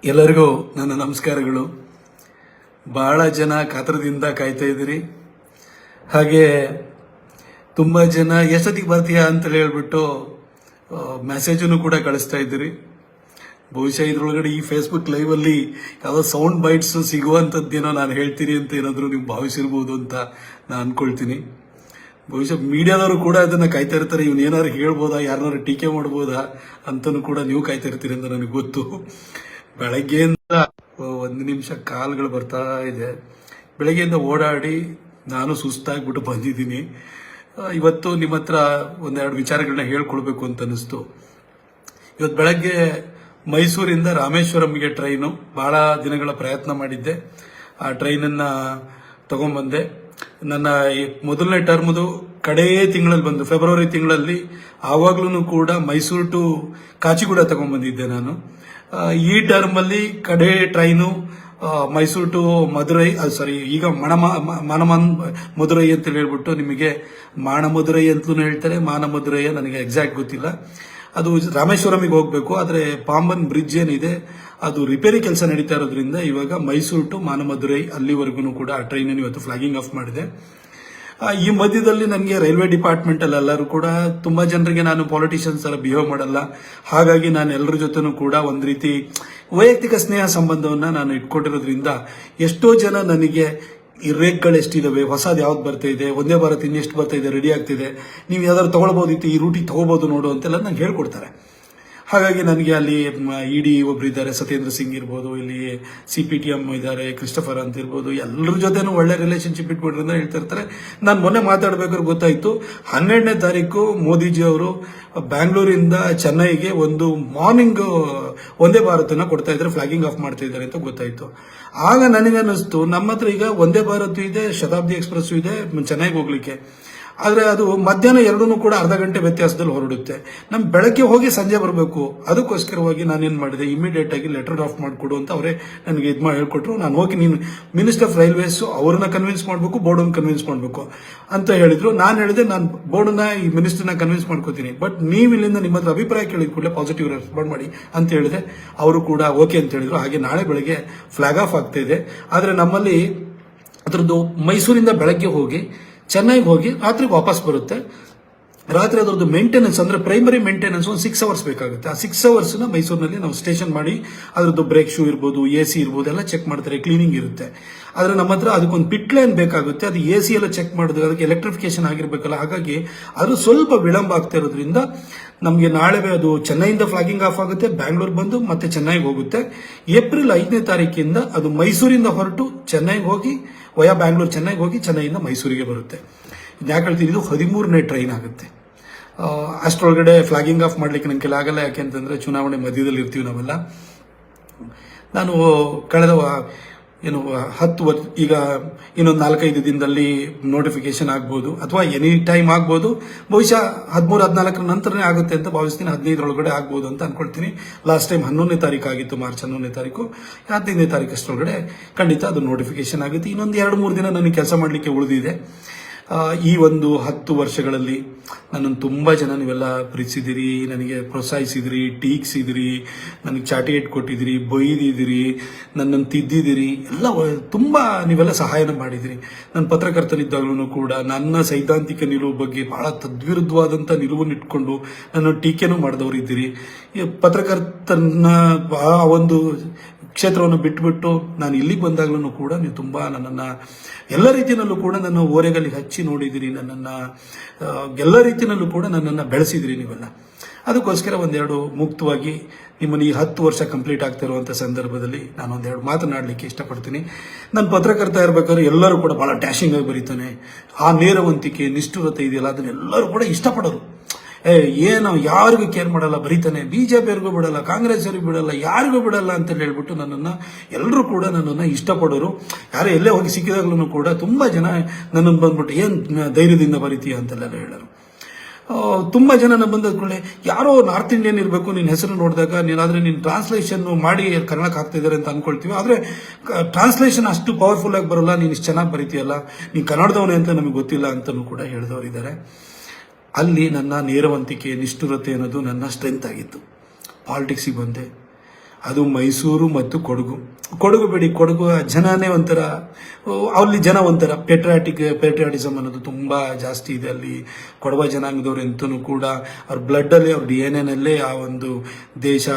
ಎಲ್ಲರಿಗೂ ನನ್ನ ನಮಸ್ಕಾರಗಳು. ಬಹಳ ಜನ ಕಾತರದಿಂದ ಕಾಯ್ತಾ ಇದ್ದೀರಿ. ಹಾಗೆ ತುಂಬ ಜನ ಎಷ್ಟೊತ್ತಿಗೆ ಬರ್ತೀಯಾ ಅಂತ ಹೇಳ್ಬಿಟ್ಟು ಮೆಸೇಜನ್ನು ಕೂಡ ಕಳಿಸ್ತಾ ಇದ್ದೀರಿ. ಬಹುಶಃ ಇದ್ರೊಳಗಡೆ ಈ ಫೇಸ್ಬುಕ್ ಲೈವಲ್ಲಿ ಯಾವುದೋ ಸೌಂಡ್ ಬೈಟ್ಸ್ ಸಿಗುವಂಥದ್ದೇನೋ ನಾನು ಹೇಳ್ತೀನಿ ಅಂತ ಏನಾದರೂ ನೀವು ಭಾವಿಸಿರ್ಬೋದು ಅಂತ ನಾನು ಅಂದ್ಕೊಳ್ತೀನಿ. ಬಹುಶಃ ಮೀಡಿಯಾದವರು ಕೂಡ ಅದನ್ನು ಕಾಯ್ತಾ ಇರ್ತಾರೆ, ಇವನು ಏನಾದ್ರು ಹೇಳ್ಬೋದಾ, ಯಾರನ್ನಾರು ಟೀಕೆ ಮಾಡ್ಬೋದಾ ಅಂತಲೂ ಕೂಡ ನೀವು ಕಾಯ್ತಾ ಇರ್ತೀರಿ ಅಂತ ನನಗೆ ಗೊತ್ತು. ಬೆಳಗ್ಗೆಯಿಂದ ಒಂದು ನಿಮಿಷ ಕಾಲ್ಗಳು ಬರ್ತಾ ಇದೆ. ಬೆಳಗ್ಗೆಯಿಂದ ಓಡಾಡಿ ನಾನು ಸುಸ್ತಾಗ್ಬಿಟ್ಟು ಬಂದಿದ್ದೀನಿ. ಇವತ್ತು ನಿಮ್ಮ ಹತ್ರ ಒಂದೆರಡು ವಿಚಾರಗಳನ್ನ ಹೇಳ್ಕೊಳ್ಬೇಕು ಅಂತ ಅನಿಸ್ತು. ಇವತ್ತು ಬೆಳಗ್ಗೆ ಮೈಸೂರಿಂದ ರಾಮೇಶ್ವರಂಗೆ ಟ್ರೈನು, ಬಹಳ ದಿನಗಳ ಪ್ರಯತ್ನ ಮಾಡಿದ್ದೆ. ಆ ಟ್ರೈನನ್ನು ತಗೊಂಡ್ಬಂದೆ. ನನ್ನ ಮೊದಲನೇ ಟರ್ಮ್ದು ಕಡೇ ತಿಂಗಳಲ್ಲಿ ಬಂದು ಫೆಬ್ರವರಿ ತಿಂಗಳಲ್ಲಿ, ಆವಾಗ್ಲೂ ಕೂಡ ಮೈಸೂರು ಟು ಕಾಚಿಗೂಡ ತಗೊಂಡ್ಬಂದಿದ್ದೆ ನಾನು. ಈ ಟರ್ಮಲ್ಲಿ ಕಡೆ ಟ್ರೈನು ಮೈಸೂರು ಟು ಮಧುರೈ, ಈಗ ಮದುರೈ ಅಂತ ಹೇಳ್ಬಿಟ್ಟು, ನಿಮಗೆ ಮದುರೈ ಅಂತಲೂ ಹೇಳ್ತಾರೆ, ಮದುರೈ ನನಗೆ ಎಕ್ಸಾಕ್ಟ್ ಗೊತ್ತಿಲ್ಲ. ಅದು ರಾಮೇಶ್ವರಮಿಗೆ ಹೋಗಬೇಕು. ಆದರೆ ಪಾಂಬನ್ ಬ್ರಿಡ್ಜ್ ಏನಿದೆ ಅದು ರಿಪೇರಿ ಕೆಲಸ ನಡೀತಾ ಇರೋದ್ರಿಂದ ಇವಾಗ ಮೈಸೂರು ಟು ಮದುರೈ ಅಲ್ಲಿವರೆಗೂ ಕೂಡ ಆ ಟ್ರೈನನ್ನು ಇವತ್ತು ಫ್ಲಾಗಿಂಗ್ ಆಫ್ ಮಾಡಿದೆ. ಈ ಮಧ್ಯದಲ್ಲಿ ನನಗೆ ರೈಲ್ವೆ ಡಿಪಾರ್ಟ್ಮೆಂಟ್ ಅಲ್ಲಿ ಎಲ್ಲರೂ ಕೂಡ ತುಂಬಾ ಜನರಿಗೆ ನಾನು ಪಾಲಿಟಿಷಿಯನ್ಸ್ ಎಲ್ಲ ಬಿಹೇವ್ ಮಾಡಲ್ಲ. ಹಾಗಾಗಿ ನಾನು ಎಲ್ಲರ ಜೊತೆನೂ ಕೂಡ ಒಂದು ರೀತಿ ವೈಯಕ್ತಿಕ ಸ್ನೇಹ ಸಂಬಂಧವನ್ನ ನಾನು ಇಟ್ಕೊಂಡಿರೋದ್ರಿಂದ ಎಷ್ಟೋ ಜನ ನನಗೆ ಈ ರೇಟ್ಗಳು ಎಷ್ಟಿದಾವೆ, ಹೊಸದು ಯಾವ್ದು ಬರ್ತಾ ಇದೆ, ಒಂದೇ ಭಾರತ್ ಇನ್ನೆಷ್ಟು ಬರ್ತಾ ಇದೆ, ರೆಡಿ ಆಗ್ತಿದೆ, ನೀವು ಯಾವ್ದಾದ್ರು ತಗೊಳ್ಬೋದಿತ್ತು, ಈ ರೂಟಿಗೆ ತಗೋಬಹುದು ನೋಡು ಅಂತೆಲ್ಲ ನಂಗೆ ಹೇಳ್ಕೊಡ್ತಾರೆ. ಹಾಗಾಗಿ ನನಗೆ ಅಲ್ಲಿ ಇಡಿ ಒಬ್ರು ಇದ್ದಾರೆ, ಸತ್ಯೇಂದ್ರ ಸಿಂಗ್ ಇರ್ಬೋದು, ಇಲ್ಲಿ CPTM ಇದ್ದಾರೆ, ಕ್ರಿಸ್ಟಫರ್ ಅಂತ ಇರ್ಬೋದು, ಎಲ್ಲರ ಜೊತೆನೂ ಒಳ್ಳೆ ರಿಲೇಶನ್ಶಿಪ್ ಇಟ್ಬಿಟ್ರಿಂದ ಹೇಳ್ತಾ ಇರ್ತಾರೆ. ನಾನು ಮೊನ್ನೆ ಮಾತಾಡ್ಬೇಕಾದ್ರೆ ಗೊತ್ತಾಯ್ತು, 12ನೇ ತಾರೀಕು ಮೋದಿಜಿ ಅವರು ಬ್ಯಾಂಗ್ಳೂರಿಂದ ಚೆನ್ನೈಗೆ ಒಂದು ಮಾರ್ನಿಂಗ್ ಒಂದೇ ಭಾರತನ ಕೊಡ್ತಾ ಇದ್ದಾರೆ, ಫ್ಲಾಗಿಂಗ್ ಆಫ್ ಮಾಡ್ತಾ ಇದ್ದಾರೆ ಅಂತ ಗೊತ್ತಾಯ್ತು. ಆಗ ನನಗನ್ನಿಸ್ತು, ನಮ್ಮ ಹತ್ರ ಈಗ ಒಂದೇ ಭಾರತ ಇದೆ, ಶತಾಬ್ದಿ ಎಕ್ಸ್ಪ್ರೆಸ್ ಇದೆ ಚೆನ್ನೈಗೆ ಹೋಗ್ಲಿಕ್ಕೆ. ಆದರೆ ಅದು ಮಧ್ಯಾಹ್ನ ಎರಡೂ ಕೂಡ ಅರ್ಧ ಗಂಟೆ ವ್ಯತ್ಯಾಸದಲ್ಲಿ ಹೊರಡುತ್ತೆ. ನಮ್ಮ ಬೆಳಗ್ಗೆ ಹೋಗಿ ಸಂಜೆ ಬರಬೇಕು. ಅದಕ್ಕೋಸ್ಕರವಾಗಿ ನಾನೇನು ಮಾಡಿದೆ, ಇಮಿಡಿಯೇಟ್ ಆಗಿ ಲೆಟರ್ ಡ್ರಾಫ್ಟ್ ಮಾಡಿಕೊಡು ಅಂತ ಅವರೇ ನನಗೆ ಹೇಳ್ಕೊಟ್ರು. ನಾನು ಹೋಗಿ ನೀನು ಮಿನಿಸ್ಟರ್ ಆಫ್ ರೈಲ್ವೇಸ್ ಅವ್ರನ್ನ ಕನ್ವಿನ್ಸ್ ಮಾಡಬೇಕು, ಬೋರ್ಡನ್ನು ಕನ್ವಿನ್ಸ್ ಮಾಡಬೇಕು ಅಂತ ಹೇಳಿದ್ರು. ನಾನು ಹೇಳಿದೆ, ನಾನು ಬೋರ್ಡನ್ನ ಈ ಮಿನಿಸ್ಟರ್ನ ಕನ್ವಿನ್ಸ್ ಮಾಡ್ಕೋತೀನಿ, ಬಟ್ ನೀವು ಇಲ್ಲಿಂದ ನಿಮ್ಮ ಹತ್ರ ಅಭಿಪ್ರಾಯ ಕೇಳಿದ ಕೂಡಲೇ ಪಾಸಿಟಿವ್ ರೆಸ್ಪಾಂಡ್ ಮಾಡಿ ಅಂತ ಹೇಳಿದೆ. ಅವರು ಕೂಡ ಓಕೆ ಅಂತ ಹೇಳಿದ್ರು. ಹಾಗೆ ನಾಳೆ ಬೆಳಗ್ಗೆ ಫ್ಲಾಗ್ ಆಫ್ ಆಗ್ತಾ ಇದೆ. ಆದರೆ ನಮ್ಮಲ್ಲಿ ಅದರದ್ದು ಮೈಸೂರಿಂದ ಬೆಳಗ್ಗೆ ಹೋಗಿ ಚೆನ್ನೈಗೆ ಹೋಗಿ ರಾತ್ರಿಗೆ ವಾಪಸ್ ಬರುತ್ತೆ. ರಾತ್ರಿ ಅದರದ್ದು ಮೇಂಟೆನೆನ್ಸ್ ಅಂದ್ರೆ ಪ್ರೈಮರಿ ಮೇಂಟೆನೆನ್ಸ್ ಒಂದು 6 ಅವರ್ಸ್ ಬೇಕಾಗುತ್ತೆ. ಆ 6 ಅವರ್ಸ್ನ ಮೈಸೂರಿನಲ್ಲಿ ನಾವು ಸ್ಟೇಷನ್ ಮಾಡಿ ಅದರದ್ದು ಬ್ರೇಕ್ ಶೂ ಇರ್ಬೋದು, AC ಇರ್ಬೋದು ಎಲ್ಲ ಚೆಕ್ ಮಾಡ್ತಾರೆ, ಕ್ಲೀನಿಂಗ್ ಇರುತ್ತೆ. ಆದರೆ ನಮ್ಮ ಹತ್ರ ಅದಕ್ಕೊಂದು ಪಿಟ್ ಲೈನ್ ಬೇಕಾಗುತ್ತೆ. ಅದು AC ಎಲ್ಲ ಚೆಕ್ ಮಾಡಿದ್ರೆ ಅದಕ್ಕೆ ಎಲೆಕ್ಟ್ರಿಫಿಕೇಶನ್ ಆಗಿರ್ಬೇಕಲ್ಲ. ಹಾಗಾಗಿ ಅದು ಸ್ವಲ್ಪ ವಿಳಂಬ ಆಗ್ತಾ ಇರೋದ್ರಿಂದ ನಮಗೆ ನಾಳೆ ಅದು ಚೆನ್ನೈಯಿಂದ ಫ್ಲಾಗಿಂಗ್ ಆಫ್ ಆಗುತ್ತೆ, ಬ್ಯಾಂಗ್ಳೂರ್ ಬಂದು ಮತ್ತೆ ಚೆನ್ನೈಗೆ ಹೋಗುತ್ತೆ. ಏಪ್ರಿಲ್ 5ನೇ ತಾರೀಕಿಂದ ಅದು ಮೈಸೂರಿಂದ ಹೊರಟು ಚೆನ್ನೈಗೆ ಹೋಗಿ ವಯಾ ಬ್ಯಾಂಗ್ಳೂರ್ ಚೆನ್ನೈಗೆ ಹೋಗಿ ಚೆನ್ನೈಯಿಂದ ಮೈಸೂರಿಗೆ ಬರುತ್ತೆ. ಯಾಕೆ ಹೇಳ್ತೀನಿ, ಇದು 13ನೇ ಟ್ರೈನ್ ಆಗುತ್ತೆ. ಅಷ್ಟರೊಳಗಡೆ ಫ್ಲಾಗಿಂಗ್ ಆಫ್ ಮಾಡ್ಲಿಕ್ಕೆ ನನಗೆ ಆಗಲ್ಲ. ಯಾಕೆಂತಂದ್ರೆ ಚುನಾವಣೆ ಮಧ್ಯದಲ್ಲಿ ಇರ್ತೀವಿ ನಾವೆಲ್ಲ. ನಾನು ಕಳೆದ 10 ವರ್ಷ, ಈಗ ಇನ್ನೊಂದು 4-5 ದಿನದಲ್ಲಿ ನೋಟಿಫಿಕೇಶನ್ ಆಗ್ಬೋದು, ಅಥವಾ ಎನಿ ಟೈಮ್ ಆಗ್ಬೋದು. ಬಹುಶಃ 13-14 ನಂತರನೇ ಆಗುತ್ತೆ ಅಂತ ಭಾವಿಸ್ತೀನಿ. 15ರೊಳಗಡೆ ಆಗ್ಬೋದು ಅಂತ ಅನ್ಕೊಳ್ತೀನಿ. ಲಾಸ್ಟ್ ಟೈಮ್ 11ನೇ ತಾರೀಕು ಆಗಿತ್ತು, ಮಾರ್ಚ್ 11ನೇ ತಾರೀಕು. 15ನೇ ತಾರೀಕು ಅಷ್ಟರೊಳಗಡೆ ಖಂಡಿತ ಅದು ನೋಟಿಫಿಕೇಶನ್ ಆಗುತ್ತೆ. ಇನ್ನೊಂದು 2-3 ದಿನ ನನಗೆ ಕೆಲಸ ಮಾಡಲಿಕ್ಕೆ ಉಳಿದಿದೆ. ಈ ಒಂದು 10 ವರ್ಷಗಳಲ್ಲಿ ನನ್ನನ್ನು ತುಂಬ ಜನ ನೀವೆಲ್ಲ ಪ್ರೀತಿಸಿದಿರಿ, ನನಗೆ ಪ್ರೋತ್ಸಾಹಿಸಿದಿರಿ, ಟೀಕ್ಸಿದಿರಿ, ನನಗೆ ಚಾಟಿಗೇಟ್ ಕೊಟ್ಟಿದ್ದೀರಿ, ಬೈದಿದ್ದೀರಿ, ನನ್ನನ್ನು ತಿದ್ದಿದ್ದೀರಿ, ಎಲ್ಲ ತುಂಬ ನೀವೆಲ್ಲ ಸಹಾಯನ ಮಾಡಿದಿರಿ. ನನ್ನ ಪತ್ರಕರ್ತನಿದ್ದಾಗಲೂ ಕೂಡ ನನ್ನ ಸೈದ್ಧಾಂತಿಕ ನಿಲುವು ಬಗ್ಗೆ ಬಹಳ ತದ್ವಿರುದ್ಧವಾದಂಥ ನಿಲುವನ್ನು ಇಟ್ಕೊಂಡು ನನ್ನ ಟೀಕೆನೂ ಮಾಡಿದವರಿದ್ದೀರಿ. ಪತ್ರಕರ್ತನ ಆ ಒಂದು ಕ್ಷೇತ್ರವನ್ನು ಬಿಟ್ಟುಬಿಟ್ಟು ನಾನು ಇಲ್ಲಿಗೆ ಬಂದಾಗಲೂ ಕೂಡ ನೀವು ತುಂಬ ನನ್ನನ್ನು ಎಲ್ಲ ರೀತಿಯಲ್ಲೂ ಕೂಡ ನನ್ನ ಓರೆಗಲ್ಲಿ ಹಚ್ಚಿ ನೋಡಿದಿರಿ, ನನ್ನನ್ನು ಎಲ್ಲ ರೀತಿಯಲ್ಲೂ ಕೂಡ ನನ್ನನ್ನು ಬೆಳೆಸಿದಿರಿ ನೀವೆಲ್ಲ. ಅದಕ್ಕೋಸ್ಕರ ಒಂದೆರಡು ಮುಕ್ತವಾಗಿ ನಿಮ್ಮನ್ನು ಈ 10 ವರ್ಷ ಕಂಪ್ಲೀಟ್ ಆಗ್ತಿರುವಂಥ ಸಂದರ್ಭದಲ್ಲಿ ನಾನು ಒಂದೆರಡು ಮಾತನಾಡಲಿಕ್ಕೆ ಇಷ್ಟಪಡ್ತೀನಿ. ನನ್ನ ಪತ್ರಕರ್ತ ಇರಬೇಕಾದ್ರೆ ಎಲ್ಲರೂ ಕೂಡ ಭಾಳ ಡ್ಯಾಶಿಂಗ್ ಆಗಿ ಬರೀತಾನೆ. ಆ ನೇರವಂತಿಕೆ, ನಿಷ್ಠುರತೆ ಇದೆಯಲ್ಲ, ಅದನ್ನೆಲ್ಲರೂ ಕೂಡ ಇಷ್ಟಪಡೋರು. ಏನು ಯಾರಿಗೂ ಕೇರ್ ಮಾಡಲ್ಲ, ಬರೀತಾನೆ, BJPಯವರಿಗೂ ಬಿಡಲ್ಲ, ಕಾಂಗ್ರೆಸ್ವರಿಗೂ ಬಿಡಲ್ಲ, ಯಾರಿಗೂ ಬಿಡಲ್ಲ ಅಂತ ಹೇಳ್ಬಿಟ್ಟು ನನ್ನನ್ನು ಎಲ್ಲರೂ ಕೂಡ ನನ್ನನ್ನು ಇಷ್ಟಪಡೋರು. ಯಾರೋ ಎಲ್ಲೇ ಹೋಗಿ ಸಿಕ್ಕಿದಾಗ್ಲೂ ಕೂಡ ತುಂಬ ಜನ ನನ್ನನ್ನು ಬಂದ್ಬಿಟ್ಟು ಏನು ಧೈರ್ಯದಿಂದ ಬರೀತೀಯ ಅಂತೆಲ್ಲ ಹೇಳೋರು. ತುಂಬ ಜನ ನಮ್ಮ ಬಂದದ್ಕೊಳ್ಳೆ, ಯಾರೋ ನಾರ್ತ್ ಇಂಡಿಯನ್ ಇರಬೇಕು, ನಿನ್ನ ಹೆಸರು ನೋಡಿದಾಗ ನೀನಾದರೆ ನೀನು ಟ್ರಾನ್ಸ್ಲೇಷನ್ ಮಾಡಿ ಕನ್ನಡಕ್ಕೆ ಹಾಕ್ತಿದ್ದಾರೆ ಅಂತ ಅನ್ಕೊಳ್ತೀವಿ. ಆದರೆ ಟ್ರಾನ್ಸ್ಲೇಷನ್ ಅಷ್ಟು ಪವರ್ಫುಲ್ ಆಗಿ ಬರೋಲ್ಲ, ನೀನು ಇಷ್ಟು ಚೆನ್ನಾಗಿ ಬರೀತೀಯಲ್ಲ, ನೀನು ಕನ್ನಡದವನೇ ಅಂತ ನಮಗೆ ಗೊತ್ತಿಲ್ಲ ಅಂತಲೂ ಕೂಡ ಹೇಳಿದವರಿದ್ದಾರೆ. ಅಲ್ಲಿ ನನ್ನ ನೇರವಂತಿಕೆ, ನಿಷ್ಠುರತೆ ಅನ್ನೋದು ನನ್ನ ಸ್ಟ್ರೆಂತ್ ಆಗಿತ್ತು. ಪಾಲಿಟಿಕ್ಸಿಗೆ ಬಂದೆ. ಅದು ಮೈಸೂರು ಮತ್ತು ಕೊಡಗು ಬಿಡಿ, ಕೊಡಗು ಜನನೇ ಒಂಥರ, ಅಲ್ಲಿ ಜನ ಒಂಥರ ಪೇಟ್ರಿಯಾಟಿಸಮ್ ಅನ್ನೋದು ತುಂಬ ಜಾಸ್ತಿ ಇದೆ ಅಲ್ಲಿ. ಕೊಡವ ಜನಾಂಗದವ್ರು ಎಂತೂ ಕೂಡ ಅವ್ರ ಬ್ಲಡ್ಡಲ್ಲಿ, ಅವ್ರ DNA ಆ ಒಂದು ದೇಶ,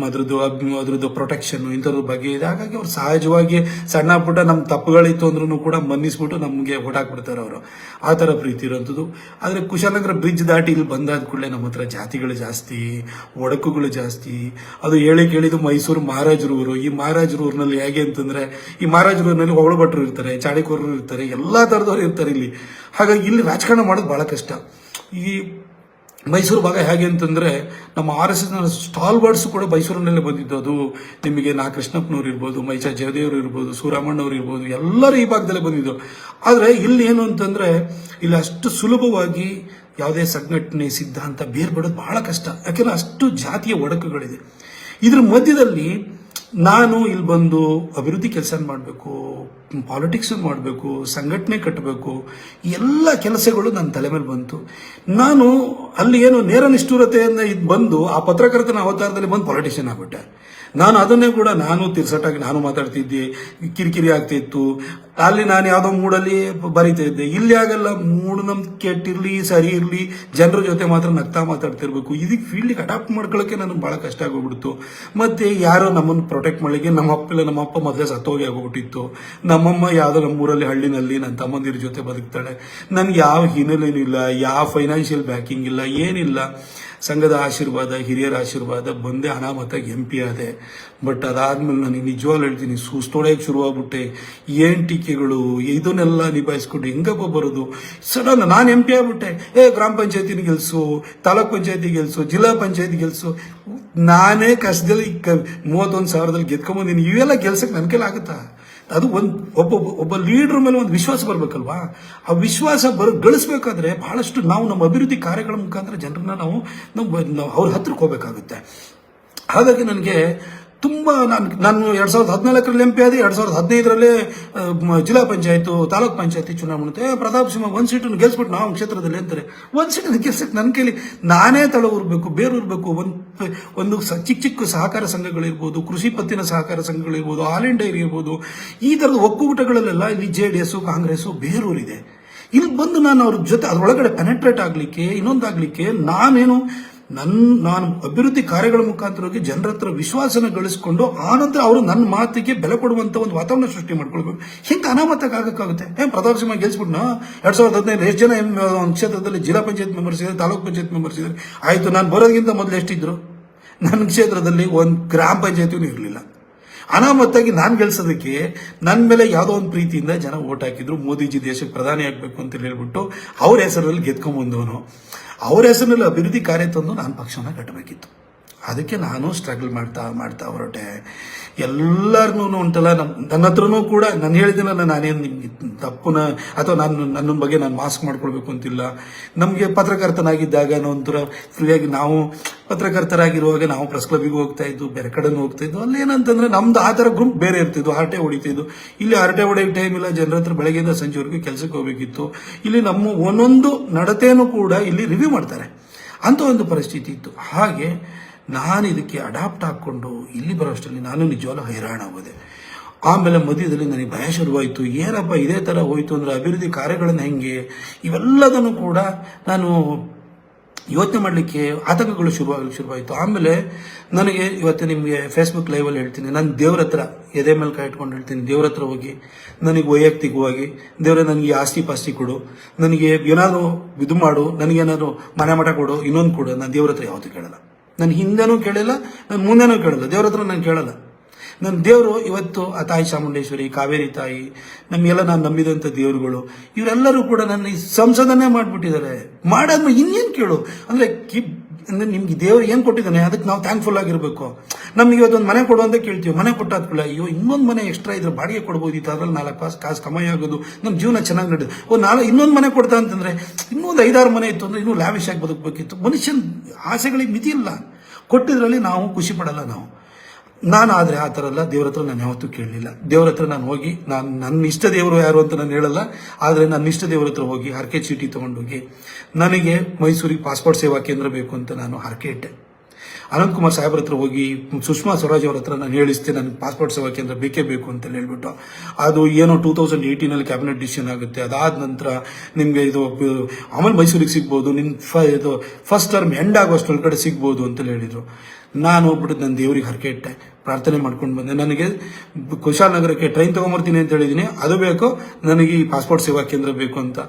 ಅದ್ರದ್ದು ಪ್ರೊಟೆಕ್ಷನ್ ಇಂಥದ್ರ ಬಗ್ಗೆ ಇದೆ. ಹಾಗಾಗಿ ಅವ್ರು ಸಹಜವಾಗಿ ಸಣ್ಣ ಪುಟ್ಟ ನಮ್ಮ ತಪ್ಪುಗಳಿತ್ತು ಅಂದ್ರೂ ಕೂಡ ಮನ್ನಿಸ್ಬಿಟ್ಟು ನಮಗೆ ಹೊಡಾಕ್ಬಿಡ್ತಾರೆ ಅವರು. ಆ ಥರ ಪ್ರೀತಿ ಇರೋಂಥದ್ದು. ಆದರೆ ಕುಶಾಲನಗರ ಬ್ರಿಡ್ಜ್ ದಾಟಿ ಇಲ್ಲಿ ಬಂದಾದ ಕೂಡಲೇ ನಮ್ಮ ಹತ್ರ ಜಾತಿಗಳು ಜಾಸ್ತಿ, ಒಡಕುಗಳು ಜಾಸ್ತಿ. ಅದು ಕೇಳಿದ್ದು ಮೈಸೂರು ಮಹಾರಾಜರೂರು. ಈ ಮಹಾರಾಜರೂರಿನಲ್ಲಿ ಹೇಗೆ ಅಂತಂದ್ರೆ, ಈ ಮಹಾರಾಜರೂರಿನಲ್ಲಿ ಹೊಗಳು ಭಟ್ರು ಇರ್ತಾರೆ, ಚಾಡಿಕೋರರು ಇರ್ತಾರೆ, ಎಲ್ಲಾ ತರದವ್ರು ಇರ್ತಾರೆ ಇಲ್ಲಿ. ಹಾಗಾಗಿ ಇಲ್ಲಿ ರಾಜಕಾರಣ ಮಾಡೋದು ಬಹಳ ಕಷ್ಟ. ಈ ಮೈಸೂರು ಭಾಗ ಹೇಗೆ ಅಂತಂದ್ರೆ, ನಮ್ಮ RSS ಸ್ಟಾಲ್ ವರ್ಡ್ಸ್ ಕೂಡ ಮೈಸೂರಿನಲ್ಲೇ ಬಂದಿದ್ದು. ಅದು ನಿಮಗೆ ಕೃಷ್ಣಪ್ಪನವ್ರು ಇರ್ಬೋದು, ಮೈಚಾ ಜಯದೇವರು ಇರ್ಬೋದು, ಸೂರಮ್ಮಣ್ಣವ್ರು ಇರ್ಬೋದು, ಎಲ್ಲರೂ ಈ ಭಾಗದಲ್ಲೇ ಬಂದಿದ್ದು. ಆದ್ರೆ ಇಲ್ಲಿ ಏನು ಅಂತಂದ್ರೆ, ಇಲ್ಲಿ ಅಷ್ಟು ಸುಲಭವಾಗಿ ಯಾವುದೇ ಸಂಘಟನೆ ಸಿದ್ಧಾಂತ ಬೇರ್ಬಿಡೋದು ಬಹಳ ಕಷ್ಟ. ಯಾಕೆಂದ್ರೆ ಅಷ್ಟು ಜಾತಿಯ ಒಡಕುಗಳಿದೆ. ಇದ್ರ ಮಧ್ಯದಲ್ಲಿ ನಾನು ಇಲ್ಲಿ ಬಂದು ಅಭಿವೃದ್ಧಿ ಕೆಲಸ ಮಾಡಬೇಕು, ಪಾಲಿಟಿಕ್ಸ್ ಮಾಡಬೇಕು, ಸಂಘಟನೆ ಕಟ್ಟಬೇಕು, ಎಲ್ಲ ಕೆಲಸಗಳು ನನ್ನ ತಲೆ ಮೇಲೆ ಬಂತು. ನಾನು ಅಲ್ಲಿ ಏನು ನೇರ ನಿಷ್ಠುರತೆಯಿಂದ ಬಂದು ಆ ಪತ್ರಕರ್ತನ ಅವತಾರದಲ್ಲಿ ಬಂದು ಪಾಲಿಟಿಷಿಯನ್ ಆಗ್ಬಿಟ್ಟೆ. ನಾನು ಅದನ್ನೇ ಕೂಡ ತಿರ್ಸಟ್ಟಾಗಿ ನಾನು ಮಾತಾಡ್ತಿದ್ದೆ, ಕಿರಿಕಿರಿ ಆಗ್ತಿತ್ತು. ಅಲ್ಲಿ ನಾನು ಯಾವುದೋ ಮೂಡಲ್ಲಿ ಬರೀತಾ ಇದ್ದೆ. ಇಲ್ಲಿ ಆಗಲ್ಲ, ಮೂಢನಂಬಿಕೆ ಕೆಟ್ಟಿರ್ಲಿ ಸರಿ ಇರಲಿ, ಜನರ ಜೊತೆ ಮಾತ್ರ ನಗ್ತಾ ಮಾತಾಡ್ತಿರ್ಬೇಕು. ಇದಕ್ಕೆ ಫೀಲ್ಡಿಗೆ ಅಡಾಪ್ಟ್ ಮಾಡ್ಕೊಳ್ಳೋಕೆ ನನಗೆ ಬಹಳ ಕಷ್ಟ ಆಗೋಗ್ಬಿಡ್ತು. ಮತ್ತೆ ಯಾರೋ ನಮ್ಮನ್ನು ಪ್ರೊಟೆಕ್ಟ್ ಮಾಡಲಿಕ್ಕೆ, ನಮ್ಮ ಅಪ್ಪ ಮೊದಲೇ ಸತ್ತೋಗಿ ಆಗೋಗ್ಬಿಟ್ಟಿತ್ತು. ನಮ್ಮಮ್ಮ ಯಾವುದೋ ನಮ್ಮೂರಲ್ಲಿ ಹಳ್ಳಿನಲ್ಲಿ ನನ್ನ ತಮ್ಮಂದಿರ ಜೊತೆ ಬದುಕ್ತಾಳೆ. ನನಗೆ ಯಾವ ಹಿನ್ನೆಲೆನೂ ಇಲ್ಲ, ಯಾವ ಫೈನಾನ್ಷಿಯಲ್ ಬ್ಯಾಕಿಂಗ್ ಇಲ್ಲ, ಏನಿಲ್ಲ. ಸಂಘದ ಆಶೀರ್ವಾದ, ಹಿರಿಯರ ಆಶೀರ್ವಾದ, ಬಂದೆ ಅನಾಮತ MP ಆದೆ. ಬಟ್ ಅದಾದ್ಮೇಲೆ ನನಗೆ ನಿಜವಾಗ್ಲೂ ಹೇಳ್ತೀನಿ, ಸುಸ್ತೊಡೆಯಕ್ಕೆ ಶುರುವಾಗ್ಬಿಟ್ಟೆ. ಏನ್ ಟೀಕೆಗಳು, ಇದನ್ನೆಲ್ಲ ನಿಭಾಯಿಸ್ಕೊಂಡು ಹೆಂಗಪ್ಪ ಬರೋದು. ಸಡನ್ ನಾನು MP ಆಗ್ಬಿಟ್ಟೆ. ಗ್ರಾಮ ಪಂಚಾಯತಿನ ಗೆಲ್ಸು, ತಾಲೂಕ್ ಪಂಚಾಯತಿ ಗೆಲ್ಸು, ಜಿಲ್ಲಾ ಪಂಚಾಯತಿ ಗೆಲ್ಸು. ನಾನೇ ಕಷ್ಟದಲ್ಲಿ 31,000ದಲ್ಲಿ ಗೆದ್ಕೊಂಬಂದಿನಿ. ಇವೆಲ್ಲ ಗೆಲ್ಸಕ್ಕೆ ನನ್ನ ಕೈಲಿ ಆಗುತ್ತಾ? ಅದು ಒಬ್ಬ ಲೀಡರ್ ಮೇಲೆ ಒಂದು ವಿಶ್ವಾಸ ಬರ್ಬೇಕಲ್ವಾ? ಆ ವಿಶ್ವಾಸ ಗಳಿಸ್ಬೇಕಾದ್ರೆ ಬಹಳಷ್ಟು ನಾವು ನಮ್ಮ ಅಭಿವೃದ್ಧಿ ಕಾರ್ಯಗಳ ಮುಖಾಂತರ ಜನರನ್ನ ನಾವು ಅವ್ರ ಹತ್ರಕ್ಕೆ ಹೋಗ್ಬೇಕಾಗುತ್ತೆ. ಹಾಗಾಗಿ ನನಗೆ ತುಂಬಾ ನಾನು 2014ರಲ್ಲಿ MP ಆದೆ. 2015ರಲ್ಲಿ ಜಿಲ್ಲಾ ಪಂಚಾಯತ್, ತಾಲೂಕ್ ಪಂಚಾಯತಿ ಚುನಾವಣೆ. ಪ್ರತಾಪ್ ಸಿಂಹ 1 ಸೀಟನ್ನು ಗೆಲ್ಸ್ಬಿಟ್ಟು ನಾವು ಕ್ಷೇತ್ರದಲ್ಲಿ ಅಂತಾರೆ. 1 ಸೀಟನ್ನು ಗೆಲ್ಸಕ್ಕೆ ನನ್ನ ಕೈಲಿ ನಾನೇ ತಳ ಊರ್ಬೇಕು, ಬೇರೂರ್ಬೇಕು. ಒಂದು ಚಿಕ್ಕ ಸಹಕಾರ ಸಂಘಗಳಿರ್ಬೋದು, ಕೃಷಿ ಪತ್ತಿನ ಸಹಕಾರ ಸಂಘಗಳಿರ್ಬೋದು, ಹಾಲ್ ಅಂಡ್ ಡೈರಿ ಇರ್ಬೋದು, ಈ ತರದ ಒಕ್ಕೂಟಗಳಲ್ಲೆಲ್ಲ ಇಲ್ಲಿ JDS, ಕಾಂಗ್ರೆಸ್ ಬೇರೂರಿದೆ. ಇಲ್ಲಿ ಬಂದು ನಾನು ಅವ್ರ ಜೊತೆ ಅದರೊಳಗಡೆ ಪೆನೆಟ್ರೇಟ್ ಆಗ್ಲಿಕ್ಕೆ, ಇನ್ನೊಂದಾಗ್ಲಿಕ್ಕೆ ನಾನು ಅಭಿವೃದ್ಧಿ ಕಾರ್ಯಗಳ ಮುಖಾಂತರವಾಗಿ ಜನರ ಹತ್ರ ವಿಶ್ವಾಸನ ಗಳಿಸಿಕೊಂಡು ಆನಂತರ ಅವರು ನನ್ನ ಮಾತಿಗೆ ಬೆಲೆ ಕೊಡುವಂತ ಒಂದು ವಾತಾವರಣ ಸೃಷ್ಟಿ ಮಾಡ್ಕೊಳ್ಬೇಕು. ಹಿಂಗೆ ಅನಾಮತಕ್ಕೆ ಆಗಕ್ಕಾಗುತ್ತೆ? ಪ್ರತಾಪ್ ಸಿಂಹ ಗೆಲ್ಸ್ಬಿಟ್ನ 2015 ಎಷ್ಟು ಜನ ಒಂದು ಕ್ಷೇತ್ರದಲ್ಲಿ ಜಿಲ್ಲಾ ಪಂಚಾಯತ್ ಮೆಂಬರ್ಸ್ ಇದ್ದಾರೆ, ತಾಲೂಕ್ ಪಂಚಾಯತ್ ಮೆಂಬರ್ಸ್ ಇದ್ದಾರೆ. ಆಯ್ತು, ನಾನು ಬರೋದಕ್ಕಿಂತ ಮೊದಲು ಎಷ್ಟಿದ್ರು? ನನ್ನ ಕ್ಷೇತ್ರದಲ್ಲಿ ಒಂದು ಗ್ರಾಮ ಪಂಚಾಯತಿನೂ ಇರಲಿಲ್ಲ. ಅನಾಮತ್ತಾಗಿ ನಾನು ಗೆಲ್ಸೋದಕ್ಕೆ ನನ್ನ ಮೇಲೆ ಯಾವುದೋ ಒಂದು ಪ್ರೀತಿಯಿಂದ ಜನ ಓಟ್ ಹಾಕಿದ್ರು. ಮೋದಿಜಿ ದೇಶಕ್ಕೆ ಪ್ರಧಾನಿ ಆಗ್ಬೇಕು ಅಂತ ಹೇಳ್ಬಿಟ್ಟು ಅವ್ರ ಹೆಸರಲ್ಲಿ ಗೆದ್ಕೊಂಡ್ಬಂದವನು. ಅವ್ರ ಹೆಸರಿನಲ್ಲಿ ಅಭಿವೃದ್ಧಿ ಕಾರ್ಯ ತಂದು ನಾನು ಪಕ್ಷನ ಕಟ್ಟಬೇಕಿತ್ತು. ಅದಕ್ಕೆ ನಾನು ಸ್ಟ್ರಗಲ್ ಮಾಡ್ತಾ ಹೊರಟೆ. ಎಲ್ಲರನ್ನೂ ಉಂಟಲ್ಲ, ನನ್ನ ಹತ್ರನೂ ಕೂಡ ನಾನು ಹೇಳಿದ್ದೀನಲ್ಲ, ನಾನೇನು ನಿಮ್ಗೆ ತಪ್ಪುನ ಅಥವಾ ನನ್ನ ಬಗ್ಗೆ ನಾನು ಮಾಸ್ಕ್ ಮಾಡ್ಕೊಳ್ಬೇಕು ಅಂತಿಲ್ಲ. ನಮಗೆ ಪತ್ರಕರ್ತನಾಗಿದ್ದಾಗ ಒಂಥರ ಫ್ರೀಯಾಗಿ ನಾವು ಪತ್ರಕರ್ತರಾಗಿರುವಾಗ ನಾವು ಪ್ರೆಸ್ ಕ್ಲಬ್ಗೆ ಹೋಗ್ತಾ ಇದ್ದು, ಬೇರೆ ಕಡೆನೂ ಹೋಗ್ತಾ ಇದ್ದು. ಅಲ್ಲಿ ಏನಂತಂದ್ರೆ ನಮ್ದು ಆ ಥರ ಗ್ರೂಪ್ ಬೇರೆ ಇರ್ತಿದ್ದು, ಹರಟೆ ಹೊಡಿತಿದ್ದು. ಇಲ್ಲಿ ಹರಟೆ ಹೊಡೆಯೋ ಟೈಮ್ ಇಲ್ಲ, ಜನರ ಹತ್ರ ಬೆಳಗ್ಗೆಯಿಂದ ಸಂಜೆವರೆಗೂ ಕೆಲಸಕ್ಕೆ ಹೋಗ್ಬೇಕಿತ್ತು. ಇಲ್ಲಿ ನಮ್ಮ ಒಂದೊಂದು ನಡತೆನೂ ಕೂಡ ಇಲ್ಲಿ ರಿವ್ಯೂ ಮಾಡ್ತಾರೆ ಅಂತ ಒಂದು ಪರಿಸ್ಥಿತಿ ಇತ್ತು. ಹಾಗೆ ನಾನು ಇದಕ್ಕೆ ಅಡಾಪ್ಟ್ ಹಾಕ್ಕೊಂಡು ಇಲ್ಲಿ ಬರೋಷ್ಟರಲ್ಲಿ ನಾನು ನಿಜವಾಗ್ಲೂ ಹೈರಾಣ ಆಗೋದೆ. ಆಮೇಲೆ ಮಧ್ಯದಲ್ಲಿ ನನಗೆ ಭಯ ಶುರುವಾಯಿತು. ಏನಪ್ಪ ಇದೇ ಥರ ಹೋಯ್ತು ಅಂದರೆ ಅಭಿವೃದ್ಧಿ ಕಾರ್ಯಗಳನ್ನು ಹೆಂಗೆ, ಇವೆಲ್ಲದನ್ನು ಕೂಡ ನಾನು ಯೋಚನೆ ಮಾಡಲಿಕ್ಕೆ ಆತಂಕಗಳು ಶುರುವಾಯಿತು. ಆಮೇಲೆ ನನಗೆ ಇವತ್ತು ನಿಮಗೆ ಫೇಸ್ಬುಕ್ ಲೈವಲ್ಲಿ ಹೇಳ್ತೀನಿ, ನಾನು ದೇವ್ರ ಹತ್ರ ಎದೆ ಮೇಲೆ ಕೈ ಇಟ್ಕೊಂಡು ಹೇಳ್ತೀನಿ, ದೇವ್ರ ಹತ್ರ ಹೋಗಿ ನನಗೆ ವೈಯಕ್ತಿಕವಾಗಿ ದೇವ್ರೆ ನನಗೆ ಆಸ್ತಿ ಪಾಸ್ತಿ ಕೊಡು, ನನಗೆ ಏನಾದರೂ ಇದು ಮಾಡು, ನನಗೇನಾದ್ರು ಮನೆ ಮಠ ಕೊಡು, ಇನ್ನೊಂದು ಕೊಡು. ನಾನು ದೇವ್ರ ಹತ್ರ ಯಾವತ್ತೂ ಕೇಳಲ್ಲ. ನಾನು ಹಿಂದೆನೂ ಕೇಳಿಲ್ಲ, ನಾನು ಮುಂದೆನೂ ಕೇಳಲ್ಲ. ದೇವ್ರ ಹತ್ರ ನಾನು ಕೇಳಲ್ಲ. ನನ್ನ ದೇವರು ಇವತ್ತು ಆ ತಾಯಿ ಚಾಮುಂಡೇಶ್ವರಿ, ಕಾವೇರಿ ತಾಯಿ, ನಮಗೆಲ್ಲ ನಾನು ನಂಬಿದಂಥ ದೇವರುಗಳು, ಇವರೆಲ್ಲರೂ ಕೂಡ ನನ್ನ ಈ ಸಂಸದನೆ ಮಾಡಿಬಿಟ್ಟಿದ್ದಾರೆ. ಮಾಡಾದ್ಮೇಲೆ ಇನ್ನೇನು ಕೇಳು ಅಂದರೆ ನಿಮ್ಗೆ ದೇವರು ಏನು ಕೊಟ್ಟಿದ್ದಾನೆ ಅದಕ್ಕೆ ನಾವು ಥ್ಯಾಂಕ್ಫುಲ್ ಆಗಿರಬೇಕು. ನಮ್ಗೆ ಇವತ್ತೊಂದು ಮನೆ ಕೊಡು ಅಂತ ಕೇಳ್ತೀವಿ, ಮನೆ ಕೊಟ್ಟಾದ್ಮೇಲೆ ಅಯ್ಯೋ ಇನ್ನೊಂದು ಮನೆ ಎಕ್ಸ್ಟ್ರಾ ಇದ್ರೆ ಬಾಡಿಗೆ ಕೊಡ್ಬೋದಿತ್ತು, ಅದ್ರಲ್ಲಿ 4 ಕಾಸು ಕಮಾಯಿ ಆಗೋದು, ನಮ್ಮ ಜೀವನ ಚೆನ್ನಾಗಿ ನಡೆದು ಇನ್ನೊಂದು ಮನೆ ಕೊಡ್ತಾ ಅಂತಂದ್ರೆ ಇನ್ನೊಂದು 5-6 ಮನೆ ಇತ್ತು ಅಂದರೆ ಇನ್ನೂ ಲ್ಯಾವಿಶ್ ಆಗಿ ಬದುಕಬೇಕಿತ್ತು. ಮನುಷ್ಯನ ಆಸೆಗಳಿಗೆ ಮಿತಿ ಇಲ್ಲ. ಕೊಟ್ಟಿದ್ರಲ್ಲಿ ನಾವು ಖುಷಿ ಪಡಲ್ಲ ನಾವು. ಆದರೆ ಆ ಥರ ಅಲ್ಲ. ದೇವ್ರ ಹತ್ರ ನಾನು ಯಾವತ್ತೂ ಕೇಳಲಿಲ್ಲ. ದೇವ್ರ ಹತ್ರ ನಾನು ಹೋಗಿ, ನನ್ನ ಇಷ್ಟ ದೇವರು ಯಾರು ಅಂತ ನಾನು ಹೇಳಲ್ಲ, ಆದರೆ ನನ್ನ ಇಷ್ಟ ದೇವ್ರ ಹತ್ರ ಹೋಗಿ ಹರಕೆ ಚೀಟಿ ತೊಗೊಂಡೋಗಿ ನನಗೆ ಮೈಸೂರಿಗೆ ಪಾಸ್ಪೋರ್ಟ್ ಸೇವಾ ಕೇಂದ್ರ ಬೇಕು ಅಂತ ನಾನು ಹರಕೆ ಇಟ್ಟೆ. ಅನಂತಕುಮಾರ್ ಸಾಹೇಬ್ರ ಹತ್ರ ಹೋಗಿ ಸುಷ್ಮಾ ಸ್ವರಾಜ್ ಅವ್ರ ಹತ್ರ ನಾನು ಹೇಳಿಸ್ತೇನೆ, ನನಗೆ ಪಾಸ್ಪೋರ್ಟ್ ಸೇವಾ ಕೇಂದ್ರ ಬೇಕೇ ಬೇಕು ಅಂತ ಹೇಳ್ಬಿಟ್ಟು. ಅದು ಏನೋ 2018 ಕ್ಯಾಬಿನೆಟ್ ಡಿಸಿಷನ್ ಆಗುತ್ತೆ. ಅದಾದ ನಂತರ ನಿಮಗೆ ಇದು ಆಮೇಲೆ ಮೈಸೂರಿಗೆ ಸಿಗ್ಬೋದು, ಇದು ಫಸ್ಟ್ ಟರ್ಮ್ ಎಂಡ್ ಆಗೋಷ್ಟೊಳಗಡೆ ಸಿಗ್ಬೋದು ಅಂತ ಹೇಳಿದರು. ನಾನು ಹೋಗ್ಬಿಟ್ಟು ನನ್ನ ದೇವ್ರಿಗೆ ಹರಕೆ ಇಟ್ಟೆ, ಪ್ರಾರ್ಥನೆ ಮಾಡ್ಕೊಂಡು ಬಂದೆ. ನನಗೆ ಕುಶಾಲನಗರಕ್ಕೆ ಟ್ರೈನ್ ತೊಗೊಂಬರ್ತೀನಿ ಅಂತ ಹೇಳಿದ್ದೀನಿ, ಅದು ಬೇಕು, ನನಗೆ ಈ ಪಾಸ್ಪೋರ್ಟ್ ಸೇವಾ ಕೇಂದ್ರ ಬೇಕು ಅಂತ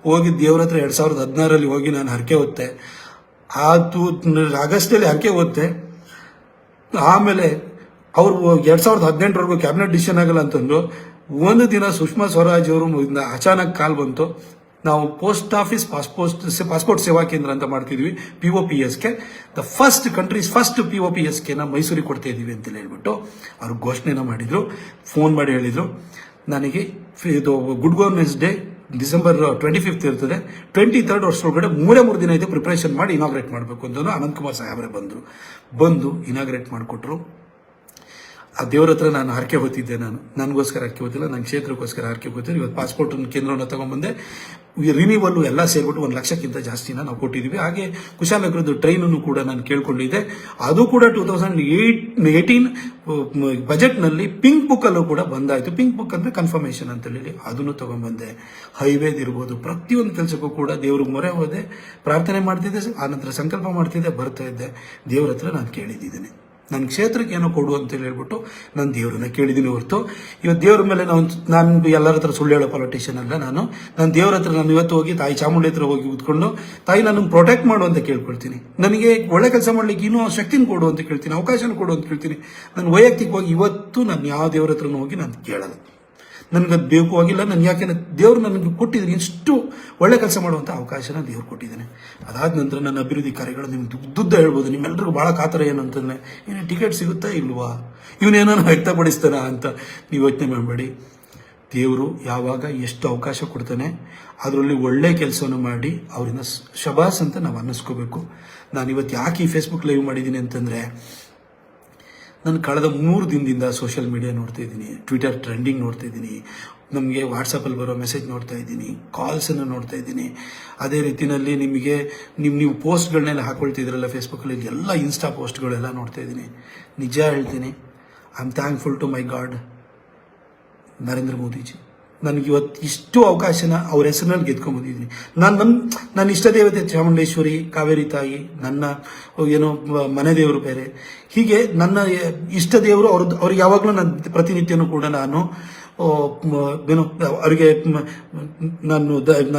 ಹೋಗಿ ದೇವ್ರ ಹತ್ರ 2016 ಹೋಗಿ ನಾನು ಹರಕೆ ಹೊತ್ತೆ. ಅದು ಆಗಸ್ಟಲ್ಲಿ ಹರಕೆ ಹೊತ್ತೆ. ಆಮೇಲೆ ಅವರು 2018 ಕ್ಯಾಬಿನೆಟ್ ಡಿಸಿಷನ್ ಆಗಲ್ಲ ಅಂತಂದ್ರು. ಒಂದು ದಿನ ಸುಷ್ಮಾ ಸ್ವರಾಜ್ ಅವರು ಅಚಾನಕ್ ಕಾಲ್ ಬಂತು, ನಾವು ಪೋಸ್ಟ್ ಆಫೀಸ್ ಪಾಸ್ಪೋರ್ಟ್ ಸೇವಾ ಕೇಂದ್ರ ಅಂತ ಮಾಡ್ತಿದ್ವಿ, POPSK, ದ ಫಸ್ಟ್ POPSK ನ ಮೈಸೂರಿಗೆ ಕೊಡ್ತಾ ಇದೀವಿ ಅಂತ ಹೇಳ್ಬಿಟ್ಟು ಅವ್ರು ಘೋಷಣೆನ ಮಾಡಿದ್ರು. ಫೋನ್ ಮಾಡಿ ಹೇಳಿದ್ರು ನನಗೆ ಇದು ಗುಡ್ ಗವರ್ನೆನ್ಸ್ ಡೇ ಡಿಸೆಂಬರ್ 25 ಇರ್ತದೆ, 23 ವರ್ಷದೊಳಗಡೆ 3 ದಿನ ಇದೆ ಪ್ರಿಪರೇಷನ್ ಮಾಡಿ ಇನಾಗ್ರೇಟ್ ಮಾಡಬೇಕು ಅಂತ ಅನಂತಕುಮಾರ್ ಸಾಹೇಬ್ರೆ ಬಂದು ಇನಾಗ್ರೇಟ್ ಮಾಡಿಕೊಟ್ರು. ಆ ದೇವ್ರ ಹತ್ರ ನಾನು ಹರಕೆ ಹೊತ್ತಿದ್ದೆ. ನನಗೋಸ್ಕರ ಹರಕೆ ಹೊತ್ತಿಲ್ಲ, ನನ್ನ ಕ್ಷೇತ್ರಕ್ಕೋಸ್ಕರ ಹರಕೆ ಹೊತ್ತಿದ್ದೆ. ಇವತ್ತು ಪಾಸ್ಪೋರ್ಟ್ ಕೇಂದ್ರವನ್ನು ತಗೊಂಡ್ಬಂದೆ. ರಿನಿವಲ್ ಎಲ್ಲ ಸೇರ್ಬಿಟ್ಟು 1 ಲಕ್ಷಕ್ಕಿಂತ ಜಾಸ್ತಿನ ನಾವು ಕೊಟ್ಟಿದ್ದೀವಿ. ಹಾಗೆ ಕುಶಾಲನಗರದ ಟ್ರೈನನ್ನು ಕೂಡ ನಾನು ಕೇಳ್ಕೊಂಡಿದ್ದೆ. ಅದು ಕೂಡ 2018 ಬಜೆಟ್ನಲ್ಲಿ ಪಿಂಕ್ ಬುಕ್ ಅಲ್ಲೂ ಕೂಡ ಬಂದಾಯ್ತು. ಪಿಂಕ್ ಬುಕ್ ಅಂದ್ರೆ ಕನ್ಫರ್ಮೇಶನ್ ಅಂತ ಹೇಳಿ ಅದನ್ನು ತಗೊಂಡ್ಬಂದೆ. ಹೈವೇದ್ ಇರ್ಬೋದು, ಪ್ರತಿಯೊಂದು ಕೆಲಸಕ್ಕೂ ಕೂಡ ದೇವ್ರಿಗೆ ಮೊರೆ ಹೋದೆ, ಪ್ರಾರ್ಥನೆ ಮಾಡ್ತಿದ್ದೆ, ಆನಂತರ ಸಂಕಲ್ಪ ಮಾಡ್ತಿದ್ದೆ, ಬರ್ತಾ ಇದ್ದೆ. ದೇವ್ರ ಹತ್ರ ನಾನು ಕೇಳಿದ್ದೀನಿ, ನನ್ನ ಕ್ಷೇತ್ರಕ್ಕೆ ಏನೋ ಕೊಡು ಅಂತ ಹೇಳ್ಬಿಟ್ಟು ನಾನು ದೇವ್ರನ್ನ ಕೇಳಿದ್ದೀನಿ ಹೊರತು ಇವತ್ತು ದೇವ್ರ ಮೇಲೆ ನಾನು ಎಲ್ಲರ ಹತ್ರ ಸುಳ್ಳು ಹೇಳೋ ಪೊಲಿಟಿಷಿಯನ್ ಅಲ್ಲ. ನಾನು ದೇವ್ರ ಹತ್ರ ನಾನು ಇವತ್ತು ಹೋಗಿ ತಾಯಿ ಚಾಮುಂಡಿ ಹತ್ರ ಹೋಗಿ ಕೂತ್ಕೊಂಡು ತಾಯಿ ನನಗೆ ಪ್ರೊಟೆಕ್ಟ್ ಮಾಡು ಅಂತ ಕೇಳ್ಕೊಳ್ತೀನಿ, ನನಗೆ ಒಳ್ಳೆ ಕೆಲಸ ಮಾಡ್ಲಿಕ್ಕೆ ಇನ್ನೂ ಶಕ್ತಿನ ಕೊಡು ಅಂತ ಕೇಳ್ತೀನಿ, ಅವಕಾಶನ ಕೊಡು ಅಂತ ಕೇಳ್ತೀನಿ. ನಾನು ವೈಯಕ್ತಿಕವಾಗಿ ಇವತ್ತು ನಾನು ಯಾವ ದೇವ್ರ ಹತ್ರನೂ ಹೋಗಿ ನಾನು ಕೇಳಲ್ಲ, ನನಗದು ಬೇಕು ಆಗಿಲ್ಲ. ನಾನು ಯಾಕೆಂದ್ರೆ ದೇವ್ರು ನನಗೆ ಕೊಟ್ಟಿದ್ದೀನಿ, ಇಷ್ಟು ಒಳ್ಳೆ ಕೆಲಸ ಮಾಡುವಂಥ ಅವಕಾಶನ ದೇವ್ರು ಕೊಟ್ಟಿದ್ದಾನೆ. ಅದಾದ ನಂತರ ನನ್ನ ಅಭಿವೃದ್ಧಿ ಕಾರ್ಯಗಳು ನಿಮ್ಗೆ ದುಡ್ಡ ಹೇಳ್ಬೋದು. ನಿಮ್ಮೆಲ್ಲರಿಗೂ ಭಾಳ ಕಾತರ ಏನು ಅಂತಂದ್ರೆ, ಏನು ಟಿಕೆಟ್ ಸಿಗುತ್ತಾ ಇಲ್ವಾ, ಇವನೇನೋ ವ್ಯಕ್ತಪಡಿಸ್ತಾನ ಅಂತ ನೀವು ಯೋಚನೆ ಮಾಡಬೇಡಿ. ದೇವರು ಯಾವಾಗ ಎಷ್ಟು ಅವಕಾಶ ಕೊಡ್ತಾನೆ ಅದರಲ್ಲಿ ಒಳ್ಳೆ ಕೆಲಸವನ್ನು ಮಾಡಿ ಅವರಿಂದ ಶಬಾಸ್ ಅಂತ ನಾವು ಅನ್ನಿಸ್ಕೋಬೇಕು. ನಾನು ಇವತ್ತು ಯಾಕೆ ಈ ಫೇಸ್ಬುಕ್ ಲೈವ್ ಮಾಡಿದ್ದೀನಿ ಅಂತಂದರೆ, ನಾನು ಕಳೆದ 3 ದಿನದಿಂದ ಸೋಷಿಯಲ್ ಮೀಡಿಯಾ ನೋಡ್ತಾ ಇದ್ದೀನಿ, ಟ್ವಿಟರ್ ಟ್ರೆಂಡಿಂಗ್ ನೋಡ್ತಾ ಇದ್ದೀನಿ, ನಮಗೆ ವಾಟ್ಸಪ್ಪಲ್ಲಿ ಬರೋ ಮೆಸೇಜ್ ನೋಡ್ತಾ ಇದ್ದೀನಿ, ಕಾಲ್ಸನ್ನು ನೋಡ್ತಾ ಇದ್ದೀನಿ. ಅದೇ ರೀತಿಯಲ್ಲಿ ನಿಮಗೆ ನೀವು ಪೋಸ್ಟ್ಗಳನ್ನೆಲ್ಲ ಹಾಕೊಳ್ತಿದ್ರಲ್ಲ ಫೇಸ್ಬುಕ್ಕಲ್ಲಿ, ಎಲ್ಲ ಇನ್ಸ್ಟಾ ಪೋಸ್ಟ್ಗಳೆಲ್ಲ ನೋಡ್ತಾ ಇದ್ದೀನಿ. ನಿಜ ಹೇಳ್ತೀನಿ, I am thankful to my God Narendra Modiji. ನನಗೆ ಇವತ್ತು ಇಷ್ಟು ಅವಕಾಶನ ಅವ್ರ ಹೆಸರಿನಲ್ಲಿ ಗೆದ್ಕೊಂಡ್ಬಂದಿದ್ದೀನಿ. ನನ್ನ ಇಷ್ಟ ದೇವತೆ ಚಾಮುಂಡೇಶ್ವರಿ, ಕಾವೇರಿ ತಾಯಿ, ನನ್ನ ಏನೋ ಮನೆ ದೇವರು ಬೇರೆ, ಹೀಗೆ ನನ್ನ ಇಷ್ಟ ದೇವರು ಅವ್ರಿಗೆ ಯಾವಾಗಲೂ ನನ್ನ ಪ್ರತಿನಿತ್ಯನೂ ಕೂಡ ನಾನು ಏನೋ ಅವರಿಗೆ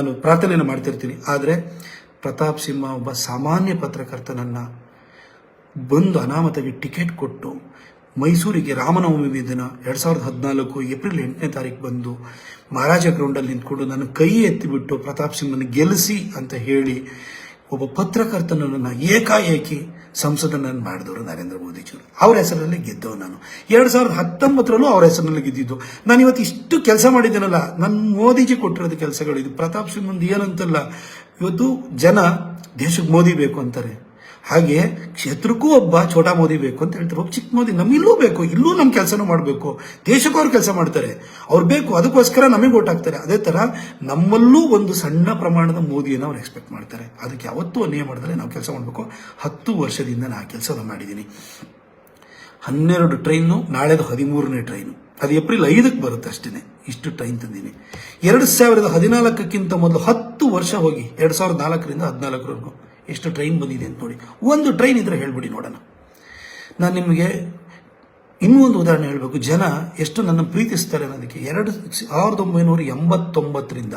ನಾನು ಪ್ರಾರ್ಥನೆಯನ್ನು ಮಾಡ್ತಿರ್ತೀನಿ. ಆದರೆ ಪ್ರತಾಪ್ ಸಿಂಹ ಒಬ್ಬ ಸಾಮಾನ್ಯ ಪತ್ರಕರ್ತನನ್ನು ಬಂದು ಅನಾಮತಾಗಿ ಟಿಕೆಟ್ ಕೊಟ್ಟು ಮೈಸೂರಿಗೆ ರಾಮನವಮಿ ದಿನ 2014 ಏಪ್ರಿಲ್ 8ನೇ ತಾರೀಕು ಬಂದು ಮಹಾರಾಜ ಗ್ರೌಂಡಲ್ಲಿ ನಿಂತ್ಕೊಂಡು ನನ್ನ ಕೈ ಎತ್ತಿಬಿಟ್ಟು ಪ್ರತಾಪ್ ಸಿಂಹನ ಗೆಲ್ಲಿಸಿ ಅಂತ ಹೇಳಿ ಒಬ್ಬ ಪತ್ರಕರ್ತನನ್ನು ಏಕಾಏಕಿ ಸಂಸದನನ್ನು ಮಾಡಿದವರು ನರೇಂದ್ರ ಮೋದಿಜಿಯವರು. ಅವ್ರ ಹೆಸರಲ್ಲಿ ಗೆದ್ದವು ನಾನು. 2019 ಅವ್ರ ಹೆಸರಿನಲ್ಲಿ ಗೆದ್ದಿದ್ದು. ನಾನು ಇವತ್ತು ಇಷ್ಟು ಕೆಲಸ ಮಾಡಿದ್ದೀನಲ್ಲ, ನನ್ನ ಮೋದಿಜಿ ಕೊಟ್ಟಿರೋದು ಕೆಲಸಗಳು. ಇದು ಪ್ರತಾಪ್ ಸಿಂಹಂದು ಏನಂತಲ್ಲ, ಇವತ್ತು ಜನ ದೇಶಕ್ಕೆ ಮೋದಿ ಬೇಕು ಅಂತಾರೆ, ಹಾಗೆ ಕ್ಷೇತ್ರಕ್ಕೂ ಒಬ್ಬ ಛೋಟಾ ಮೋದಿ ಬೇಕು ಅಂತ ಹೇಳ್ತಾರೆ, ಒಬ್ಬ ಚಿಕ್ಕ ಮೋದಿ ನಮ್ಮಿಲ್ಲೂ ಬೇಕು, ಇಲ್ಲೂ ನಮ್ಮ ಕೆಲಸನೂ ಮಾಡಬೇಕು, ದೇಶಕ್ಕೂ ಅವ್ರು ಕೆಲಸ ಮಾಡ್ತಾರೆ, ಅವ್ರು ಬೇಕು, ಅದಕ್ಕೋಸ್ಕರ ನಮಗೆ ಓಟ್ ಹಾಕ್ತಾರೆ. ಅದೇ ಥರ ನಮ್ಮಲ್ಲೂ ಒಂದು ಸಣ್ಣ ಪ್ರಮಾಣದ ಮೋದಿಯನ್ನು ಅವ್ರು ಎಕ್ಸ್ಪೆಕ್ಟ್ ಮಾಡ್ತಾರೆ. ಅದಕ್ಕೆ ಯಾವತ್ತೂ ಅನ್ಯಾಯ ಮಾಡಿದ್ರೆ ನಾವು ಕೆಲಸ ಮಾಡಬೇಕು. 10 ವರ್ಷದಿಂದ ನಾನು ಆ ಕೆಲಸನ ಮಾಡಿದ್ದೀನಿ. 12 ಟ್ರೈನು, ನಾಳೆದು 13ನೇ ಟ್ರೈನು, ಅದು ಏಪ್ರಿಲ್ 5ಕ್ಕೆ ಬರುತ್ತೆ ಅಷ್ಟೇ. ಇಷ್ಟು ಟ್ರೈನ್ ತಂದೀನಿ. 2014ಕ್ಕಿಂತ ಮೊದಲು 10 ವರ್ಷ ಹೋಗಿ 2004ರಿಂದ 2014ವರೆಗೂ ಎಷ್ಟು ಟ್ರೈನ್ ಬಂದಿದೆ ಅಂತ ನೋಡಿ. ಒಂದು ಟ್ರೈನ್ ಇದ್ರೆ ಹೇಳ್ಬಿಡಿ ನೋಡೋಣ. ನಾನು ನಿಮಗೆ ಇನ್ನೂ ಒಂದು ಉದಾಹರಣೆ ಹೇಳಬೇಕು, ಜನ ಎಷ್ಟು ನನ್ನ ಪ್ರೀತಿಸ್ತಾರೆ ಅನ್ನೋದಕ್ಕೆ. 1989ರಿಂದ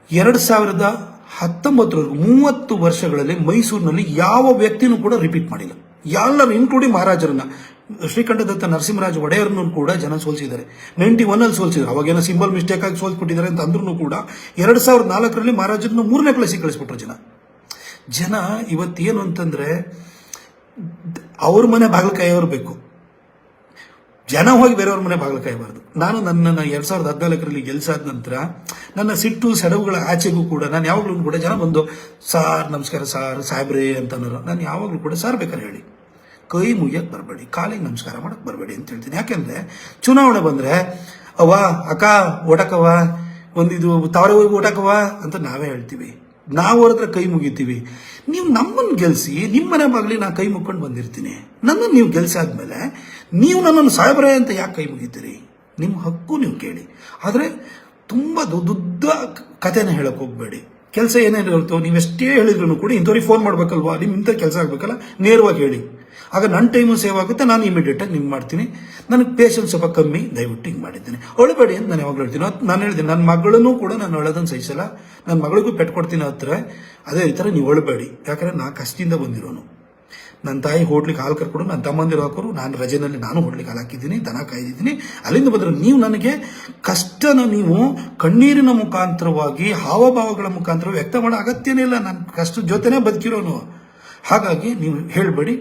2019ವರೆಗೂ 30 ವರ್ಷಗಳಲ್ಲಿ ಮೈಸೂರಿನಲ್ಲಿ ಯಾವ ವ್ಯಕ್ತಿನೂ ಕೂಡ ರಿಪೀಟ್ ಮಾಡಿಲ್ಲ. ಎಲ್ಲರೂ ಇನ್ಕ್ಲೂಡಿಂಗ್ ಮಹಾರಾಜರನ್ನ, ಶ್ರೀಕಂಠದತ್ತ ನರಸಿಂಹರಾಜ ಒಡೆಯರ್ನೂ ಕೂಡ ಜನ ಸೋಲಿಸಿದ್ದಾರೆ. 91 ಸೋಲಿಸಿದ್ರು. ಅವಾಗೇನೋ ಸಿಂಬಲ್ ಮಿಸ್ಟೇಕ್ ಆಗಿ ಸೋಲ್ಸ್ಬಿಟ್ಟಿದ್ದಾರೆ ಅಂತ ಅಂದ್ರೂ ಕೂಡ 2004ರಲ್ಲಿ ಮಹಾರಾಜರನ್ನು 3ನೇ ಪ್ಲೇಸಿಗೆ ಕಳಿಸ್ಬಿಟ್ರು ಜನ. ಇವತ್ತೇನು ಅಂತಂದ್ರೆ, ಅವ್ರ ಮನೆ ಬಾಗಿಲಕಾಯಿಯವ್ರು ಬೇಕು, ಜನ ಹೋಗಿ ಬೇರೆಯವ್ರ ಮನೆ ಬಾಗಿಲಕಾಯಬಾರ್ದು. ನಾನು ನನ್ನನ್ನು 2014ರಲ್ಲಿ ಗೆಲ್ಸಾದ ನಂತರ ನನ್ನ ಸಿಟ್ಟು ಸೆಡವುಗಳ ಆಚೆಗೂ ಕೂಡ ನಾನು ಯಾವಾಗಲೂ ಕೂಡ ಜನ ಬಂದು ಸಾರ್ ನಮಸ್ಕಾರ ಸಾರ್ ಸಾಹೇಬ್ರೇ ಅಂತ ಅನ್ನೋರು. ನಾನು ಯಾವಾಗಲೂ ಕೂಡ ಸಾರ್ ಬೇಕಾದ್ರೆ ಹೇಳಿ, ಕೈ ಮುಗಿಯಕ್ಕೆ ಬರಬೇಡಿ, ಕಾಲಿಗೆ ನಮಸ್ಕಾರ ಮಾಡಕ್ಕೆ ಬರಬೇಡಿ ಅಂತ ಹೇಳ್ತೀನಿ. ಯಾಕೆಂದ್ರೆ ಚುನಾವಣೆ ಬಂದರೆ ಅವ್ವ ಅಕ್ಕ ಓಟಕ್ಕವ ಒಂದಿದು ತಾವರೆ ಹೋಗಿ ಓಟಕ್ಕವ ಅಂತ ನಾವೇ ಹೇಳ್ತೀವಿ. ನಾವು ಅವ್ರ ಹತ್ರ ಕೈ ಮುಗಿತೀವಿ. ನೀವು ನಮ್ಮನ್ನು ಗೆಲ್ಲಿಸಿ, ನಿಮ್ಮ ಮನೆ ಬಾಗಿಲಿಗೆ ನಾನು ಕೈ ಮುಕ್ಕೊಂಡು ಬಂದಿರ್ತೀನಿ. ನನ್ನನ್ನು ನೀವು ಗೆಲ್ಸಾದ್ಮೇಲೆ ನೀವು ನನ್ನನ್ನು ಸಾಹೇಬ್ರೆ ಅಂತ ಯಾಕೆ ಕೈ ಮುಗಿತೀರಿ? ನಿಮ್ಮ ಹಕ್ಕು ನೀವು ಕೇಳಿ. ಆದರೆ ತುಂಬ ದೊಡ್ಡ ಕಥೆನ ಹೇಳಕ್ಕೆ ಹೋಗಬೇಡಿ. ಕೆಲಸ ಏನೇನು ಇರುತ್ತೋ ನೀವೆಷ್ಟೇ ಹೇಳಿದ್ರು ಕೂಡ ಇಂಥವ್ರಿಗೆ ಫೋನ್ ಮಾಡಬೇಕಲ್ವಾ, ಇಂಥ ಕೆಲಸ ಆಗಬೇಕಲ್ಲ, ನೇರವಾಗಿ ಹೇಳಿ. ಆಗ ನನ್ನ ಟೈಮು ಸೇವ್ ಆಗುತ್ತೆ, ನಾನು ಇಮಿಡಿಯೇಟಾಗಿ ನಿಮ್ಗೆ ಮಾಡ್ತೀನಿ. ನನಗೆ ಪೇಷನ್ಸ್ ಸ್ವಲ್ಪ ಕಮ್ಮಿ, ದಯವಿಟ್ಟು ಹಿಂಗೆ ಮಾಡಿದ್ದೀನಿ, ಅಳಬೇಡಿ ಅಂತ ನಾನು ಯಾವಾಗಲೂ ಹೇಳ್ತೀನಿ. ನಾನು ಹೇಳ್ತೀನಿ, ನನ್ನ ಮಗಳನ್ನೂ ಕೂಡ ನಾನು ಅಳೋದನ್ನು ಸಹಿಸಲ್ಲ, ನನ್ನ ಮಗಳಿಗೂ ಪೆಟ್ಟು ಕೊಡ್ತೀನಿ ಹತ್ರ. ಅದೇ ಈ ಥರ ನೀವು ಅಳಬೇಡಿ, ಯಾಕಂದರೆ ನಾನು ಕಷ್ಟದಿಂದ ಬಂದಿರೋನು. ನನ್ನ ತಾಯಿ ಹೋಟ್ಲಿಗೆ ಹಾಲು ಕರ್ಕೊಂಡು, ನನ್ನ ತಮ್ಮಂದಿರು ಹಾಕೋರು, ನಾನು ರಜೆನಲ್ಲಿ ನಾನು ಹೋಟ್ಲಿಗೆ ಹಾಲು ಹಾಕಿದ್ದೀನಿ, ದನ ಕಾಯ್ದಿದ್ದೀನಿ, ಅಲ್ಲಿಂದ ಬಂದರೆ ನೀವು ನನಗೆ ಕಷ್ಟನ ನೀವು ಕಣ್ಣೀರಿನ ಮುಖಾಂತರವಾಗಿ, ಹಾವಭಾವಗಳ ಮುಖಾಂತರ ವ್ಯಕ್ತ ಮಾಡೋ ಅಗತ್ಯನೇ ಇಲ್ಲ. ನಾನು ಕಷ್ಟದ ಜೊತೆನೇ ಬದುಕಿರೋನು. ಹಾಗಾಗಿ ನೀವು ಹೇಳಬೇಡಿ,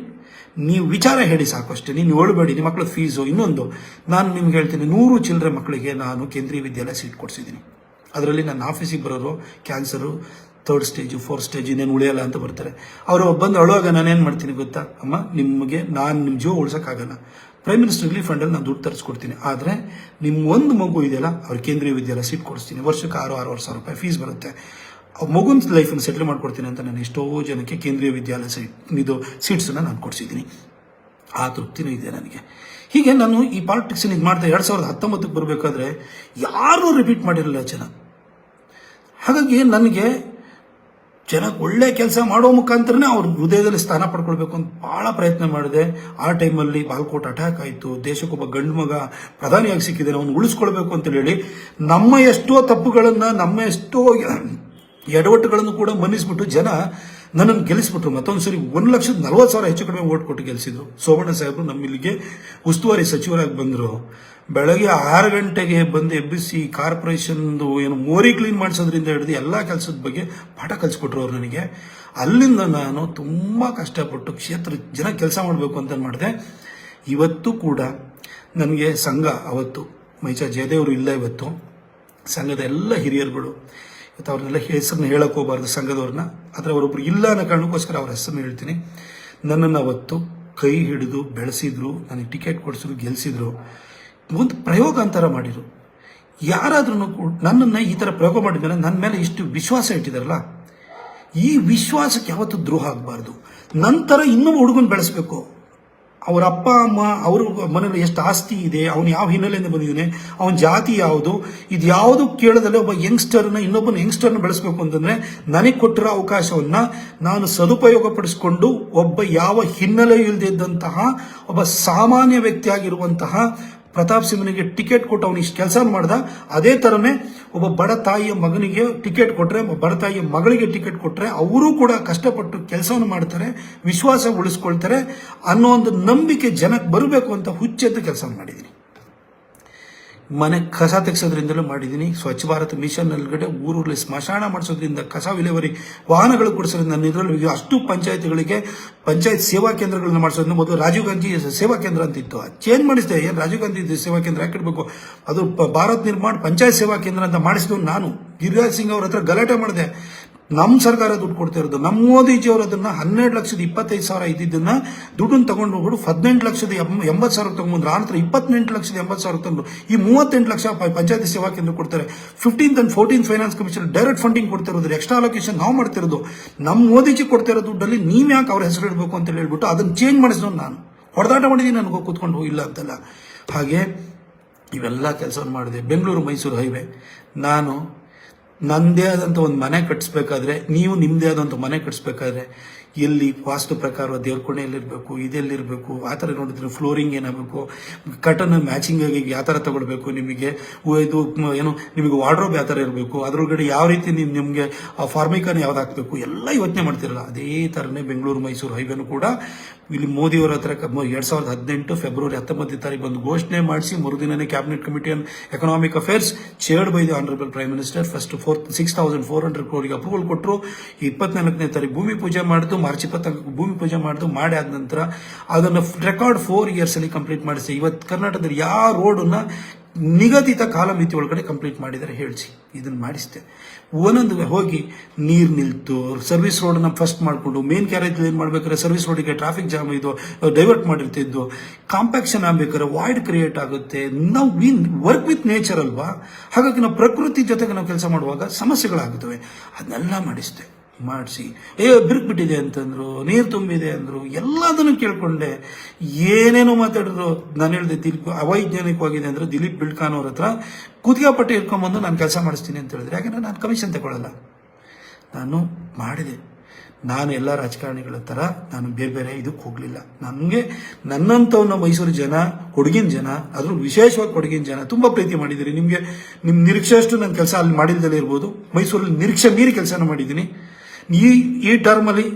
ನೀವು ವಿಚಾರ ಹೇಳಿ ಸಾಕು ಅಷ್ಟೇ. ನೀವು ಹೇಳಬೇಡಿ ನಿಮ್ಮ ಮಕ್ಕಳ ಫೀಸು. ಇನ್ನೊಂದು ನಾನು ನಿಮ್ಗೆ ಹೇಳ್ತೀನಿ, 100 ಚಿಲ್ಲರೆ ಮಕ್ಕಳಿಗೆ ನಾನು ಕೇಂದ್ರೀಯ ವಿದ್ಯಾಲಯ ಸೀಟ್ ಕೊಡಿಸಿದ್ದೀನಿ. ಅದರಲ್ಲಿ ನನ್ನ ಆಫೀಸಿಗೆ ಬರೋರು cancer 3rd stage 4th stage ಇನ್ನೇನು ಉಳಿಯಲ್ಲ ಅಂತ ಬರ್ತಾರೆ. ಅವರು ಬಂದು ಅಳುವಾಗ ನಾನೇನು ಮಾಡ್ತೀನಿ ಗೊತ್ತಾ? ಅಮ್ಮ, ನಿಮಗೆ ನಾನು ನಿಮ್ಮ ಜೀವ ಉಳ್ಸೋಕ್ಕಾಗಲ್ಲ, ಪ್ರೈಮ್ ಮಿನಿಸ್ಟರ್ ರಿಲೀಫ್ ಫಂಡಲ್ಲಿ ನಾನು ದುಡ್ಡು ತರಿಸ್ಕೊಡ್ತೀನಿ. ಆದರೆ ನಿಮ್ಮ ಒಂದು ಮಗು ಇದೆಯಲ್ಲ, ಅವ್ರ ಕೇಂದ್ರೀಯ ವಿದ್ಯಾಲಯ ಸೀಟ್ ಕೊಡಿಸ್ತೀನಿ. ವರ್ಷಕ್ಕೆ 6,500 ರೂಪಾಯಿ ಫೀಸ್ ಬರುತ್ತೆ. ಮಗುನ ಲೈಫನ್ನು ಸೆಟ್ಲ್ ಮಾಡ್ಕೊಡ್ತೀನಿ ಅಂತ ನಾನು ಎಷ್ಟೋ ಜನಕ್ಕೆ ಕೇಂದ್ರೀಯ ವಿದ್ಯಾಲಯ ಸೀಟ್ಸನ್ನು ನಾನು ಕೊಡಿಸಿದ್ದೀನಿ. ಆ ತೃಪ್ತಿನೂ ಇದೆ ನನಗೆ. ಹೀಗೆ ನಾನು ಈ ಪಾಲಿಟಿಕ್ಸನ್ನು ಇದು ಮಾಡ್ತಾ 2019ಕ್ಕೆ ಬರಬೇಕಾದ್ರೆ ಯಾರೂ ರಿಪೀಟ್ ಮಾಡಿರಲಿಲ್ಲ ಜನ. ಹಾಗಾಗಿ ನನಗೆ ಜನಕ್ಕೆ ಒಳ್ಳೆ ಕೆಲಸ ಮಾಡೋ ಮುಖಾಂತರನೇ ಅವ್ರ ಹೃದಯದಲ್ಲಿ ಸ್ಥಾನ ಪಡ್ಕೊಳ್ಬೇಕು ಅಂತ ಭಾಳ ಪ್ರಯತ್ನ ಮಾಡಿದೆ. ಆ ಟೈಮಲ್ಲಿ ಬಾಲ್ಕೋಟ್ ಅಟ್ಯಾಕ್ ಆಯಿತು, ದೇಶಕ್ಕೊಬ್ಬ ಗಂಡು ಮಗ ಪ್ರಧಾನಿಯಾಗಿ ಸಿಕ್ಕಿದ್ದಾನೆ, ಅವನು ಉಳಿಸ್ಕೊಳ್ಬೇಕು ಅಂತ ಹೇಳಿ ನಮ್ಮ ಎಷ್ಟೋ ತಪ್ಪುಗಳನ್ನು, ನಮ್ಮ ಎಷ್ಟೋ ಎಡವಟ್ಟುಗಳನ್ನು ಕೂಡ ಮನ್ನಿಸ್ಬಿಟ್ಟು ಜನ ನನ್ನನ್ನು ಗೆಲ್ಲಿಸ್ಬಿಟ್ರು. ಮತ್ತೊಂದು ಸರಿ 1,40,000 ಹೆಚ್ಚು ಕಡಿಮೆ ಓಟ್ ಕೊಟ್ಟು ಗೆಲ್ಲಿಸಿದ್ರು. ಸೋಮಣ್ಣ ಸಾಹೇಬರು ನಮ್ಮಿಲ್ಲಿಗೆ ಉಸ್ತುವಾರಿ ಸಚಿವರಾಗಿ ಬಂದರು. ಬೆಳಗ್ಗೆ 6 ಗಂಟೆಗೆ ಬಂದು ಎಬ್ಬಿಸಿ ಕಾರ್ಪೊರೇಷನ್ದು ಏನು ಮೋರಿ ಕ್ಲೀನ್ ಮಾಡಿಸೋದ್ರಿಂದ ಹಿಡಿದು ಎಲ್ಲ ಕೆಲಸದ ಬಗ್ಗೆ ಪಾಠ ಕಲಿಸ್ಕೊಟ್ರು ಅವ್ರು ನನಗೆ. ಅಲ್ಲಿಂದ ನಾನು ತುಂಬ ಕಷ್ಟಪಟ್ಟು ಕ್ಷೇತ್ರ ಜನ ಕೆಲಸ ಮಾಡಬೇಕು ಅಂತ ಮಾಡಿದೆ. ಇವತ್ತು ಕೂಡ ನನಗೆ ಸಂಘ, ಅವತ್ತು ಮೈಚಾ ಜಯದೇವರು ಇಲ್ಲ, ಇವತ್ತು ಸಂಘದ ಎಲ್ಲ ಹಿರಿಯರುಗಳು, ಇವತ್ತು ಅವ್ರನ್ನೆಲ್ಲ ಹೆಸರನ್ನ ಹೇಳಕ್ಕೆ ಹೋಗಬಾರ್ದು ಸಂಘದವ್ರನ್ನ, ಆದರೆ ಅವರೊಬ್ಬರು ಇಲ್ಲ ಅನ್ನೋ ಕಾರಣಕ್ಕೋಸ್ಕರ ಅವ್ರ ಹೆಸರನ್ನ ಹೇಳ್ತೀನಿ. ನನ್ನನ್ನು ಅವತ್ತು ಕೈ ಹಿಡಿದು ಬೆಳೆಸಿದ್ರು, ನನಗೆ ಟಿಕೆಟ್ ಕೊಡಿಸಿದ್ರು, ಗೆಲ್ಲಿಸಿದ್ರು. ಒಂದು ಪ್ರಯೋಗ ಅಂತರ ಮಾಡಿರು. ಯಾರಾದ್ರೂ ನನ್ನನ್ನು ಈ ಥರ ಪ್ರಯೋಗ ಮಾಡಿದ್ಮೇಲೆ ನನ್ನ ಮೇಲೆ ಇಷ್ಟು ವಿಶ್ವಾಸ ಇಟ್ಟಿದಾರಲ್ಲ, ಈ ವಿಶ್ವಾಸಕ್ಕೆ ಯಾವತ್ತೂ ದ್ರೋಹ ಆಗಬಾರ್ದು. ನಂತರ ಇನ್ನೂ ಹುಡುಗನ ಬೆಳೆಸಬೇಕು. ಅವ್ರ ಅಪ್ಪ ಅಮ್ಮ, ಅವ್ರ ಮನೇಲಿ ಎಷ್ಟು ಆಸ್ತಿ ಇದೆ, ಅವನು ಯಾವ ಹಿನ್ನೆಲೆಯಿಂದ ಬಂದಿದ್ದಾನೆ, ಅವನ ಜಾತಿ ಯಾವುದು, ಇದು ಯಾವುದು ಕೇಳದಲ್ಲೇ ಒಬ್ಬ ಯಂಗ್ಸ್ಟರ್ನ, ಇನ್ನೊಬ್ಬನ ಯಂಗ್ಸ್ಟರ್ನ ಬೆಳೆಸಬೇಕು ಅಂತಂದರೆ ನನಗೆ ಕೊಟ್ಟಿರೋ ಅವಕಾಶವನ್ನು ನಾನು ಸದುಪಯೋಗ ಪಡಿಸ್ಕೊಂಡು ಒಬ್ಬ ಯಾವ ಹಿನ್ನೆಲೆ ಇಲ್ಲದಿದ್ದಂತಹ ಒಬ್ಬ ಸಾಮಾನ್ಯ ವ್ಯಕ್ತಿಯಾಗಿರುವಂತಹ ಪ್ರತಾಪ್ ಸಿಂಹನಿಗೆ ಟಿಕೆಟ್ ಕೊಟ್ಟು ಅವನು ಇಷ್ಟು ಕೆಲಸ ಮಾಡ್ದ. ಅದೇ ಥರನೇ ಒಬ್ಬ ಬಡ ತಾಯಿಯ ಮಗನಿಗೆ ಟಿಕೆಟ್ ಕೊಟ್ಟರೆ, ಬಡ ತಾಯಿಯ ಮಗಳಿಗೆ ಟಿಕೆಟ್ ಕೊಟ್ಟರೆ ಅವರು ಕೂಡ ಕಷ್ಟಪಟ್ಟು ಕೆಲಸವನ್ನು ಮಾಡ್ತಾರೆ, ವಿಶ್ವಾಸ ಉಳಿಸ್ಕೊಳ್ತಾರೆ ಅನ್ನೋ ಒಂದು ನಂಬಿಕೆ ಜನಕ್ಕೆ ಬರಬೇಕು ಅಂತ ಹುಚ್ಚೆದ್ದು ಕೆಲಸ ಮಾಡಿದ್ದೀನಿ. ಮನೆ ಕಸ ತೆಗೆಸೋದ್ರಿಂದಲೂ ಮಾಡಿದ್ದೀನಿ. ಸ್ವಚ್ಛ ಭಾರತ್ ಮಿಷನ್ ಒಳಗಡೆ ಊರಲ್ಲಿ ಸ್ಮಶಾನ ಮಾಡಿಸೋದ್ರಿಂದ, ಕಸ ವಿಲೇವಾರಿ ವಾಹನಗಳು ಕೊಡಿಸೋದ್ರಿಂದ, ನನ್ನ ಇದರಲ್ಲಿ ಅಷ್ಟು ಪಂಚಾಯತ್ಗಳಿಗೆ ಪಂಚಾಯತ್ ಸೇವಾ ಕೇಂದ್ರಗಳನ್ನ ಮಾಡಿಸೋದ್ರಿಂದ, ಮೊದಲು ರಾಜೀವ್ ಗಾಂಧಿ ಸೇವಾ ಕೇಂದ್ರ ಅಂತಿತ್ತು, ಚೇಂಜ್ ಮಾಡಿಸಿದೆ. ಏನು ರಾಜೀವ್ ಗಾಂಧಿ ಸೇವಾ ಕೇಂದ್ರ ಹಾಕಿಡ್ಬೇಕು, ಅದು ಭಾರತ್ ನಿರ್ಮಾಣ ಪಂಚಾಯತ್ ಸೇವಾ ಕೇಂದ್ರ ಅಂತ ಮಾಡಿಸಿದ್ರು. ನಾನು ಗಿರಿರಾಜ್ ಸಿಂಗ್ ಅವ್ರ ಹತ್ರ ಗಲಾಟೆ ಮಾಡಿದೆ. ನಮ್ಮ ಸರ್ಕಾರ ದುಡ್ಡು ಕೊಡ್ತಾ ಇರೋದು, ನಮ್ಮ ಮೋದಿಜಿ ಅವರು ಅದನ್ನ 12,25,000 ಇದ್ದಿದ್ದನ್ನ ದುಡ್ಡನ್ನು ತಗೊಂಡು ಹೋಗ್ಬಿಟ್ಟು 18,80,000 ತಗೊಂಡ್ಬಂದ್ರು. ಆ ನಂತರ 28,80,000 ತಂದ್ರು. ಈ 38 ಲಕ್ಷ ಪಂಚಾಯತಿ ಸೇವಾ ಕೇಂದ್ರ ಕೊಡ್ತಾರೆ. 15th and 14th finance commission direct funding ಕೊಡ್ತಾ ಇರೋದು, ಎಕ್ಸ್ಟ್ರಾ ಅಲೋಕೇಶನ್ ನಾವು ಮಾಡ್ತಿರೋದು. ನಮ್ಮ ಮೋದಿಜಿ ಕೊಡ್ತಾ ಇರೋ ದುಡ್ಡಲ್ಲಿ ನೀವು ಯಾಕೆ ಅವ್ರ ಹೆಸರು ಇಡಬೇಕು ಅಂತ ಹೇಳ್ಬಿಟ್ಟು ಅದನ್ನು ಚೇಂಜ್ ಮಾಡಿಸಿದ್ರು. ನಾನು ಹೊಡೆದಾಟ ಮಾಡಿದ್ದೀನಿ, ನನಗೆ ಕೂತ್ಕೊಂಡು ಇಲ್ಲ ಅಂತಲ್ಲ. ಹಾಗೆ ಇವೆಲ್ಲ ಕೆಲಸವನ್ನು ಮಾಡಿದೆ. ಬೆಂಗಳೂರು ಮೈಸೂರು ಹೈವೇ, ನಾನು ನನ್ನದೇ ಆದಂಥ ಒಂದು ಮನೆ ಕಟ್ಟಿಸ್ಬೇಕಾದ್ರೆ, ನೀವು ನಿಮ್ಮದೇ ಆದಂಥ ಮನೆ ಕಟ್ಟಿಸ್ಬೇಕಾದ್ರೆ ಎಲ್ಲಿ ವಾಸ್ತು ಪ್ರಕಾರ ದೇವ್ರ ಕೋಣೆ ಎಲ್ಲಿರಬೇಕು, ಇದೆಲ್ಲಿರಬೇಕು, ಆ ಥರ ನೋಡಿದ್ರೆ ಫ್ಲೋರಿಂಗ್ ಏನಾಗಬೇಕು, ಕಟನ್ ಮ್ಯಾಚಿಂಗ್ ಆಗಿ ಯಾವ ಥರ ತಗೊಳ್ಬೇಕು, ನಿಮಗೆ ಇದು ಏನು ನಿಮಗೆ ವಾರ್ಡ್ರೋಬ್ ಯಾವ ಥರ ಇರಬೇಕು, ಅದರೊಳಗಡೆ ಯಾವ ರೀತಿ ನಿಮಗೆ ಫಾರ್ಮಿಕನ್ ಯಾವ್ದು ಹಾಕಬೇಕು, ಎಲ್ಲ ಯೋಚನೆ ಮಾಡ್ತಿರಲ್ಲ. ಅದೇ ಥರನೇ ಬೆಂಗಳೂರು ಮೈಸೂರು ಹೈವೇನು ಕೂಡ ಇಲ್ಲಿ ಮೋದಿಯವರ ಹತ್ರ 2018 ಫೆಬ್ರವರಿ 19 ಬಂದು ಘೋಷಣೆ ಮಾಡಿಸಿ, ಮರುದಿನನೇ cabinet committee on economic affairs chaired by the honourable prime minister first 6,400 crore approval ಕೊಟ್ಟರು. 24ನೇ ತಾರೀಕು ಭೂಮಿ ಪೂಜೆ ಮಾಡಿದ್ದು, ಮಾರ್ಚ್ 20 ಭೂಮಿ ಪೂಜೆ ಮಾಡಿದ್ದು. ಮಾಡಿ ಆದ ನಂತರ ಅದನ್ನು ರೆಕಾರ್ಡ್ 4 years ಅಲ್ಲಿ ಕಂಪ್ಲೀಟ್ ಮಾಡಿಸಿ. ಇವತ್ತು ಕರ್ನಾಟಕದಲ್ಲಿ ಯಾವ ರೋಡನ್ನ ನಿಗದಿತ ಕಾಲಮಿತಿ ಒಳಗಡೆ ಕಂಪ್ಲೀಟ್ ಮಾಡಿದರೆ ಹೇಳಿಸಿ, ಇದನ್ನು ಮಾಡಿಸಿದೆ. ಒಂದೊಂದು ಹೋಗಿ ನೀರು ನಿಲ್ತು, ಸರ್ವಿಸ್ ರೋಡನ್ನ ಫಸ್ಟ್ ಮಾಡಿಕೊಂಡು ಮೇನ್ ಕ್ಯಾರೇಜ್ ಏನು ಮಾಡ್ಬೇಕಾದ್ರೆ ಸರ್ವಿಸ್ ರೋಡಿಗೆ ಟ್ರಾಫಿಕ್ ಜಾಮ್ ಇದು ಡೈವರ್ಟ್ ಮಾಡಿರ್ತಿದ್ದು, ಕಾಂಪ್ಯಾಕ್ಷನ್ ಆಗಬೇಕಾದ್ರೆ ವಾಯ್ಡ್ ಕ್ರಿಯೇಟ್ ಆಗುತ್ತೆ. ನಾವು ವರ್ಕ್ ವಿತ್ ನೇಚರ್ ಅಲ್ವಾ, ಹಾಗಾಗಿ ನಾವು ಪ್ರಕೃತಿ ಜೊತೆಗೆ ನಾವು ಕೆಲಸ ಮಾಡುವಾಗ ಸಮಸ್ಯೆಗಳಾಗುತ್ತವೆ. ಅದನ್ನೆಲ್ಲ ಮಾಡಿಸಿದೆ. ಮಾಡಿಸಿ. ಬಿರುಕ್ಬಿಟ್ಟಿದೆ ಅಂತಂದ್ರು, ನೀರು ತುಂಬಿದೆ ಅಂದರು, ಎಲ್ಲದನ್ನು ಕೇಳ್ಕೊಂಡೆ. ಏನೇನೋ ಮಾತಾಡಿದ್ರು. ನಾನು ಹೇಳಿದೆ ಅವೈಜ್ಞಾನಿಕವಾಗಿದೆ ಅಂದರೆ ದಿಲೀಪ್ ಬಿಳ್ಕಾನ್ ಅವ್ರ ಹತ್ರ ಕುತ್ತಿಗೆ ಇಟ್ಕೊಂಬಂದು ನಾನು ಕೆಲಸ ಮಾಡಿಸ್ತೀನಿ ಅಂತ ಹೇಳಿದ್ರೆ, ಯಾಕಂದರೆ ನಾನು ಕಮಿಷನ್ ತಗೊಳ್ಳಲ್ಲ. ನಾನು ಮಾಡಿದೆ. ನಾನು ಎಲ್ಲ ರಾಜಕಾರಣಿಗಳ ಥರ ನಾನು ಬೇರೆ ಬೇರೆ ಇದಕ್ಕೆ ಹೋಗಲಿಲ್ಲ. ನನಗೆ ನನ್ನಂಥವನ್ನ ಮೈಸೂರು ಜನ, ಕೊಡಗಿನ ಜನ, ಅದ್ರ ವಿಶೇಷವಾಗಿ ಕೊಡಗಿನ ಜನ ತುಂಬ ಪ್ರೀತಿ ಮಾಡಿದ್ದೀರಿ. ನಿಮ್ಮ ನಿರೀಕ್ಷೆ ಅಷ್ಟು ನನ್ನ ಕೆಲಸ ಅಲ್ಲಿ ಮಾಡಿಲ್ದಲೇ ಇರ್ಬೋದು. ಮೈಸೂರಲ್ಲಿ ನಿರೀಕ್ಷೆ ಮೀರಿ ಕೆಲಸನ ಮಾಡಿದ್ದೀನಿ. ಈ ಟರ್ಮಲ್ಲಿ,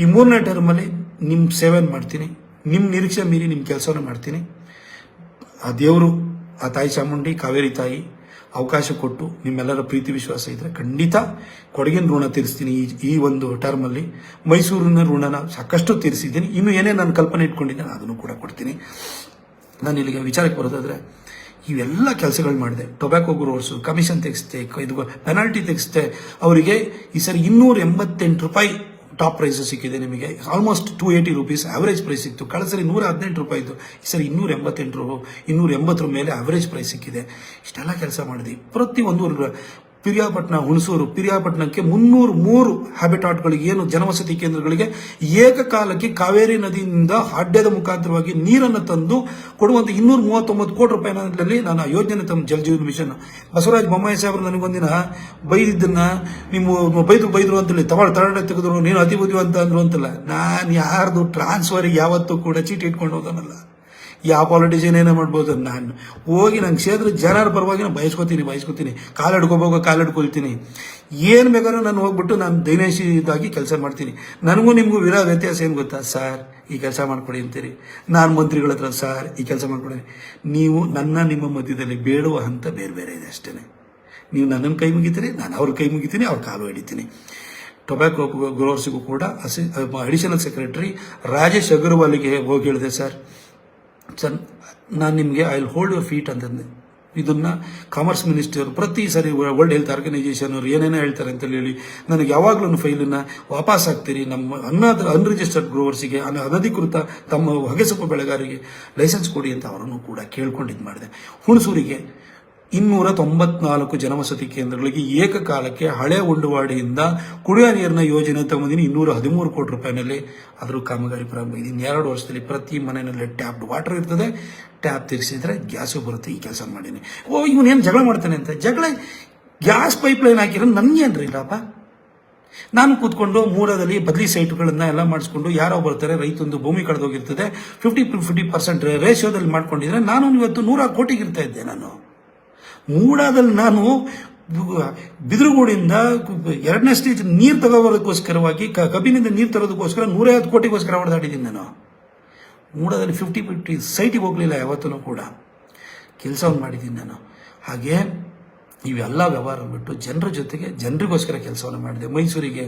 ಈ 3ನೇ ಟರ್ಮಲ್ಲಿ ನಿಮ್ಮ ಸೇವೆಯನ್ನು ಮಾಡ್ತೀನಿ. ನಿಮ್ಮ ನಿರೀಕ್ಷೆ ಮೀರಿ ನಿಮ್ಮ ಕೆಲಸನ ಮಾಡ್ತೀನಿ. ಆ ದೇವರು, ಆ ತಾಯಿ ಚಾಮುಂಡಿ, ಕಾವೇರಿ ತಾಯಿ ಅವಕಾಶ ಕೊಟ್ಟು ನಿಮ್ಮೆಲ್ಲರ ಪ್ರೀತಿ ವಿಶ್ವಾಸ ಇದ್ದರೆ ಖಂಡಿತ ಕೊಡಗಿನ ಋಣ ತೀರಿಸ್ತೀನಿ. ಈ ಒಂದು ಟರ್ಮಲ್ಲಿ ಮೈಸೂರಿನ ಋಣನ ಸಾಕಷ್ಟು ತೀರಿಸಿದ್ದೀನಿ. ಇನ್ನು ಏನೇ ನಾನು ಕಲ್ಪನೆ ಇಟ್ಕೊಂಡಿದ್ದೇನೆ ಅದನ್ನು ಕೂಡ ಕೊಡ್ತೀನಿ. ನಾನು ಇಲ್ಲಿಗೆ ವಿಚಾರಕ್ಕೆ ಬರೋದಾದರೆ, ಇವೆಲ್ಲ ಕೆಲಸಗಳು ಮಾಡಿದೆ. ಟೊಬ್ಯಾಕೋ ಗ್ರೋವರ್ಸು ಕಮಿಷನ್ ತೆಗೆಸ್ತೆ, ಇದು ಪೆನಾಲ್ಟಿ ತೆಗೆಸ್ತೆ. ಅವರಿಗೆ ಈ ಸರಿ 288 ರೂಪಾಯಿ ಟಾಪ್ ಪ್ರೈಸ್ ಸಿಕ್ಕಿದೆ. ನಿಮಗೆ ಆಲ್ಮೋಸ್ಟ್ 280 ರೂಪೀಸ್ ಆವರೇಜ್ ಪ್ರೈಸ್ ಸಿಕ್ತು. ಕಳೆದ ಸರಿ 118 ರೂಪಾಯಿ ಇತ್ತು. ಈ ಸರಿ 280 ಮೇಲೆ ಆವರೇಜ್ ಪ್ರೈಸ್ ಸಿಕ್ಕಿದೆ. ಇಷ್ಟೆಲ್ಲ ಕೆಲಸ ಮಾಡಿದ್ವಿ. ಪ್ರತಿಯೊಂದು ಪಿರಿಯಾಪಟ್ಟಣ, ಹುಣಸೂರು, ಪಿರಿಯಾಪಟ್ಟಣಕ್ಕೆ 303 ಹ್ಯಾಬಿಟಾಟ್ಗಳಿಗೆ, ಏನು ಜನವಸತಿ ಕೇಂದ್ರಗಳಿಗೆ ಏಕಕಾಲಕ್ಕೆ ಕಾವೇರಿ ನದಿಯಿಂದ ಅಡ್ಡದ ಮುಖಾಂತರವಾಗಿ ನೀರನ್ನು ತಂದು ಕೊಡುವಂಥ 239 ಕೋಟಿ ರೂಪಾಯಿನಲ್ಲಿ ನಾನು ಆ ಯೋಜನೆ ತಮ್ಮ ಜಲ್ ಜೀವನ್ ಮಿಷನ್. ಬಸವರಾಜ ಬೊಮ್ಮಾಯಿ ಸಾಹೇಬರು ನನಗೊಂದಿನ ಬೈದಿದ್ದನ್ನ, ನಿಮ್ಮ ಬೈದ್ರು ಅಂತೇಳಿ ತರಡೆ ತೆಗೆದ್ರು, ನೀನು ಅತಿ ಬುದ್ಧಿವಂತ ಅಂದ್ರು ಅಂತಲ್ಲ. ನಾನು ಯಾರ್ದು ಟ್ರಾನ್ಸ್ಫರಿಗೆ ಯಾವತ್ತೂ ಕೂಡ ಚೀಟಿ ಇಟ್ಕೊಂಡು ಹೋಗೋನಲ್ಲ. ಯಾವ ಪಾಲಿಟಿಷಿಯನ್ ಏನೇ ಮಾಡ್ಬೋದು. ನಾನು ಹೋಗಿ ನಂಗೆ ಕ್ಷೇತ್ರ ಜನರ ಪರವಾಗಿ ನಾನು ಬಯಸ್ಕೊತೀನಿ. ಕಾಲಿಡ್ಕೊಳ್ತೀನಿ. ಏನು ಬೇಕಾದ್ರೂ ನಾನು ಹೋಗ್ಬಿಟ್ಟು ನಾನು ದೈನೇಶಿದಾಗಿ ಕೆಲಸ ಮಾಡ್ತೀನಿ. ನನಗೂ ನಿಮಗೂ ವ್ಯತ್ಯಾಸ ಏನು ಗೊತ್ತಾ? ಸರ್ ಈ ಕೆಲಸ ಮಾಡ್ಕೊಡಿ ಅಂತೀರಿ. ನಾನು ಮಂತ್ರಿಗಳ ಹತ್ರ ಸರ್ ಈ ಕೆಲಸ ಮಾಡ್ಕೊಡಿ. ನೀವು ನಿಮ್ಮ ಮಧ್ಯದಲ್ಲಿ ಬೇಡುವ ಹಂತ ಬೇರೆ ಬೇರೆ ಇದೆ ಅಷ್ಟೇ. ನೀವು ನನ್ನನ್ನು ಕೈ ಮುಗಿತೀರಿ, ನಾನು ಅವ್ರ ಕೈ ಮುಗಿತೀನಿ, ಅವ್ರ ಕಾಲು ಹಿಡಿತೀನಿ. ಟೊಬ್ಯಾಕೋ ಗ್ರೋವರ್ಸಿಗೂ ಕೂಡ ಅಡಿಷನಲ್ ಸೆಕ್ರೆಟರಿ ರಾಜೇಶ್ ಅಗರ್ವಾಲ್ಗೆ ಹೋಗಿ ಹೇಳಿದೆ, ಸರ್ ನಾನು ನಿಮಗೆ I will hold your feet ಅಂತಂದೆ. ಇದನ್ನು ಕಾಮರ್ಸ್ ಮಿನಿಸ್ಟರ್ ಪ್ರತಿ ಸರಿ ವರ್ಲ್ಡ್ ಹೆಲ್ತ್ ಆರ್ಗನೈಸೇಷನ್ ಅವರು ಏನೇನೋ ಹೇಳ್ತಾರೆ ಅಂತ ಹೇಳಿ ನನಗೆ ಯಾವಾಗಲೂ ಫೈಲನ್ನು ವಾಪಸ್ ಹಾಕ್ತೀರಿ. ನಮ್ಮ ಅನ್ರಿಜಿಸ್ಟರ್ಡ್ ಗ್ರೋವರ್ಸಿಗೆ, ಅನಧಿಕೃತ ತಮ್ಮ ಹೊಗೆಸೊಪ್ಪು ಬೆಳೆಗಾರರಿಗೆ ಲೈಸೆನ್ಸ್ ಕೊಡಿ ಅಂತ ಅವರನ್ನು ಕೂಡ ಕೇಳ್ಕೊಂಡಿದ್ದು ಮಾಡಿದೆ. ಹುಣಸೂರಿಗೆ 294 ಜನವಸತಿ ಕೇಂದ್ರಗಳಿಗೆ ಏಕಕಾಲಕ್ಕೆ ಹಳೆ ಉಂಡುವಾಡಿಯಿಂದ ಕುಡಿಯುವ ನೀರಿನ ಯೋಜನೆ ತಗೊಂಡಿನಿ 213 ಕೋಟಿ ರೂಪಾಯಿನಲ್ಲಿ. ಅದ್ರ ಕಾಮಗಾರಿ ಪ್ರಾರಂಭ ಇದೆ. 2 ವರ್ಷದಲ್ಲಿ ಪ್ರತಿ ಮನೆಯಲ್ಲಿ ಟ್ಯಾಪ್ ವಾಟರ್ ಇರ್ತದೆ. ಟ್ಯಾಪ್ ತಿರ್ಸಿದ್ರೆ ಗ್ಯಾಸು ಬರುತ್ತೆ. ಈ ಕೆಲಸ ಮಾಡೀನಿ. ಇವನೇನು ಜಗಳ ಮಾಡ್ತಾನೆ ಅಂತ. ಗ್ಯಾಸ್ ಪೈಪ್ ಲೈನ್ ಹಾಕಿರೋ ನನಗೇನ್ರಿ ಇಲ್ಲಪ್ಪ. ನಾನು ಕೂತ್ಕೊಂಡು ಮೂರದಲ್ಲಿ ಬದಲಿ ಸೈಟ್ಗಳನ್ನ ಎಲ್ಲ ಮಾಡಿಸ್ಕೊಂಡು, ಯಾರೋ ಬರ್ತಾರೆ, ರೈತಂದು ಭೂಮಿ ಕಳೆದೋಗಿರ್ತದೆ, 50% ರೇಷಿಯೋದಲ್ಲಿ ಮಾಡ್ಕೊಂಡಿದ್ರೆ ನಾನು ಇವತ್ತು 100 ಕೋಟಿಗೆ ಇರ್ತಾ ಇದ್ದೆ. ನಾನು ಮೂಡಾದಲ್ಲಿ ನಾನು ಬಿದಿರುಗೂಡಿಂದ 2ನೇ ಸ್ಟೇಜ್ ನೀರು ತಗೋಬರೋದಕ್ಕೋಸ್ಕರವಾಗಿ, ಕಬ್ಬಿನಿಂದ ನೀರು ತರೋದಕ್ಕೋಸ್ಕರ 150 ಕೋಟಿಗೋಸ್ಕರ ಹೊಡೆದಾಡಿದ್ದೀನಿ. ನಾನು ಮೂಡಾದಲ್ಲಿ 50-50 ಸೈಟಿಗೆ ಹೋಗಲಿಲ್ಲ ಯಾವತ್ತೂ ಕೂಡ. ಕೆಲಸವನ್ನು ಮಾಡಿದ್ದೀನಿ ನಾನು. ಹಾಗೆ ಇವೆಲ್ಲ ವ್ಯವಹಾರ ಬಿಟ್ಟು ಜನರ ಜೊತೆಗೆ ಜನರಿಗೋಸ್ಕರ ಕೆಲಸವನ್ನು ಮಾಡಿದೆ. ಮೈಸೂರಿಗೆ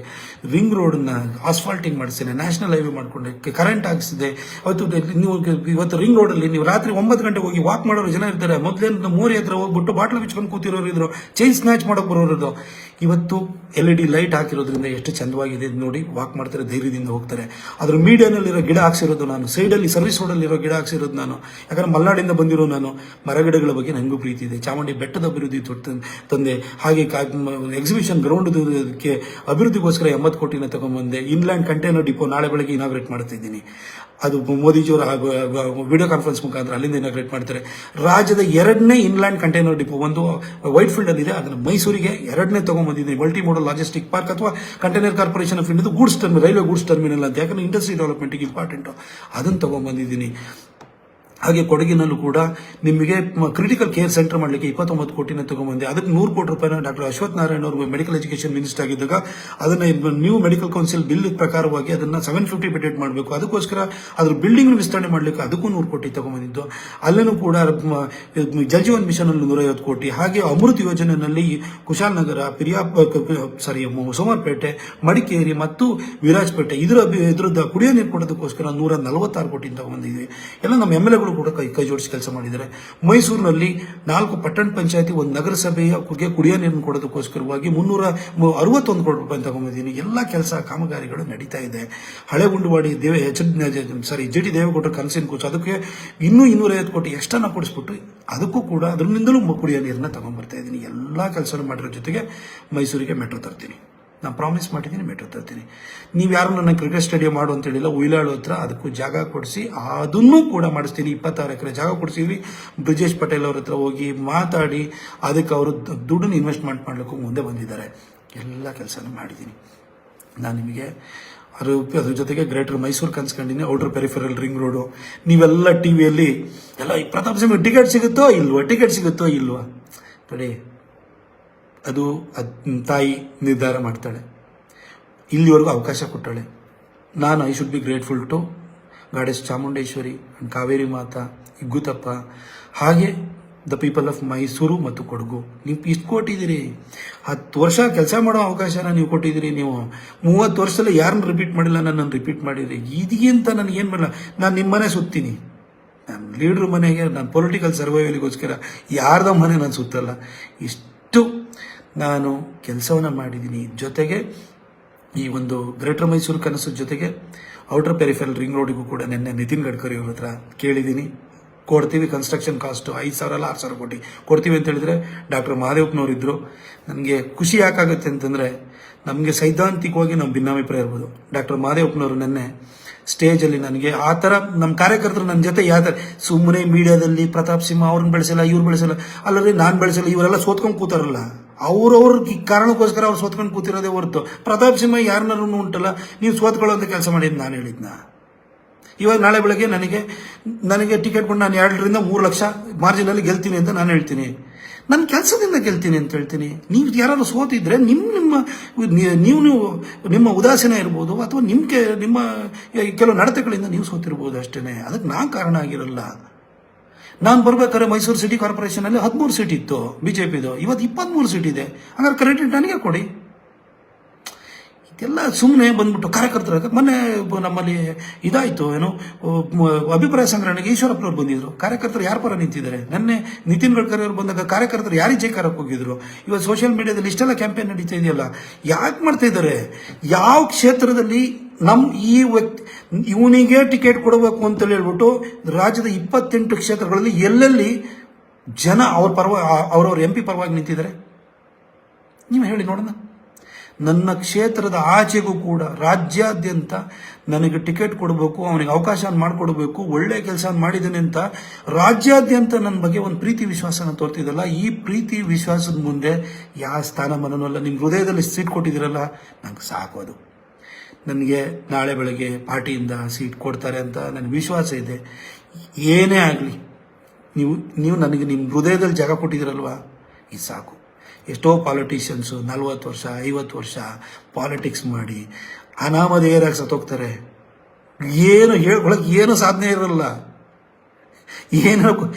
ರಿಂಗ್ ರೋಡನ್ನ ಆಸ್ಫಾಲ್ಟಿಂಗ್ ಮಾಡಿಸ್ತೇನೆ, ನ್ಯಾಷನಲ್ ಹೈವೇ ಮಾಡಿಕೊಂಡೆ, ಕರೆಂಟ್ ಹಾಕಿಸಿದೆ. ಇವತ್ತು ರಿಂಗ್ ರೋಡಲ್ಲಿ ನೀವು ರಾತ್ರಿ 9 ಗಂಟೆಗೆ ಹೋಗಿ ವಾಕ್ ಮಾಡೋರು ಜನ ಇರ್ತಾರೆ. ಮೊದಲೇನು ಮೋರಿ ಹತ್ರ ಹೋಗ್ಬಿಟ್ಟು ಬಾಟ್ಲು ಬಿಚ್ಕೊಂಡು ಕೂತಿರೋರು ಇದ್ರು, ಚೈನ್ ಸ್ನ್ಯಾಚ್ ಮಾಡೋಕೆ ಬರೋರು. ಇವತ್ತು LED ಲೈಟ್ ಹಾಕಿರೋದ್ರಿಂದ ಎಷ್ಟು ಚಂದವಾಗಿದೆ ನೋಡಿ. ವಾಕ್ ಮಾಡ್ತಾರೆ, ಧೈರ್ಯದಿಂದ ಹೋಗ್ತಾರೆ. ಅದ್ರ ಮೀಡಿಯಾನಲ್ಲಿರೋ ಗಿಡ ಹಾಕ್ಸಿರೋದು ನಾನು, ಸೈಡಲ್ಲಿ ಸರ್ವಿಸ್ ರೋಡಲ್ಲಿರೋ ಗಿಡ ಹಾಕ್ಸಿರೋದು ನಾನು. ಯಾಕಂದ್ರೆ ಮಲೆನಾಡಿಂದ ಬಂದಿರೋ ನಾನು. ಮರಗಿಡಗಳ ಬಗ್ಗೆ ನನಗೂ ಪ್ರೀತಿ ಇದೆ. ಚಾಮುಂಡಿ ಬೆಟ್ಟದ ಅಭಿವೃದ್ಧಿ ತಂದೆ. ಹಾಗೆ ಎಕ್ಸಿಬಿಷನ್ ಗ್ರೌಂಡ್ ಅಭಿವೃದ್ಧಿಗೋಸ್ಕರ 80 ಕೋಟಿನ ತಗೊಂಡ್ಬಂದೆ. ಇನ್ಲ್ಯಾಂಡ್ ಕಂಟೈನರ್ ಡಿಪೋ ನಾಳೆ ಬೆಳಗ್ಗೆ ಇನಾಗ್ರೇಟ್ ಮಾಡ್ತಾ ಇದ್ದೀನಿ. ಅದು ಮೋದಿಜಿಯವರು ವಿಡಿಯೋ ಕಾನ್ಫರೆನ್ಸ್ ಮುಖಾಂತರ ಅಲ್ಲಿಂದ ಇನಾಗ್ರೇಟ್ ಮಾಡ್ತಾರೆ. ರಾಜ್ಯದ 2ನೇ ಇನ್ಲ್ಯಾಂಡ್ ಕಂಟೈನರ್ ಡಿಪೋ, ಒಂದು ವೈಟ್ ಫೀಲ್ಡ್ ಅಲ್ಲಿ ಇದೆ, ಅದನ್ನು ಮೈಸೂರಿಗೆ 2ನೇ ತಗೊಂಡ್ಬಂದಿದ್ದೀನಿ. ಮಲ್ಟಿ ಮೋಡಲ್ ಲಾಜಿಸ್ಟಿಕ್ ಪಾರ್ಕ್ ಅಥವಾ container corporation of India goods terminal, railway goods terminal ಅಂತ. ಯಾಕಂದ್ರೆ ಇಂಡಸ್ಟ್ರಿ ಡೆವಲಪ್ಮೆಂಟ್ಗೆ ಇಂಪಾರ್ಟೆಂಟು, ಅದನ್ನು ತಗೊಂಡ್ಬಂದಿದ್ದೀನಿ. ಹಾಗೆ ಕೊಡಗಿನಲ್ಲೂ ಕೂಡ ನಿಮಗೆ ಕ್ರಿಟಿಕಲ್ ಕೇರ್ ಸೆಂಟರ್ ಮಾಡಲಿಕ್ಕೆ 29 ಕೋಟಿನ ತಗೊಂಡ್ಬಂದೆ. ಅದಕ್ಕೆ 100 ಕೋಟಿ ರೂಪಾಯಿನ ಡಾಕ್ಟರ್ ಅಶ್ವಥ್ ನಾರಾಯಣ ಅವರು ಮೆಡಿಕಲ್ ಎಜುಕೇಷನ್ ಮಿನಿಸ್ಟರ್ ಆಗಿದ್ದಾಗ ಅದನ್ನ ನ್ಯೂ ಮೆಡಿಕಲ್ ಕೌನ್ಸಿಲ್ ಬಿಲ್ ಪ್ರಕಾರವಾಗಿ ಅದನ್ನ 750 ಬೆಡೆಡ್ ಮಾಡಬೇಕು. ಅದಕ್ಕೋಸ್ಕರ ಅದ್ರ ಬಿಲ್ಡಿಂಗ್ ವಿಸ್ತರಣೆ ಮಾಡಲಿಕ್ಕೆ ಅದಕ್ಕೂ 100 ಕೋಟಿ ತಗೊಂಡ್ಬಂದಿದ್ದು. ಅಲ್ಲೂ ಕೂಡ ಜಲ್ ಜೀವನ್ ಮಿಷನ್ ಅಲ್ಲಿ 150 ಕೋಟಿ. ಹಾಗೆ ಅಮೃತ್ ಯೋಜನೆಯಲ್ಲಿ ಕುಶಾಲನಗರ, ಸೋಮವಾರಪೇಟೆ, ಮಡಿಕೇರಿ ಮತ್ತು ವಿರಾಜಪೇಟೆ ಇದ್ರದ್ದು ಕುಡಿಯೋ ನೀರು ಕೊಡೋದಕ್ಕೋಸ್ಕರ 146 ಕೋಟಿ ತಗೊಂಡಿದ್ವಿ. ಎಲ್ಲ ನಮ್ಮ MLAಗಳು ಕೂಡ ಕೈ ಜೋಡಿಸಿ ಕೆಲಸ ಮಾಡಿದ್ದಾರೆ. ಮೈಸೂರಿನಲ್ಲಿ 4 ಪಟ್ಟಣ ಪಂಚಾಯತಿ, 1 ನಗರಸಭೆಯ ಕುಡಿಯೋ ನೀರನ್ನು ಕೊಡೋದಕ್ಕೋಸ್ಕರವಾಗಿ 361 ಕೋಟಿ ರೂಪಾಯಿ ತಗೊಂಡಿದ್ದೀನಿ. ಎಲ್ಲ ಕೆಲಸ ಕಾಮಗಾರಿಗಳು ನಡೀತಾ ಇದೆ. ಹಳೆ ಗುಂಡುವಾಡಿ GT ದೇವೇಗೌಡರ ಕನಸಿನ ಕೂಸು, ಅದಕ್ಕೆ ಇನ್ನೂ 250 ಕೋಟಿ ಎಷ್ಟನ್ನ ಕೊಡಿಸ್ಬಿಟ್ಟು ಅದಕ್ಕೂ ಕೂಡ ಅದರಿಂದಲೂ ಕುಡಿಯೋ ನೀರನ್ನ ತಗೊಂಡ್ಬರ್ತಾ ಇದ್ದೀನಿ. ಎಲ್ಲ ಕೆಲಸ ಮಾಡಿರೋ ಜೊತೆಗೆ ಮೈಸೂರಿಗೆ ಮೆಟ್ರೋ ತರ್ತೀನಿ. ನಾನು ಪ್ರಾಮಿಸ್ ಮಾಡಿದ್ದೀನಿ ಮೆಟ್ರೋ ತರ್ತೀನಿ. ನೀವು ಯಾರು ನನ್ನ ಕ್ರಿಕೆಟ್ ಸ್ಟೇಡಿಯಂ ಮಾಡು ಅಂತ ಹೇಳಿಲ್ಲ. ಉಯ್ಲಾಳು ಹತ್ರ ಅದಕ್ಕೂ ಜಾಗ ಕೊಡಿಸಿ ಅದನ್ನೂ ಕೂಡ ಮಾಡಿಸ್ತೀನಿ. 26 ಎಕರೆ ಜಾಗ ಕೊಡಿಸಿದ್ವಿ. ಬ್ರಿಜೇಶ್ ಪಟೇಲ್ ಅವ್ರ ಹತ್ರ ಹೋಗಿ ಮಾತಾಡಿ ಅದಕ್ಕೆ ಅವರು ದುಡ್ಡನ್ನು ಇನ್ವೆಸ್ಟ್ಮೆಂಟ್ ಮಾಡಲಿಕ್ಕೂ ಮುಂದೆ ಬಂದಿದ್ದಾರೆ. ಎಲ್ಲ ಕೆಲಸನೂ ಮಾಡಿದ್ದೀನಿ. ನಾನು ನಿಮಗೆ ಅದ್ರ ಜೊತೆಗೆ ಗ್ರೇಟರ್ ಮೈಸೂರು ಕನ್ಸ್ಕೊಂಡಿನಿ. Outer peripheral ring road. ನೀವೆಲ್ಲ ಟಿ ವಿಯಲ್ಲಿ ಎಲ್ಲ ಪ್ರತಾಪ್ ಸಿಂಹ ಟಿಕೆಟ್ ಸಿಗುತ್ತೋ ಇಲ್ವಾ ನೋಡಿ, ಅದು ತಾಯಿ ನಿರ್ಧಾರ ಮಾಡ್ತಾಳೆ. ಇಲ್ಲಿವರೆಗೂ ಅವಕಾಶ ಕೊಟ್ಟಾಳೆ. ನಾನು I should be grateful to goddess Chamundeshwari and Kaveri Mata, Igguthappa, ಹಾಗೆ ದ ಪೀಪಲ್ ಆಫ್ ಮೈಸೂರು ಮತ್ತು ಕೊಡಗು. ನೀವು ಇಷ್ಟು ಕೊಟ್ಟಿದ್ದೀರಿ. 10 ವರ್ಷ ಕೆಲಸ ಮಾಡೋ ಅವಕಾಶನ ನೀವು ಕೊಟ್ಟಿದ್ದೀರಿ. ನೀವು 30 ವರ್ಷದಲ್ಲಿ ಯಾರನ್ನ ರಿಪೀಟ್ ಮಾಡಿಲ್ಲ, ನನ್ನನ್ನು ರಿಪೀಟ್ ಮಾಡಿರಿ. ಇದಕ್ಕಿಂತ ನನಗೇನು ಮಾಡಲ್ಲ. ನಾನು ನಿಮ್ಮ ಮನೆ ಸುತ್ತೀನಿ. ನಾನು ಲೀಡ್ರ್ ಮನೆಗೆ, ನಾನು ಪೊಲಿಟಿಕಲ್ ಸರ್ವೈವಲಿಗೋಸ್ಕರ ಯಾರ್ದೋ ಮನೆ ನಾನು ಸುತ್ತಲ್ಲ. ಇಷ್ಟು ನಾನು ಕೆಲಸವನ್ನು ಮಾಡಿದ್ದೀನಿ. ಜೊತೆಗೆ ಈ ಒಂದು ಗ್ರೇಟರ್ ಮೈಸೂರು ಕನಸು ಜೊತೆಗೆ ಔಟರ್ ಪೆರಿಫೆರಲ್ ರಿಂಗ್ ರೋಡಿಗೂ ಕೂಡ ನಿನ್ನೆ ನಿತಿನ್ ಗಡ್ಕರಿ ಅವ್ರ ಹತ್ರ ಕೇಳಿದ್ದೀನಿ. ಕೊಡ್ತೀವಿ, ಕನ್ಸ್ಟ್ರಕ್ಷನ್ ಕಾಸ್ಟು 5,000 ಅಲ್ಲ 6,000 ಕೋಟಿ ಕೊಡ್ತೀವಿ ಅಂತ ಹೇಳಿದ್ರೆ ಡಾಕ್ಟರ್ ಮಹಾದೇವಪ್ಪನವರಿದ್ದರು. ನನಗೆ ಖುಷಿ ಯಾಕಾಗುತ್ತೆ ಅಂತಂದರೆ, ನಮಗೆ ಸೈದ್ಧಾಂತಿಕವಾಗಿ ನಮ್ಮ ಭಿನ್ನಾಭಿಪ್ರಾಯ ಇರ್ಬೋದು. ಡಾಕ್ಟರ್ ಮಹಾದೇವಪ್ಪನವರು ನಿನ್ನೆ ಸ್ಟೇಜಲ್ಲಿ ನನಗೆ ಆ ಥರ ನಮ್ಮ ಕಾರ್ಯಕರ್ತರು ನನ್ನ ಜೊತೆ ಯಾವ ಥರ ಸುಮ್ಮನೆ ಮೀಡಿಯಾದಲ್ಲಿ ಪ್ರತಾಪ್ ಸಿಂಹ ಅವ್ರನ್ನ ಬೆಳೆಸಲ್ಲ, ಇವ್ರು ಬೆಳೆಸಲ್ಲ, ಅಲ್ಲರಿ ನಾನು ಬೆಳೆಸಲ್ಲ, ಇವರೆಲ್ಲ ಸೋತ್ಕೊಂಡು ಕೂತಾರಲ್ಲ, ಅವ್ರವ್ರ ಕಾರಣಕ್ಕೋಸ್ಕರ ಅವ್ರು ಸೋತ್ಕೊಂಡು ಕೂತಿರೋದೇ ಹೊರತು ಪ್ರತಾಪ್ ಸಿಂಹ ಯಾರನ್ನಾರು ಉಂಟಲ್ಲ ನೀವು ಸೋತ್ಕೊಳ್ಳೋಂಥ ಕೆಲಸ ಮಾಡಿದ್ದು ನಾನು ಹೇಳಿದ್ನ. ಇವಾಗ ನಾಳೆ ಬೆಳಗ್ಗೆ ನನಗೆ ಟಿಕೆಟ್ ಕೊಟ್ಟು ನಾನು 2 ರಿಂದ 3 ಲಕ್ಷ ಮಾರ್ಜಿನಲ್ಲಿ ಗೆಲ್ತೀನಿ ಅಂತ ನಾನು ಹೇಳ್ತೀನಿ. ನನ್ನ ಕೆಲಸದಿಂದ ಗೆಲ್ತೀನಿ ಅಂತ ಹೇಳ್ತೀನಿ. ನೀವು ಯಾರಾದ್ರು ಸೋತಿದ್ರೆ ನಿಮ್ಮ ಉದಾಸೀನ ಇರ್ಬೋದು, ಅಥವಾ ನಿಮ್ಮ ಕೆಲವು ನಡತೆಗಳಿಂದ ನೀವು ಸೋತಿರ್ಬೋದು ಅಷ್ಟೇ. ಅದಕ್ಕೆ ನಾನು ಕಾರಣ ಆಗಿರಲ್ಲ. ನಾನು ಬರ್ಬೇಕಾದ್ರೆ ಮೈಸೂರು ಸಿಟಿ ಕಾರ್ಪೊರೇಷನಲ್ಲಿ 13 ಸೀಟ್ ಇತ್ತು ಬಿಜೆಪಿದು, ಇವತ್ತು 23 ಸೀಟ್ ಇದೆ. ಹಾಗಾದ್ರೆ ಕ್ರೆಡಿಟ್ ನನಗೆ ಕೊಡಿ. ಇದೆಲ್ಲ ಸುಮ್ಮನೆ ಬಂದ್ಬಿಟ್ಟು ಕಾರ್ಯಕರ್ತರ ಮೊನ್ನೆ ನಮ್ಮಲ್ಲಿ ಇದಾಯಿತು, ಏನು ಅಭಿಪ್ರಾಯ ಸಂಗ್ರಹಣೆಗೆ ಈಶ್ವರಪ್ಪನವ್ರು ಬಂದಿದ್ರು. ಕಾರ್ಯಕರ್ತರು ಯಾರ ಪರ ನಿಂತಿದ್ದಾರೆ? ನೆನ್ನೆ ನಿತಿನ್ ಗಡ್ಕರಿ ಅವರು ಬಂದಾಗ ಕಾರ್ಯಕರ್ತರು ಯಾರಿಗೆ ಜೈಕಾರಕ್ಕೆ ಹೋಗಿದ್ರು? ಇವತ್ತು ಸೋಷಿಯಲ್ ಮೀಡಿಯಾದಲ್ಲಿ ಇಷ್ಟೆಲ್ಲ ಕ್ಯಾಂಪೇನ್ ನಡೀತಾ ಇದೆಯಲ್ಲ, ಯಾಕೆ ಮಾಡ್ತಾ ಇದ್ದಾರೆ? ಯಾವ ಕ್ಷೇತ್ರದಲ್ಲಿ ಈ ವ್ಯಕ್ತಿ ಇವನಿಗೆ ಟಿಕೆಟ್ ಕೊಡಬೇಕು ಅಂತ ಹೇಳ್ಬಿಟ್ಟು ರಾಜ್ಯದ 28 ಕ್ಷೇತ್ರಗಳಲ್ಲಿ ಎಲ್ಲೆಲ್ಲಿ ಜನ ಅವ್ರವ್ರ MP ಪರವಾಗಿ ನಿಂತಿದ್ದಾರೆ ನೀವು ಹೇಳಿ ನೋಡೋಣ. ನನ್ನ ಕ್ಷೇತ್ರದ ಆಚೆಗೂ ಕೂಡ ರಾಜ್ಯಾದ್ಯಂತ ನನಗೆ ಟಿಕೆಟ್ ಕೊಡಬೇಕು, ಅವನಿಗೆ ಅವಕಾಶ ಮಾಡಿಕೊಡ್ಬೇಕು, ಒಳ್ಳೆ ಕೆಲಸ ಮಾಡಿದ್ದೇನೆ ಅಂತ ರಾಜ್ಯಾದ್ಯಂತ ನನ್ನ ಬಗ್ಗೆ ಒಂದು ಪ್ರೀತಿ ವಿಶ್ವಾಸನ ತೋರ್ತಿದ್ದಲ್ಲ. ಈ ಪ್ರೀತಿ ವಿಶ್ವಾಸದ ಮುಂದೆ ಯಾವ ಸ್ಥಾನಮಾನವಲ್ಲ. ನಿಮ್ಮ ಹೃದಯದಲ್ಲಿ ಸೀಟ್ ಕೊಟ್ಟಿದ್ದೀರಲ್ಲ, ನಂಗೆ ಸಾಕು. ಅದು ನನಗೆ ನಾಳೆ ಬೆಳಗ್ಗೆ ಪಾರ್ಟಿಯಿಂದ ಸೀಟ್ ಕೊಡ್ತಾರೆ ಅಂತ ನನಗೆ ವಿಶ್ವಾಸ ಇದೆ. ಏನೇ ಆಗಲಿ ನೀವು ನನಗೆ ನಿಮ್ಮ ಹೃದಯದಲ್ಲಿ ಜಾಗ ಕೊಟ್ಟಿದ್ದೀರಲ್ವಾ, ಇದು ಸಾಕು. ಎಷ್ಟೋ ಪಾಲಿಟಿಷಿಯನ್ಸು 40 ವರ್ಷ 50 ವರ್ಷ ಪಾಲಿಟಿಕ್ಸ್ ಮಾಡಿ ಅನಾಮಧೇಯರಾಗಿ ಸತ್ತೋಗ್ತಾರೆ. ಏನು ಹೇಳ್ಕೊಳಕ್ಕೆ ಏನು ಸಾಧನೆ ಇರಲ್ಲ. ಏನು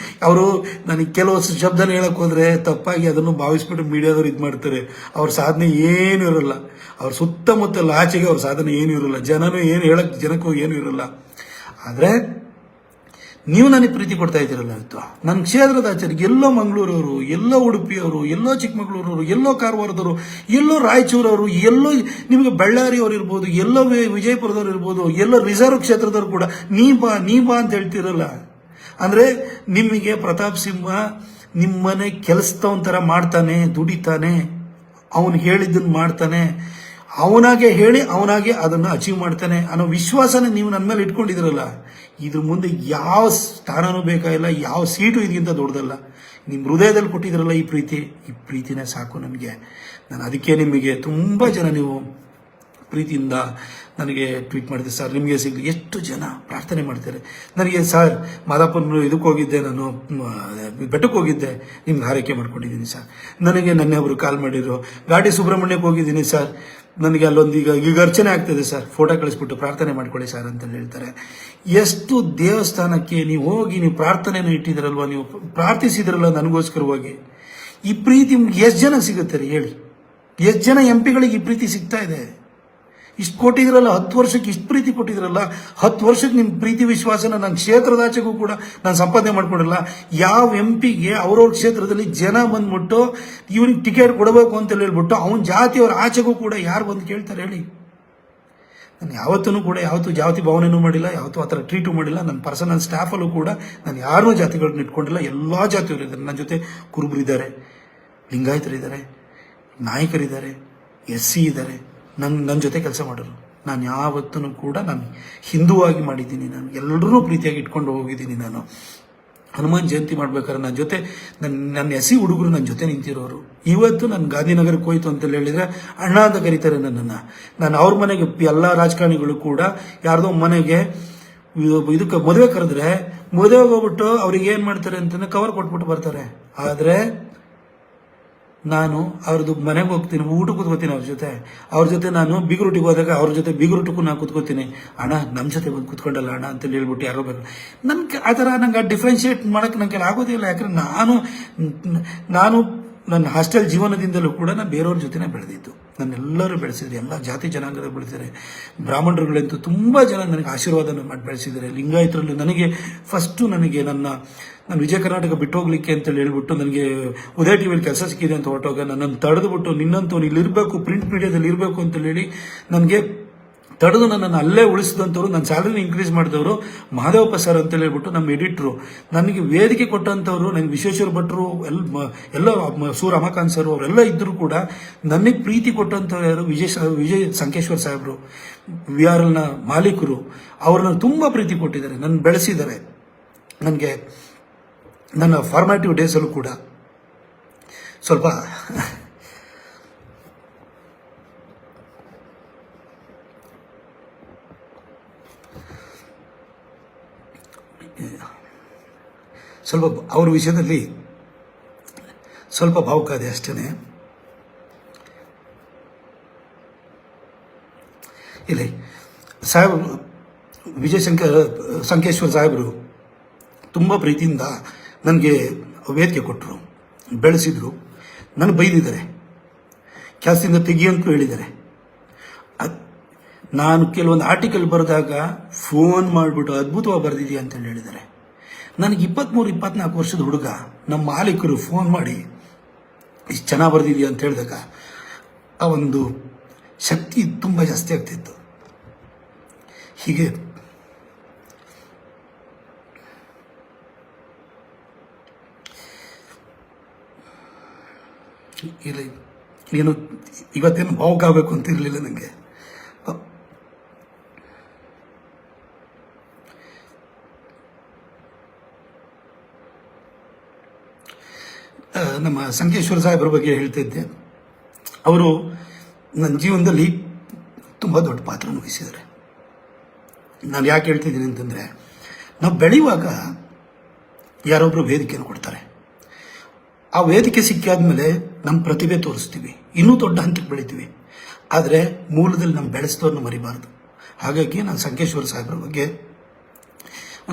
ಅವರು ನನಗೆ ಕೆಲವು ಶಬ್ದನ ಹೇಳಕ್ಕೆ ಹೋದರೆ ತಪ್ಪಾಗಿ ಅದನ್ನು ಭಾವಿಸ್ಬಿಟ್ಟು ಮೀಡಿಯಾದವ್ರು ಇದು ಮಾಡ್ತಾರೆ. ಅವ್ರ ಸಾಧನೆ ಏನು ಇರಲ್ಲ. ಅವ್ರ ಸುತ್ತಮುತ್ತಲ ಆಚೆಗೆ ಅವ್ರ ಸಾಧನೆ ಏನೂ ಇರಲ್ಲ. ಜನಕ್ಕೂ ಏನೂ ಇರಲ್ಲ. ಆದರೆ ನೀವು ನನಗೆ ಪ್ರೀತಿ ಕೊಡ್ತಾ ಇದ್ದೀರಲ್ಲ, ಆಯಿತು. ನನ್ನ ಕ್ಷೇತ್ರದ ಆಚೆಗೆ ಎಲ್ಲೋ ಮಂಗಳೂರವರು, ಎಲ್ಲೋ ಉಡುಪಿಯವರು, ಎಲ್ಲೋ ಚಿಕ್ಕಮಗಳೂರವರು, ಎಲ್ಲೋ ಕಾರವಾರದವರು, ಎಲ್ಲೋ ರಾಯಚೂರವರು, ಎಲ್ಲೋ ನಿಮಗೆ ಬಳ್ಳಾರಿಯವರು ಇರ್ಬೋದು, ಎಲ್ಲೋ ವಿಜಯಪುರದವ್ರು ಇರ್ಬೋದು, ಎಲ್ಲೋ ರಿಸರ್ವ್ ಕ್ಷೇತ್ರದವ್ರು ಕೂಡ ನೀ ಬಾ ಅಂತ ಹೇಳ್ತಿರಲ್ಲ. ಅಂದರೆ ನಿಮಗೆ ಪ್ರತಾಪ್ ಸಿಂಹ ನಿಮ್ಮನೆ ಕೆಲಸದವನ ಥರ ಮಾಡ್ತಾನೆ, ದುಡಿತಾನೆ, ಅವನು ಹೇಳಿದ್ದನ್ನು ಮಾಡ್ತಾನೆ, ಅವನಾಗೆ ಹೇಳಿ ಅವನಾಗೆ ಅದನ್ನು ಅಚೀವ್ ಮಾಡ್ತಾನೆ ಅನ್ನೋ ವಿಶ್ವಾಸನ ನೀವು ನನ್ನ ಮೇಲೆ ಇಟ್ಕೊಂಡಿದ್ದೀರಲ್ಲ. ಇದ್ರ ಮುಂದೆ ಯಾವ ಸ್ಥಾನನೂ ಬೇಕಾಗಿಲ್ಲ, ಯಾವ ಸೀಟು ಇದಕ್ಕಿಂತ ದೊಡ್ಡದಲ್ಲ. ನಿಮ್ಮ ಹೃದಯದಲ್ಲಿ ಕೊಟ್ಟಿದ್ದೀರಲ್ಲ ಈ ಪ್ರೀತಿನೇ ಸಾಕು ನನಗೆ. ನಾನು ಅದಕ್ಕೆ ನಿಮಗೆ ತುಂಬ ಜನ ನೀವು ಪ್ರೀತಿಯಿಂದ ನನಗೆ ಟ್ವೀಟ್ ಮಾಡಿದೆ, ಸರ್ ನಿಮಗೆ ಸಿಗಲಿ. ಎಷ್ಟು ಜನ ಪ್ರಾರ್ಥನೆ ಮಾಡ್ತಾರೆ ನನಗೆ, ಸರ್ ಮಾದಾಪುರ ಇದಕ್ಕೆ ಹೋಗಿದ್ದೆ, ನಾನು ಬೆಟ್ಟಕ್ಕೆ ಹೋಗಿದ್ದೆ, ನಿಮ್ಗೆ ಹಾರೈಕೆ ಮಾಡ್ಕೊಂಡಿದ್ದೀನಿ ಸರ್. ನನಗೆ ನನ್ನೆ ಒಬ್ಬರು ಕಾಲ್ ಮಾಡಿದ್ರು, ಘಾಟಿ ಸುಬ್ರಹ್ಮಣ್ಯಕ್ಕೆ ಹೋಗಿದ್ದೀನಿ ಸರ್, ನನಗೆ ಅಲ್ಲೊಂದು ಈಗ ಅರ್ಚನೆ ಆಗ್ತದೆ ಸರ್, ಫೋಟೋ ಕಳಿಸ್ಬಿಟ್ಟು ಪ್ರಾರ್ಥನೆ ಮಾಡ್ಕೊಳ್ಳಿ ಸರ್ ಅಂತ ಹೇಳ್ತಾರೆ. ಎಷ್ಟು ದೇವಸ್ಥಾನಕ್ಕೆ ನೀವು ಹೋಗಿ ನೀವು ಪ್ರಾರ್ಥನೆಯನ್ನು ಇಟ್ಟಿದ್ದೀರಲ್ವ, ನೀವು ಪ್ರಾರ್ಥಿಸಿದ್ರಲ್ಲ ನನಗೋಸ್ಕರವಾಗಿ. ಈ ಪ್ರೀತಿ ಎಷ್ಟು ಜನ ಸಿಗುತ್ತೆ ರೀ ಹೇಳಿ? ಎಷ್ಟು ಜನ MP ಗಳಿಗೆ ಈ ಪ್ರೀತಿ ಸಿಗ್ತಾ ಇದೆ? ಇಷ್ಟು ಕೊಟ್ಟಿದ್ರಲ್ಲ, 10 ವರ್ಷಕ್ಕೆ ಇಷ್ಟು ಪ್ರೀತಿ ಕೊಟ್ಟಿದ್ರಲ್ಲ, 10 ವರ್ಷಕ್ಕೆ ನಿಮ್ಮ ಪ್ರೀತಿ ವಿಶ್ವಾಸನ ನನ್ನ ಕ್ಷೇತ್ರದಾಚೆಗೂ ಕೂಡ ನಾನು ಸಂಪಾದನೆ ಮಾಡ್ಕೊಡಲ್ಲ. ಯಾವ MP ಗೆ ಅವ್ರವ್ರ ಕ್ಷೇತ್ರದಲ್ಲಿ ಜನ ಬಂದ್ಬಿಟ್ಟು ಇವನಿಗೆ ಟಿಕೆಟ್ ಕೊಡಬೇಕು ಅಂತ ಹೇಳ್ಬಿಟ್ಟು ಅವನ ಜಾತಿಯವ್ರ ಆಚೆಗೂ ಕೂಡ ಯಾರು ಬಂದು ಕೇಳ್ತಾರೆ ಹೇಳಿ? ನಾನು ಯಾವತ್ತೂ ಜಾತಿ ಭಾವನೆನೂ ಮಾಡಿಲ್ಲ, ಯಾವತ್ತೂ ಆ ಥರ ಟ್ರೀಟು ಮಾಡಿಲ್ಲ. ನನ್ನ ಪರ್ಸನಲ್ ಸ್ಟಾಫಲ್ಲೂ ಕೂಡ ನಾನು ಯಾರೂ ಜಾತಿಗಳನ್ನ ಇಟ್ಕೊಂಡಿಲ್ಲ. ಎಲ್ಲ ಜಾತಿಯವರು ಇದ್ದಾರೆ ನನ್ನ ಜೊತೆ. ಕುರುಬರಿದ್ದಾರೆ, ಲಿಂಗಾಯತರಿದ್ದಾರೆ, ನಾಯಕರಿದ್ದಾರೆ, SC ಇದ್ದಾರೆ, ನನ್ನ ಜೊತೆ ಕೆಲಸ ಮಾಡೋರು. ನಾನು ಯಾವತ್ತೂ ಕೂಡ ನಾನು ಹಿಂದೂವಾಗಿ ಮಾಡಿದ್ದೀನಿ, ನಾನು ಎಲ್ಲರೂ ಪ್ರೀತಿಯಾಗಿ ಇಟ್ಕೊಂಡು ಹೋಗಿದ್ದೀನಿ. ನಾನು ಹನುಮಾನ್ ಜಯಂತಿ ಮಾಡ್ಬೇಕಾದ್ರೆ ನನ್ನ ಎಸಿ ಹುಡುಗರು ನನ್ನ ಜೊತೆ ನಿಂತಿರೋರು. ಇವತ್ತು ನಾನು ಗಾಂಧಿನಗರಕ್ಕೆ ಹೋಯ್ತು ಅಂತ ಹೇಳಿದ್ರೆ ಅಣ್ಣ ಅಂತ ಕರೀತಾರೆ ನನ್ನನ್ನು. ನಾನು ಅವ್ರ ಮನೆಗೆ ಎಲ್ಲ ರಾಜಕಾರಣಿಗಳು ಕೂಡ ಯಾರ್ದೋ ಮನೆಗೆ ಇದಕ್ಕೆ ಮದುವೆ ಕರೆದ್ರೆ ಮದುವೆಗೆ ಹೋಗ್ಬಿಟ್ಟು ಅವ್ರಿಗೆ ಏನು ಮಾಡ್ತಾರೆ ಅಂತಂದ್ರೆ ಕವರ್ ಕೊಟ್ಬಿಟ್ಟು ಬರ್ತಾರೆ. ಆದರೆ ನಾನು ಅವ್ರದ್ದು ಮನೆಗೆ ಹೋಗ್ತೀನಿ, ಊಟಕ್ಕೆ ಕೂತ್ಕೋತೀನಿ ಅವ್ರ ಜೊತೆ ನಾನು ಬೀಗರೂಟಿಗೆ ಹೋದಾಗ ಅವ್ರ ಜೊತೆ ಬೀಗರೂಟಕ್ಕೂ ನಾನು ಕೂತ್ಕೋತೀನಿ. ಅಣ್ಣ ನಮ್ಮ ಜೊತೆ ಬಂದು ಕೂತ್ಕೊಂಡಲ್ಲ ಅಣ್ಣ ಅಂತೇಳಿ ಹೇಳ್ಬಿಟ್ಟು ಯಾರೋ ಬೇಕು. ನನಗೆ ಆ ಥರ ನಂಗೆ ಡಿಫ್ರೆನ್ಷಿಯೇಟ್ ಮಾಡೋಕ್ಕೆ ನನಗೆ ಆಗೋದಿಲ್ಲ. ಯಾಕಂದ್ರೆ ನಾನು ನನ್ನ ಹಾಸ್ಟೆಲ್ ಜೀವನದಿಂದಲೂ ಕೂಡ ನಾನು ಬೇರೆಯವ್ರ ಜೊತೆನೇ ಬೆಳೆದಿದ್ದು. ನನ್ನೆಲ್ಲರೂ ಬೆಳೆಸಿದ್ರು, ಎಲ್ಲ ಜಾತಿ ಜನಾಂಗದ ಬೆಳೆಸಿದ್ದಾರೆ. ಬ್ರಾಹ್ಮಣರುಗಳಂತೂ ತುಂಬ ಜನ ನನಗೆ ಆಶೀರ್ವಾದನ ಮಾಡಿ ಬೆಳೆಸಿದ್ದಾರೆ. ಲಿಂಗಾಯತರಲ್ಲೂ ನನಗೆ ಫಸ್ಟು ನಾನು ವಿಜಯ ಕರ್ನಾಟಕ ಬಿಟ್ಟು ಹೋಗ್ಲಿಕ್ಕೆ ಅಂತೇಳಿ ಹೇಳ್ಬಿಟ್ಟು ನನಗೆ ಉದಯ ಟಿವಿಯಲ್ಲಿ ಕೆಲಸ ಸಿಕ್ಕಿದೆ ಅಂತ ಹೊರಟೋಗ ನನ್ನನ್ನು ತಡೆದುಬಿಟ್ಟು ನಿನ್ನಂತೂ ಇಲ್ಲಿ ಇರಬೇಕು, ಪ್ರಿಂಟ್ ಮೀಡಿಯಾದಲ್ಲಿ ಇರಬೇಕು ಅಂತೇಳಿ ಹೇಳಿ ನನಗೆ ತಡೆದು ನನ್ನನ್ನು ಅಲ್ಲೇ ಉಳಿಸಿದಂಥವ್ರು, ನನ್ನ ಸ್ಯಾಲರಿನ ಇನ್ಕ್ರೀಸ್ ಮಾಡಿದವರು ಮಹಾದೇವಪ್ಪ ಸರ್ ಅಂತೇಳಿ ಹೇಳ್ಬಿಟ್ಟು ನಮ್ಮ ಎಡಿಟ್ರು. ನನಗೆ ವೇದಿಕೆ ಕೊಟ್ಟಂಥವ್ರು ನನಗೆ ವಿಶ್ವೇಶ್ವರ ಭಟ್ರು ಎಲ್ಲ ಸು ರಮಾಕಾಂತ್ ಸರ್ ಅವರೆಲ್ಲ ಇದ್ದರೂ ಕೂಡ ನನಗೆ ಪ್ರೀತಿ ಕೊಟ್ಟಂಥವ್ರು ಯಾರು ವಿಜಯ್ ಸಂಕೇಶ್ವರ್ ಸಾಹೇಬರು, VRLನ ಮಾಲೀಕರು. ಅವ್ರನ್ನ ತುಂಬ ಪ್ರೀತಿ ಕೊಟ್ಟಿದ್ದಾರೆ, ನನ್ನ ಬೆಳೆಸಿದ್ದಾರೆ. ನನಗೆ ನನ್ನ ಫಾರ್ಮ್ಯಾಟಿವ್ ಡೇಸಲ್ಲೂ ಕೂಡ ಸ್ವಲ್ಪ ಅವ್ರ ವಿಷಯದಲ್ಲಿ ಸ್ವಲ್ಪ ಭಾವುಕಾದೆ ಅಷ್ಟೇ. ಇಲ್ಲಿ ವಿಜಯ್ ಸಂಕೇಶ್ವರ್ ಸಾಹೇಬರು ತುಂಬ ಪ್ರೀತಿಯಿಂದ ನನಗೆ ವೇದಿಕೆ ಕೊಟ್ಟರು, ಬೆಳೆಸಿದರು. ನಾನು ಬೈದಿದ್ದಾರೆ, ಕೆಲಸದಿಂದ ತೆಗಿಯಂತಲೂ ಹೇಳಿದ್ದಾರೆ. ನಾನು ಕೆಲವೊಂದು ಆರ್ಟಿಕಲ್ ಬರೆದಾಗ ಫೋನ್ ಮಾಡಿಬಿಟ್ಟು ಅದ್ಭುತವಾಗಿ ಬರೆದಿದೆಯಾ ಅಂತೇಳಿ ಹೇಳಿದ್ದಾರೆ. ನನಗೆ 23-24 ವರ್ಷದ ಹುಡುಗ ನಮ್ಮ ಮಾಲೀಕರು ಫೋನ್ ಮಾಡಿ ಇಷ್ಟು ಚೆನ್ನಾಗಿ ಬರೆದಿದೆಯಾ ಅಂತ ಹೇಳಿದಾಗ ಆ ಒಂದು ಶಕ್ತಿ ತುಂಬ ಜಾಸ್ತಿ ಆಗ್ತಿತ್ತು. ಹೀಗೆ ಇಲ್ಲ, ಏನು ಇವತ್ತೇನು ಭಾವುಕಾಗಬೇಕು ಅಂತ ಇರಲಿಲ್ಲ ನನಗೆ. ನಮ್ಮ ಸಂಕೇಶ್ವರ ಸಾಹೇಬ್ರ ಬಗ್ಗೆ ಹೇಳ್ತಿದ್ದೆ. ಅವರು ನನ್ನ ಜೀವನದಲ್ಲಿ ತುಂಬ ದೊಡ್ಡ ಪಾತ್ರವನ್ನು ವಹಿಸಿದ್ದಾರೆ. ನಾನು ಯಾಕೆ ಹೇಳ್ತಿದ್ದೀನಿ ಅಂತಂದರೆ, ನಾವು ಬೆಳೆಯುವಾಗ ಯಾರೊಬ್ಬರು ವೇದಿಕೆಯನ್ನು ಕೊಡ್ತಾರೆ. ಆ ವೇದಿಕೆ ಸಿಕ್ಕಾದ್ಮೇಲೆ ನಮ್ಮ ಪ್ರತಿಭೆ ತೋರಿಸ್ತೀವಿ, ಇನ್ನೂ ದೊಡ್ಡ ಹಂತಕ್ಕೆ ಬೆಳಿತೀವಿ. ಆದರೆ ಮೂಲದಲ್ಲಿ ನಮ್ಮ ಬೆಳೆಸಿದವ್ರನ್ನ ಮರಿಬಾರ್ದು. ಹಾಗಾಗಿ ನಾನು ಸಂಕೇಶ್ವರ ಸಾಹೇಬ್ರ ಬಗ್ಗೆ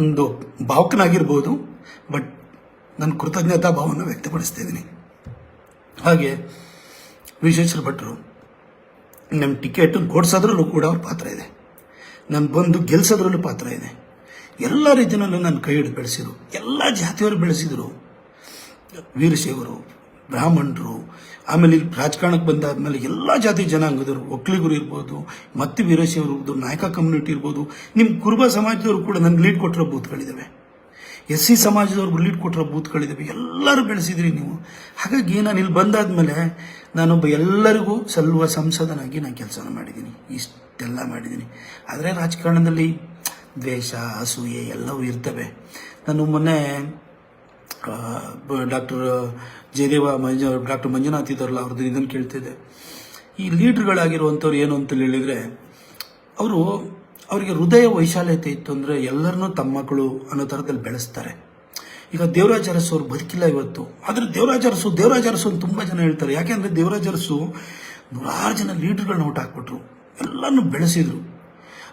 ಒಂದು ಭಾವುಕನಾಗಿರ್ಬೋದು, ಬಟ್ ನನ್ನ ಕೃತಜ್ಞತಾ ಭಾವವನ್ನು ವ್ಯಕ್ತಪಡಿಸ್ತಿದ್ದೀನಿ. ಹಾಗೆ ವಿಶ್ವೇಶ್ವರ ಭಟ್ರು ನಮ್ಮ ಟಿಕೆಟ್ ಕೊಡಿಸೋದ್ರಲ್ಲೂ ಕೂಡ ಅವ್ರ ಪಾತ್ರ ಇದೆ, ನಾನು ಬಂದು ಗೆಲ್ಸೋದ್ರಲ್ಲೂ ಪಾತ್ರ ಇದೆ. ಎಲ್ಲ ರೀತಿಯಲ್ಲೂ ನಾನು ಕೈ ಹಿಡಿದು ಬೆಳೆಸಿದ್ರು, ಎಲ್ಲ ಜಾತಿಯವರು ಬೆಳೆಸಿದರು. ವೀರಶೈವರು, ಬ್ರಾಹ್ಮಣರು, ಆಮೇಲೆ ಇಲ್ಲಿ ರಾಜಕಾರಣಕ್ಕೆ ಬಂದಾದ್ಮೇಲೆ ಎಲ್ಲ ಜಾತಿ ಜನಾಂಗದವರು, ಒಕ್ಕಲಿಗರು ಇರ್ಬೋದು, ಮತ್ತು ವೀರಶೈವರು ಇರ್ಬೋದು, ನಾಯಕ ಕಮ್ಯುನಿಟಿ ಇರ್ಬೋದು, ನಿಮ್ಮ ಕುರುಬ ಸಮಾಜದವರು ಕೂಡ ನನಗೆ ಲೀಡ್ ಕೊಟ್ಟಿರೋ ಬೂತ್ಗಳಿದ್ದಾವೆ, SC ಸಮಾಜದವ್ರಿಗೆ ಲೀಡ್ ಕೊಟ್ಟಿರೋ ಬೂತ್ಗಳಿದ್ದಾವೆ. ಎಲ್ಲರೂ ಬೆಳೆಸಿದ್ರಿ ನೀವು. ಹಾಗಾಗಿ ನಾನು ಇಲ್ಲಿ ಬಂದಾದ್ಮೇಲೆ ನಾನೊಬ್ಬ ಎಲ್ಲರಿಗೂ ಸಲ್ಲುವ ಸಂಸದನಾಗಿ ನಾನು ಕೆಲಸ ಮಾಡಿದ್ದೀನಿ, ಇಷ್ಟೆಲ್ಲ ಮಾಡಿದ್ದೀನಿ. ಆದರೆ ರಾಜಕಾರಣದಲ್ಲಿ ದ್ವೇಷ, ಅಸೂಯೆ ಎಲ್ಲವೂ ಇರ್ತವೆ. ನಾನು ಮೊನ್ನೆ ಡಾಕ್ಟರ್ ಮಂಜುನಾಥ್ ಇದ್ದಾರಲ್ಲ, ಅವ್ರದ್ದು ಇದನ್ನು ಕೇಳ್ತಿದ್ದೆ. ಈ ಲೀಡ್ರ್ಗಳಾಗಿರುವಂಥವ್ರು ಏನು ಅಂತ ಹೇಳಿದರೆ, ಅವರಿಗೆ ಹೃದಯ ವೈಶಾಲ್ಯತೆ ಇತ್ತು ಅಂದರೆ ಎಲ್ಲರನ್ನೂ ತಮ್ಮ ಮಕ್ಕಳು ಅನ್ನೋ ಥರದಲ್ಲಿ ಬೆಳೆಸ್ತಾರೆ. ಈಗ ದೇವರಾಜ ಅರಸು ಅವ್ರು ಬದುಕಿಲ್ಲ ಇವತ್ತು, ಆದರೆ ದೇವರಾಜ ಅರಸು ಅಂತ ತುಂಬ ಜನ ಹೇಳ್ತಾರೆ. ಯಾಕೆಂದರೆ ದೇವರಾಜ ಅರಸು ನೂರಾರು ಜನ ಲೀಡ್ರ್ಗಳನ್ನ ಔಟ್ ಹಾಕ್ಬಿಟ್ರು, ಎಲ್ಲರನ್ನೂ ಬೆಳೆಸಿದ್ರು.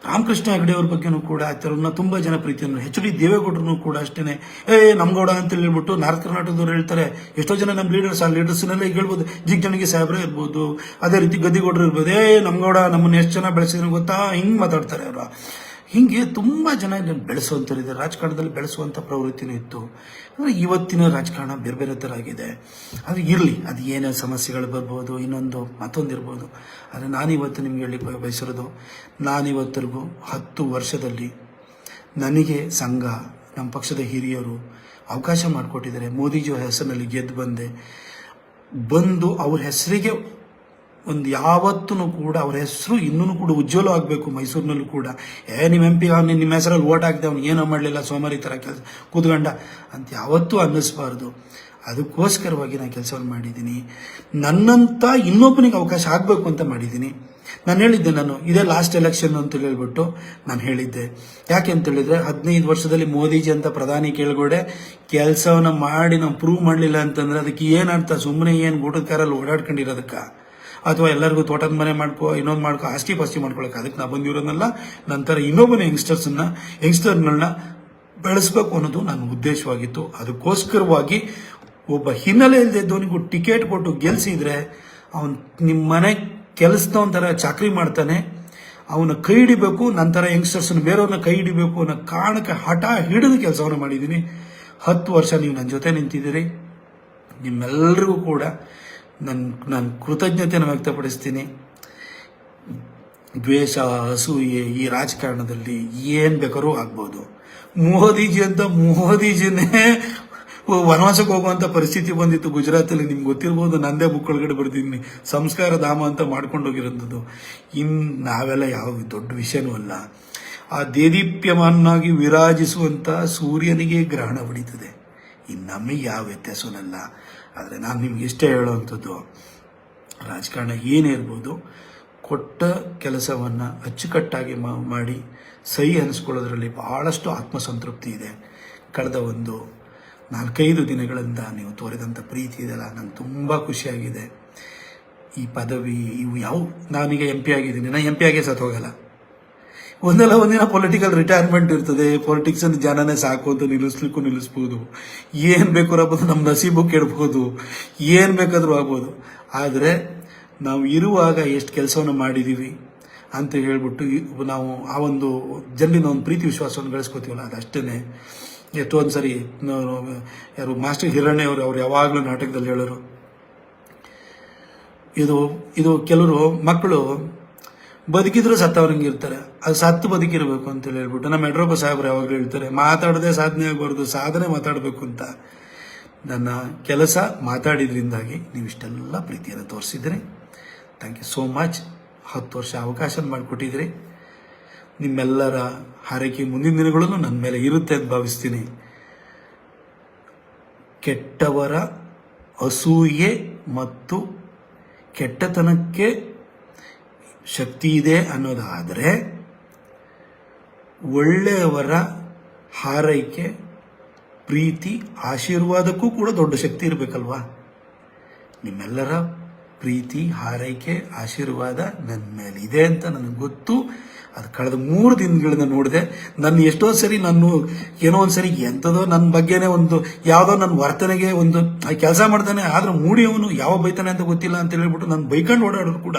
ರಾಮಕೃಷ್ಣ ಹೆಗಡೆ ಅವ್ರ ಬಗ್ಗೆನೂ ಕೂಡ ಆತರನ್ನ ತುಂಬ ಜನ ಪ್ರೀತಿಯನ್ನು, HD ದೇವೇಗೌಡರು ಕೂಡ ಅಷ್ಟೇ. ನಮ್ಗೌಡ ಅಂತ ಹೇಳ್ಬಿಟ್ಟು ನಾರ್ತ್ ಕರ್ನಾಟಕದವ್ರು ಹೇಳ್ತಾರೆ. ಎಷ್ಟೋ ಜನ ನಮ್ಮ ಲೀಡರ್ಸ್, ಆ ಲೀಡರ್ಸ್ನೆಲ್ಲ ಈಗ ಹೇಳ್ಬೋದು, ಜಿಗ್ಜಣಗಿ ಸಾಹೇಬ್ರೆ ಇರ್ಬೋದು, ಅದೇ ರೀತಿ ಗದ್ದಿಗೌಡರು ಇರ್ಬೋದು. ನಮ್ಗೌಡ ನಮ್ಮನ್ನು ಎಷ್ಟು ಜನ ಬೆಳೆಸಿದ್ರು ಗೊತ್ತಾ, ಹಿಂಗೆ ಮಾತಾಡ್ತಾರೆ ಅವರು. ಹೀಗೆ ತುಂಬ ಜನ ಬೆಳೆಸುವಂಥವ್ರು ಇದ್ದಾರೆ. ರಾಜಕಾರಣದಲ್ಲಿ ಬೆಳೆಸುವಂಥ ಪ್ರವೃತ್ತಿನೂ ಇತ್ತು. ಅಂದರೆ ಇವತ್ತಿನ ರಾಜಕಾರಣ ಬೇರೆ ಬೇರೆ ಥರ ಆಗಿದೆ. ಅದು ಇರಲಿ, ಅದು ಏನೇ ಸಮಸ್ಯೆಗಳು ಬರ್ಬೋದು, ಮತ್ತೊಂದು ಇರ್ಬೋದು. ಆದರೆ ನಾನಿವತ್ತು ನಿಮ್ಗೆ ಹೇಳಿ ಬಯಸಿರೋದು, ನಾನಿವತ್ತರೆಗೂ 10 ವರ್ಷದಲ್ಲಿ ನನಗೆ ಸಂಘ, ನಮ್ಮ ಪಕ್ಷದ ಹಿರಿಯರು ಅವಕಾಶ ಮಾಡಿಕೊಟ್ಟಿದ್ದಾರೆ. ಮೋದಿಜಿ ಹೆಸರಿನಲ್ಲಿ ಗೆದ್ದು ಬಂದು ಅವ್ರ ಹೆಸರಿಗೆ ಒಂದು ಯಾವತ್ತೂ ಕೂಡ ಅವ್ರ ಹೆಸರು ಇನ್ನೂ ಕೂಡ ಉಜ್ವಲ ಆಗಬೇಕು ಮೈಸೂರಿನಲ್ಲೂ ಕೂಡ. ನಿಮ್ಮ ಎಂ ಪಿ ನಿಮ್ಮ ಹೆಸರಲ್ಲಿ ಓಟ್ ಹಾಕಿದೆ ಅವ್ನು ಏನೋ ಮಾಡಲಿಲ್ಲ ಸೋಮಾರಿ ಥರ ಕೆಲಸ ಕೂತ್ಕೊಂಡ ಅಂತ ಯಾವತ್ತೂ ಅನ್ನಿಸ್ಬಾರ್ದು. ಅದಕ್ಕೋಸ್ಕರವಾಗಿ ನಾನು ಕೆಲಸವನ್ನು ಮಾಡಿದ್ದೀನಿ. ನನ್ನಂತ ಇನ್ನೊಬ್ಬನಿಗೆ ಅವಕಾಶ ಆಗಬೇಕು ಅಂತ ಮಾಡಿದ್ದೀನಿ. ನಾನು ಹೇಳಿದ್ದೆ, ನಾನು ಇದೇ ಲಾಸ್ಟ್ ಎಲೆಕ್ಷನ್ ಅಂತ ಹೇಳ್ಬಿಟ್ಟು ನಾನು ಹೇಳಿದ್ದೆ. ಯಾಕೆ ಅಂತ ಹೇಳಿದ್ರೆ 15 ವರ್ಷದಲ್ಲಿ ಮೋದಿಜಿ ಅಂತ ಪ್ರಧಾನಿ ಕೆಳಗಡೆ ಕೆಲಸವನ್ನ ಮಾಡಿ ನಾವು ಪ್ರೂವ್ ಮಾಡಲಿಲ್ಲ ಅಂತಂದ್ರೆ ಅದಕ್ಕೆ ಏನರ್ಥ? ಸುಮ್ಮನೆ ಏನು ಊಟದ ಕಾರಲ್ಲಿ ಓಡಾಡ್ಕೊಂಡಿರೋದಕ್ಕ, ಅಥವಾ ಎಲ್ಲರಿಗೂ ತೋಟದ ಮನೆ ಮಾಡ್ಕೋ ಇನ್ನೊಂದು ಮಾಡ್ಕೋ ಆಸ್ತಿ ಪಾಸ್ತಿ ಮಾಡ್ಕೊಳಕ್ಕೆ ಅದಕ್ಕೆ ನಾವು ಬಂದಿರೋದಲ್ಲ. ನಂತರ ಇನ್ನೊಬ್ಬನ ಯಂಗ್ಸ್ಟರ್ಗಳನ್ನ ಬೆಳೆಸ್ಬೇಕು ಅನ್ನೋದು ನನ್ನ ಉದ್ದೇಶವಾಗಿತ್ತು. ಅದಕ್ಕೋಸ್ಕರವಾಗಿ ಒಬ್ಬ ಹಿನ್ನೆಲೆ ಇಲ್ಲದಿದ್ದವನಿಗೂ ಟಿಕೆಟ್ ಕೊಟ್ಟು ಗೆಲ್ಸಿದ್ರೆ ಅವನು ನಿಮ್ಮ ಮನೆ ಕೆಲಸದವನ ಥರ ಚಾಕ್ರಿ ಮಾಡ್ತಾನೆ. ಅವನ ಕೈ ಹಿಡಿಬೇಕು, ನಂತರ ಯಂಗ್ಸ್ಟರ್ಸ್ನ ಬೇರೆಯವ್ರನ್ನ ಕೈ ಹಿಡಿಬೇಕು ಅನ್ನೋ ಕಾರಣಕ್ಕೆ ಹಠ ಹಿಡಿದು ಕೆಲಸವನ್ನು ಮಾಡಿದ್ದೀನಿ. 10 ವರ್ಷ ನೀವು ನನ್ನ ಜೊತೆ ನಿಂತಿದ್ದೀರಿ. ನಿಮ್ಮೆಲ್ಲರಿಗೂ ಕೂಡ ನಾನು ಕೃತಜ್ಞತೆಯನ್ನು ವ್ಯಕ್ತಪಡಿಸ್ತೀನಿ. ದ್ವೇಷ, ಅಸೂಯೆ ಈ ರಾಜಕಾರಣದಲ್ಲಿ ಏನು ಬೇಕಾದ್ರೂ ಆಗ್ಬೋದು. ಮೋದಿಜಿನೇ ವನವಾಸಕ್ಕೆ ಹೋಗುವಂಥ ಪರಿಸ್ಥಿತಿ ಬಂದಿತ್ತು ಗುಜರಾತಲ್ಲಿ. ನಿಮ್ಗೆ ಗೊತ್ತಿರ್ಬೋದು, ನಂದೇ ಬುಕ್ ಒಳಗಡೆ ಬರ್ದಿದ್ದೀನಿ, ಸಂಸ್ಕಾರ ಧಾಮ ಅಂತ ಮಾಡ್ಕೊಂಡೋಗಿರೋದು. ನಾವೆಲ್ಲ ಯಾವ ದೊಡ್ಡ ವಿಷಯನೂ ಅಲ್ಲ. ಆ ದೇದೀಪ್ಯಮಾನಾಗಿ ವಿರಾಜಿಸುವಂಥ ಸೂರ್ಯನಿಗೆ ಗ್ರಹಣ ಹೊಡಿತದೆ. ನಮಗೆ ಯಾವ ವ್ಯತ್ಯಾಸವನ್ನಲ್ಲ. ಆದರೆ ನಾನು ನಿಮ್ಗೆ ಇಷ್ಟೇ ಹೇಳೋವಂಥದ್ದು, ರಾಜಕಾರಣ ಏನೇ ಇರ್ಬೋದು, ಕೊಟ್ಟ ಕೆಲಸವನ್ನು ಅಚ್ಚುಕಟ್ಟಾಗಿ ಮಾಡಿ ಸಹಿ ಅನಿಸ್ಕೊಳ್ಳೋದ್ರಲ್ಲಿ ಬಹಳಷ್ಟು ಆತ್ಮಸಂತೃಪ್ತಿ ಇದೆ. ಕಳೆದ ಒಂದು 4-5 ದಿನಗಳಿಂದ ನೀವು ತೋರಿದಂಥ ಪ್ರೀತಿ ಇದೆಲ್ಲ ನಂಗೆ ತುಂಬ ಖುಷಿಯಾಗಿದೆ. ಈ ಪದವಿ ಇವು ನಾನೀಗ ಎಂ ಪಿ ಆಗಿದ್ದೀನಿ, ನಾನು ಎಂ ಪಿ ಆಗೇ ಸತ್ತು ಹೋಗಲ್ಲ. ಒಂದಿನ ಪೊಲಿಟಿಕಲ್ ರಿಟೈರ್ಮೆಂಟ್ ಇರ್ತದೆ. ಪೊಲಿಟಿಕ್ಸ್ ಅಂತ ಜನನೇ ಸಾಕು ಅಂತ ನಿಲ್ಲಿಸ್ಬೋದು. ಏನು ಬೇಕಾದ್ರೂ ಆಗ್ಬೋದು, ನಮ್ಮ ನಸೀಬು ಕೆಡ್ಬೋದು, ಏನು ಬೇಕಾದರೂ ಆಗ್ಬೋದು. ಆದರೆ ನಾವು ಇರುವಾಗ ಎಷ್ಟು ಕೆಲಸವನ್ನು ಮಾಡಿದ್ದೀವಿ ಅಂತ ಹೇಳ್ಬಿಟ್ಟು ನಾವು ಆ ಒಂದು ಜನರಿಂದ ಒಂದು ಪ್ರೀತಿ ವಿಶ್ವಾಸವನ್ನು ಗಳಿಸ್ಕೋತೀವಲ್ಲ, ಅದಷ್ಟೇ. ಎಷ್ಟೊಂದು ಸರಿ ಯಾರು ಮಾಸ್ಟರ್ ಹಿರಣ್ಯ ಅವ್ರು ಯಾವಾಗಲೂ ನಾಟಕದಲ್ಲಿ ಹೇಳೋರು, ಇದು ಕೆಲವರು ಮಕ್ಕಳು ಬದುಕಿದ್ರು ಸತ್ತವ್ರಂಗೆ ಇರ್ತಾರೆ, ಅದು ಸತ್ತು ಬದುಕಿರಬೇಕು ಅಂತ ಹೇಳ್ಬಿಟ್ಟು ನಮ್ಮ ಯಡಿಯೂರಪ್ಪ ಸಾಹೇಬ್ರು ಯಾವಾಗಲೂ ಹೇಳ್ತಾರೆ, ಮಾತಾಡದೆ ಸಾಧನೆ ಆಗಬಾರ್ದು, ಸಾಧನೆ ಮಾತಾಡಬೇಕು ಅಂತ. ನನ್ನ ಕೆಲಸ ಮಾತಾಡಿದ್ರಿಂದಾಗಿ ನೀವು ಇಷ್ಟೆಲ್ಲ ಪ್ರೀತಿಯನ್ನು ತೋರಿಸಿದ್ರಿ. Thank you so much. 10 ವರ್ಷ ಅವಕಾಶ ಮಾಡಿಕೊಟ್ಟಿದ್ರಿ. ನಿಮ್ಮೆಲ್ಲರ ಹಾರೈಕೆ ಮುಂದಿನ ದಿನಗಳಲ್ಲೂ ನನ್ನ ಮೇಲೆ ಇರುತ್ತೆ ಅಂತ ಭಾವಿಸ್ತೀನಿ. ಕೆಟ್ಟವರ ಅಸೂಯೆ ಮತ್ತು ಕೆಟ್ಟತನಕ್ಕೆ ಶಕ್ತಿ ಇದೆ ಅನ್ನೋದಾದರೆ, ಒಳ್ಳೆಯವರ ಹಾರೈಕೆ, ಪ್ರೀತಿ, ಆಶೀರ್ವಾದಕ್ಕೂ ಕೂಡ ದೊಡ್ಡ ಶಕ್ತಿ ಇರಬೇಕಲ್ವಾ? ನಿಮ್ಮೆಲ್ಲರ ಪ್ರೀತಿ, ಹಾರೈಕೆ, ಆಶೀರ್ವಾದ ನನ್ನ ಮೇಲೆ ಇದೆ ಅಂತ ನನಗೆ ಗೊತ್ತು. ಅದು ಕಳೆದ 3 ದಿನಗಳಿಂದ ನೋಡಿದೆ. ನನ್ನ ಎಷ್ಟೋ ಸರಿ ಏನೋ ಒಂದು ಸರಿ ಎಂಥದೋ ನನ್ನ ಬಗ್ಗೆನೇ ಯಾವುದೋ ನನ್ನ ವರ್ತನೆಗೆ ಕೆಲಸ ಮಾಡ್ತಾನೆ, ಆದ್ರೆ ಮೂಡಿಯವನು ಯಾವ ಬೈತಾನೆ ಅಂತ ಗೊತ್ತಿಲ್ಲ ಅಂತ ಹೇಳ್ಬಿಟ್ಟು ನಾನು ಬೈಕೊಂಡು ಓಡಾಡೋರು ಕೂಡ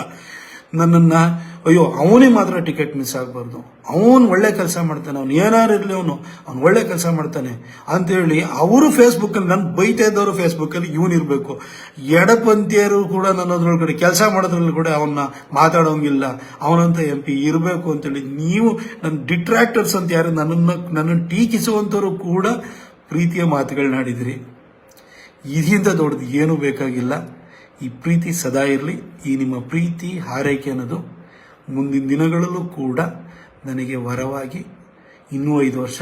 ನನ್ನನ್ನು, ಅಯ್ಯೋ ಅವನಿಗೆ ಮಾತ್ರ ಟಿಕೆಟ್ ಮಿಸ್ ಆಗಬಾರ್ದು, ಅವನು ಒಳ್ಳೆ ಕೆಲಸ ಮಾಡ್ತಾನೆ, ಅವ್ನು ಏನಾರು ಇರಲಿ ಅವನು ಒಳ್ಳೆ ಕೆಲಸ ಮಾಡ್ತಾನೆ ಅಂತೇಳಿ ಅವರು ಫೇಸ್ಬುಕ್ಕಲ್ಲಿ ನನ್ನ ಬೈತಾ ಇದ್ದವರು ಫೇಸ್ಬುಕ್ಕಲ್ಲಿ ಇವನಿರಬೇಕು. ಎಡಪಂಥೀಯರು ಕೂಡ ನನ್ನದ್ರೊಳಗಡೆ ಕೆಲಸ ಮಾಡೋದ್ರಲ್ಲಿ ಕೂಡ ಅವನ್ನ ಮಾತಾಡೋಂಗಿಲ್ಲ, ಅವನಂತ ಎಂ ಪಿ ಇರಬೇಕು ಅಂತೇಳಿ ನೀವು ನನ್ನ ಡಿಟ್ರಾಕ್ಟರ್ಸ್ ಅಂತ ಯಾರು ನನ್ನನ್ನು ಟೀಕಿಸುವಂಥವ್ರು ಕೂಡ ಪ್ರೀತಿಯ ಮಾತುಗಳನ್ನಾಡಿದಿರಿ. ಇದರಿಂದ ದೊಡ್ಡದು ಏನೂ ಬೇಕಾಗಿಲ್ಲ. ಈ ಪ್ರೀತಿ ಸದಾ ಇರಲಿ. ಈ ನಿಮ್ಮ ಪ್ರೀತಿ, ಹಾರೈಕೆ ಅನ್ನೋದು ಮುಂದಿನ ದಿನಗಳಲ್ಲೂ ಕೂಡ ನನಗೆ ವರವಾಗಿ ಇನ್ನೂ 5 ವರ್ಷ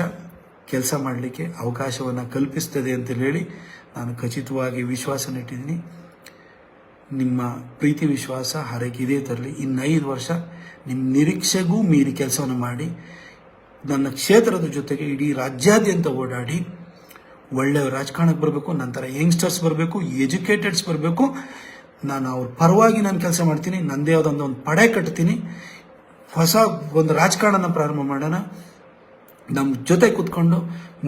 ಕೆಲಸ ಮಾಡಲಿಕ್ಕೆ ಅವಕಾಶವನ್ನು ಕಲ್ಪಿಸ್ತದೆ ಅಂತ ಹೇಳಿ ನಾನು ಖಚಿತವಾಗಿ ವಿಶ್ವಾಸನಿಟ್ಟಿದ್ದೀನಿ. ನಿಮ್ಮ ಪ್ರೀತಿ, ವಿಶ್ವಾಸ, ಹಾರೈಕೆ ಇದೇ ತರಲಿ. ಇನ್ನು 5 ವರ್ಷ ನಿಮ್ಮ ನಿರೀಕ್ಷೆಗೂ ಮೀರಿ ಕೆಲಸವನ್ನು ಮಾಡಿ ನನ್ನ ಕ್ಷೇತ್ರದ ಜೊತೆಗೆ ಇಡೀ ರಾಜ್ಯಾದ್ಯಂತ ಓಡಾಡಿ ಒಳ್ಳೆಯ ರಾಜಕಾರಣಕ್ಕೆ ಬರಬೇಕು. ನಂತರ ಯಂಗ್ಸ್ಟರ್ಸ್ ಬರಬೇಕು, ಎಜುಕೇಟೆಡ್ಸ್ ಬರಬೇಕು. ನಾನು ಅವ್ರ ಪರವಾಗಿ ನಾನು ಕೆಲಸ ಮಾಡ್ತೀನಿ. ನನ್ನದೇ ಆದೊಂದು ಪಡೆ ಕಟ್ತೀನಿ. ಹೊಸ ಒಂದು ರಾಜಕಾರಣನ ಪ್ರಾರಂಭ ಮಾಡೋಣ. ನಮ್ಮ ಜೊತೆ ಕೂತ್ಕೊಂಡು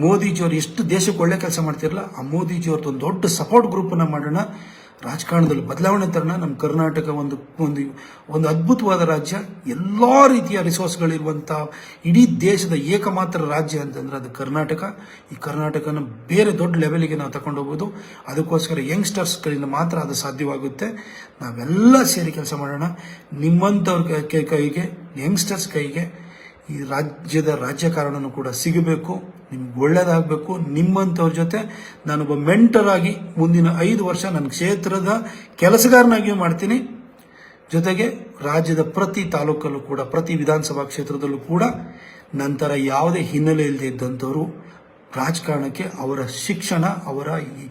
ಮೋದಿಜಿಯವ್ರು ಎಷ್ಟು ದೇಶಕ್ಕೆ ಒಳ್ಳೆ ಕೆಲಸ ಮಾಡ್ತಿರಲ್ಲ, ಆ ಮೋದಿಜಿಯವ್ರದ್ದು ಒಂದು ದೊಡ್ಡ ಸಪೋರ್ಟ್ ಗ್ರೂಪನ್ನು ಮಾಡೋಣ. ರಾಜಕಾರಣದಲ್ಲಿ ಬದಲಾವಣೆ ತರೋಣ. ನಮ್ಮ ಕರ್ನಾಟಕ ಒಂದು ಅದ್ಭುತವಾದ ರಾಜ್ಯ, ಎಲ್ಲ ರೀತಿಯ ರಿಸೋರ್ಸ್ಗಳಿರುವಂಥ ಇಡೀ ದೇಶದ ಏಕಮಾತ್ರ ರಾಜ್ಯ ಅಂತಂದ್ರೆ ಅದು ಕರ್ನಾಟಕ. ಈ ಕರ್ನಾಟಕನ ಬೇರೆ ದೊಡ್ಡ ಲೆವೆಲ್ಗೆ ನಾವು ತಗೊಂಡೋಗ್ಬೋದು. ಅದಕ್ಕೋಸ್ಕರ ಯಂಗ್ಸ್ಟರ್ಸ್ಗಳಿಂದ ಮಾತ್ರ ಅದು ಸಾಧ್ಯವಾಗುತ್ತೆ. ನಾವೆಲ್ಲ ಸೇರಿ ಕೆಲಸ ಮಾಡೋಣ. ನಿಮ್ಮಂಥವ್ರ ಕೈಗೆ, ಯಂಗ್ಸ್ಟರ್ಸ್ ಕೈಗೆ ಈ ರಾಜ್ಯದ ರಾಜಕಾರಣನೂ ಕೂಡ ಸಿಗಬೇಕು. ನಿಮ್ಗೆ ಒಳ್ಳೇದಾಗಬೇಕು. ನಿಮ್ಮಂಥವ್ರ ಜೊತೆ ನಾನೊಬ್ಬ ಮೆಂಟರ್ ಆಗಿ ಮುಂದಿನ 5 ವರ್ಷ ನನ್ನ ಕ್ಷೇತ್ರದ ಕೆಲಸಗಾರನಾಗಿಯೂ ಮಾಡ್ತೀನಿ, ಜೊತೆಗೆ ರಾಜ್ಯದ ಪ್ರತಿ ತಾಲೂಕಲ್ಲೂ ಕೂಡ, ಪ್ರತಿ ವಿಧಾನಸಭಾ ಕ್ಷೇತ್ರದಲ್ಲೂ ಕೂಡ ನಂತರ ಯಾವುದೇ ಹಿನ್ನೆಲೆ ಇಲ್ಲದೆ ಇದ್ದಂಥವರು ರಾಜಕಾರಣಕ್ಕೆ ಅವರ ಶಿಕ್ಷಣ, ಅವರ ಈ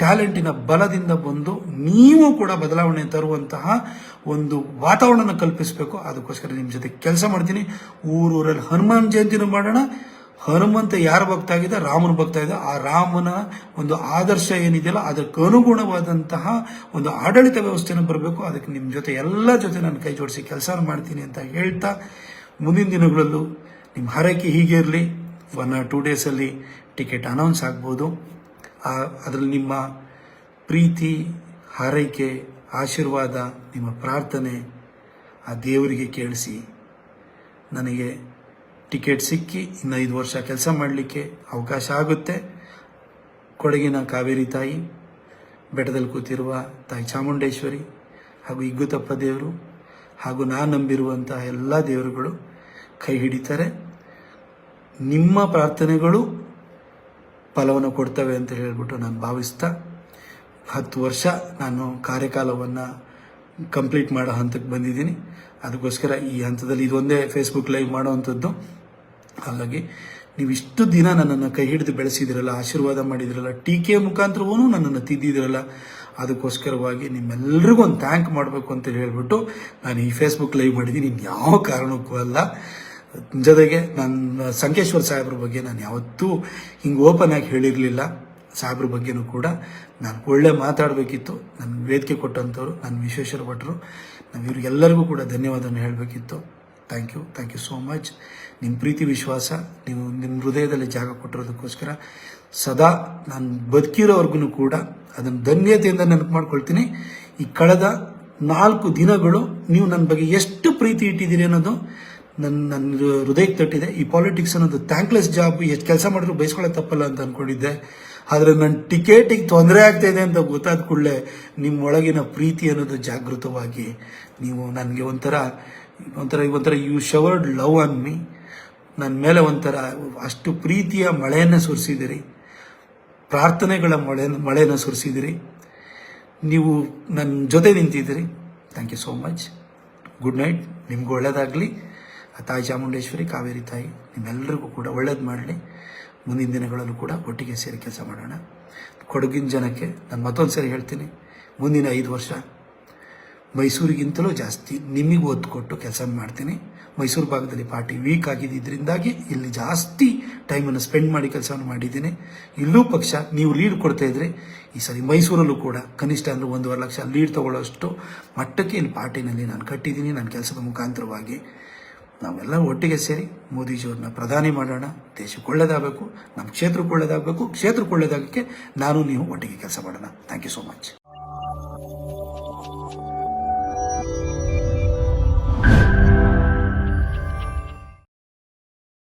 ಟ್ಯಾಲೆಂಟಿನ ಬಲದಿಂದ ಬಂದು ನೀವು ಕೂಡ ಬದಲಾವಣೆ ತರುವಂತಹ ಒಂದು ವಾತಾವರಣ ಕಲ್ಪಿಸಬೇಕು. ಅದಕ್ಕೋಸ್ಕರ ನಿಮ್ಮ ಜೊತೆ ಕೆಲಸ ಮಾಡ್ತೀನಿ. ಊರೂರಲ್ಲಿ ಹನುಮಾನ್ ಜಯಂತಿನೂ ಮಾಡೋಣ. ಹನುಮಂತ ಯಾರ ಭಕ್ತ ಆಗಿದೆ? ರಾಮನ ಭಕ್ತ ಇದೆ. ಆ ರಾಮನ ಒಂದು ಆದರ್ಶ ಏನಿದೆಯಲ್ಲ ಅದಕ್ಕೆ ಅನುಗುಣವಾದಂತಹ ಒಂದು ಆಡಳಿತ ವ್ಯವಸ್ಥೆನ ಬರಬೇಕು. ಅದಕ್ಕೆ ನಿಮ್ಮ ಜೊತೆ ಎಲ್ಲ ಜೊತೆ ನಾನು ಕೈ ಜೋಡಿಸಿ ಕೆಲಸ ಮಾಡ್ತೀನಿ ಅಂತ ಹೇಳ್ತಾ, ಮುಂದಿನ ದಿನಗಳಲ್ಲೂ ನಿಮ್ಮ ಹಾರೈಕೆ ಹೀಗೆ ಇರಲಿ. 1 or 2 ಡೇಸಲ್ಲಿ ಟಿಕೆಟ್ ಅನೌನ್ಸ್ ಆಗ್ಬೋದು. ಅದರಲ್ಲಿ ನಿಮ್ಮ ಪ್ರೀತಿ, ಹಾರೈಕೆ, ಆಶೀರ್ವಾದ, ನಿಮ್ಮ ಪ್ರಾರ್ಥನೆ ಆ ದೇವರಿಗೆ ಕೇಳಿಸಿ ನನಗೆ ಟಿಕೆಟ್ ಸಿಕ್ಕಿ ಇನ್ನು 5 ವರ್ಷ ಕೆಲಸ ಮಾಡಲಿಕ್ಕೆ ಅವಕಾಶ ಆಗುತ್ತೆ. ಕೊಡಗಿನ ಕಾವೇರಿ ತಾಯಿ, ಬೆಟ್ಟದಲ್ಲಿ ಕೂತಿರುವ ತಾಯಿ ಚಾಮುಂಡೇಶ್ವರಿ ಹಾಗೂ ಇಗ್ಗುತಪ್ಪ ದೇವರು ಹಾಗೂ ನಾನು ನಂಬಿರುವಂತಹ ಎಲ್ಲ ದೇವರುಗಳು ಕೈ ಹಿಡಿತಾರೆ. ನಿಮ್ಮ ಪ್ರಾರ್ಥನೆಗಳು ಫಲವನ್ನು ಕೊಡ್ತವೆ ಅಂತ ಹೇಳಿಬಿಟ್ಟು ನಾನು ಭಾವಿಸ್ತಾ, 10 ವರ್ಷ ನಾನು ಕಾರ್ಯಕಾಲವನ್ನು ಕಂಪ್ಲೀಟ್ ಮಾಡೋ ಹಂತಕ್ಕೆ ಬಂದಿದ್ದೀನಿ. ಅದಕ್ಕೋಸ್ಕರ ಈ ಹಂತದಲ್ಲಿ ಇದೊಂದೇ ಫೇಸ್ಬುಕ್ ಲೈವ್ ಮಾಡೋವಂಥದ್ದು. ಹಾಗಾಗಿ ನೀವು ಇಷ್ಟು ದಿನ ನನ್ನನ್ನು ಕೈ ಹಿಡಿದು ಬೆಳೆಸಿದಿರಲ್ಲ, ಆಶೀರ್ವಾದ ಮಾಡಿದಿರಲ್ಲ, ಟೀಕೆ ಮುಖಾಂತರವೂ ನನ್ನನ್ನು ತಿದ್ದಿದಿರಲ್ಲ, ಅದಕ್ಕೋಸ್ಕರವಾಗಿ ನಿಮ್ಮೆಲ್ಲರಿಗೂ ಒಂದು ಥ್ಯಾಂಕ್ ಮಾಡಬೇಕು ಅಂತ ಹೇಳಿಬಿಟ್ಟು ನಾನು ಈ ಫೇಸ್ಬುಕ್ ಲೈವ್ ಮಾಡಿದ್ದೀನಿ. ಯಾವ ಕಾರಣಕ್ಕೂ ಅಲ್ಲ. ಜೊತೆಗೆ ನನ್ನ ಸಂಕೇಶ್ವರ ಸಾಹೇಬ್ರ ಬಗ್ಗೆ ನಾನು ಯಾವತ್ತೂ ಹಿಂಗೆ ಓಪನ್ ಆಗಿ ಹೇಳಿರಲಿಲ್ಲ. ಸಾಹೇಬ್ರ ಬಗ್ಗೆನೂ ಕೂಡ ನಾನು ಒಳ್ಳೆ ಮಾತಾಡಬೇಕಿತ್ತು. ನನ್ನ ವೇದಿಕೆ ಕೊಟ್ಟಂಥವ್ರು ನನ್ನ ವಿಶ್ವೇಶ್ವರ ಭಟ್ರು, ನಾವು ಇವ್ರಿಗೆಲ್ಲರಿಗೂ ಕೂಡ ಧನ್ಯವಾದವನ್ನು ಹೇಳಬೇಕಿತ್ತು. Thank you so much. ನಿಮ್ಮ ಪ್ರೀತಿ ವಿಶ್ವಾಸ, ನೀವು ನಿಮ್ಮ ಹೃದಯದಲ್ಲಿ ಜಾಗ ಕೊಟ್ಟಿರೋದಕ್ಕೋಸ್ಕರ ಸದಾ ನಾನು ಬದುಕಿರೋವರೆಗೂ ಕೂಡ ಅದನ್ನು ಧನ್ಯತೆಯಿಂದ ನೆನಪು ಮಾಡ್ಕೊಳ್ತೀನಿ. ಈ ಕಳೆದ 4 ದಿನಗಳು ನೀವು ನನ್ನ ಬಗ್ಗೆ ಎಷ್ಟು ಪ್ರೀತಿ ಇಟ್ಟಿದ್ದೀರಿ ಅನ್ನೋದು ನನ್ನ ಹೃದಯಕ್ಕೆ ತಟ್ಟಿದೆ. ಈ ಪಾಲಿಟಿಕ್ಸ್ ಅನ್ನೋದು ಥ್ಯಾಂಕ್ಲೆಸ್ ಜಾಬ್, ಎಷ್ಟು ಕೆಲಸ ಮಾಡಿದ್ರು ಬಯಸ್ಕೊಳ್ಳೋ ತಪ್ಪಲ್ಲ ಅಂತ ಅಂದ್ಕೊಂಡಿದ್ದೆ. ಆದರೆ ನನ್ನ ಟಿಕೆಟಿಗೆ ತೊಂದರೆ ಆಗ್ತಾಯಿದೆ ಅಂತ ಗೊತ್ತಾದ ಕೂಡಲೇ ನಿಮ್ಮೊಳಗಿನ ಪ್ರೀತಿ ಅನ್ನೋದು ಜಾಗೃತವಾಗಿ ನೀವು ನನಗೆ ಒಂಥರ you showered love on me. ನನ್ನ ಮೇಲೆ ಅಷ್ಟು ಪ್ರೀತಿಯ ಮಳೆಯನ್ನು ಸುರಿಸಿದಿರಿ, ಪ್ರಾರ್ಥನೆಗಳ ಮಳೆಯನ್ನು ಸುರಿಸಿದಿರಿ. ನೀವು ನನ್ನ ಜೊತೆ ನಿಂತಿದ್ದೀರಿ. Thank you so much. Good night. ನಿಮ್ಗೆ ಒಳ್ಳೆಯದಾಗಲಿ. ತಾಯಿ ಚಾಮುಂಡೇಶ್ವರಿ, ಕಾವೇರಿ ತಾಯಿ ನಿಮ್ಮೆಲ್ಲರಿಗೂ ಕೂಡ ಒಳ್ಳೇದು ಮಾಡಲಿ. ಮುಂದಿನ ದಿನಗಳಲ್ಲೂ ಕೂಡ ಒಟ್ಟಿಗೆ ಸೇರಿ ಕೆಲಸ ಮಾಡೋಣ. ಕೊಡಗಿನ ಜನಕ್ಕೆ ನಾನು ಮತ್ತೊಂದು ಸರಿ ಹೇಳ್ತೀನಿ, ಮುಂದಿನ 5 ವರ್ಷ ಮೈಸೂರಿಗಿಂತಲೂ ಜಾಸ್ತಿ ನಿಮಗೆ ಒತ್ತು ಕೊಟ್ಟು ಕೆಲಸ ಮಾಡ್ತೀನಿ. ಮೈಸೂರು ಭಾಗದಲ್ಲಿ ಪಾರ್ಟಿ ವೀಕ್ ಆಗಿದ್ದರಿಂದಾಗಿ ಇಲ್ಲಿ ಜಾಸ್ತಿ ಟೈಮನ್ನು ಸ್ಪೆಂಡ್ ಮಾಡಿ ಕೆಲಸವನ್ನು ಮಾಡಿದ್ದೀನಿ. ಇಲ್ಲೂ ಪಕ್ಷ ನೀವು ಲೀಡ್ ಕೊಡ್ತಾ ಇದ್ರಿ. ಈ ಸರಿ ಮೈಸೂರಲ್ಲೂ ಕೂಡ ಕನಿಷ್ಠ ಅಂದರೆ 1.5 ಲಕ್ಷ ಲೀಡ್ ತಗೊಳ್ಳೋಷ್ಟು ಮಟ್ಟಕ್ಕೆ ಇಲ್ಲಿ ಪಾರ್ಟಿನಲ್ಲಿ ನಾನು ಕಟ್ಟಿದ್ದೀನಿ. ನನ್ನ ಕೆಲಸದ ಮುಖಾಂತರವಾಗಿ ನಾವೆಲ್ಲ ಒಟ್ಟಿಗೆ ಸೇರಿ ಮೋದಿಜಿಯವ್ರನ್ನ ಪ್ರಧಾನಿ ಮಾಡೋಣ. ದೇಶಕ್ಕೆ ಒಳ್ಳೆಯದಾಗಬೇಕು, ನಮ್ಮ ಕ್ಷೇತ್ರಕ್ಕೆ ಒಳ್ಳೆಯದಾಗಬೇಕು. ಕ್ಷೇತ್ರಕ್ಕೆ ಒಳ್ಳೆಯದಾಗಕ್ಕೆ ನಾನು ನೀವು ಒಟ್ಟಿಗೆ ಕೆಲಸ ಮಾಡೋಣ. Thank you so much.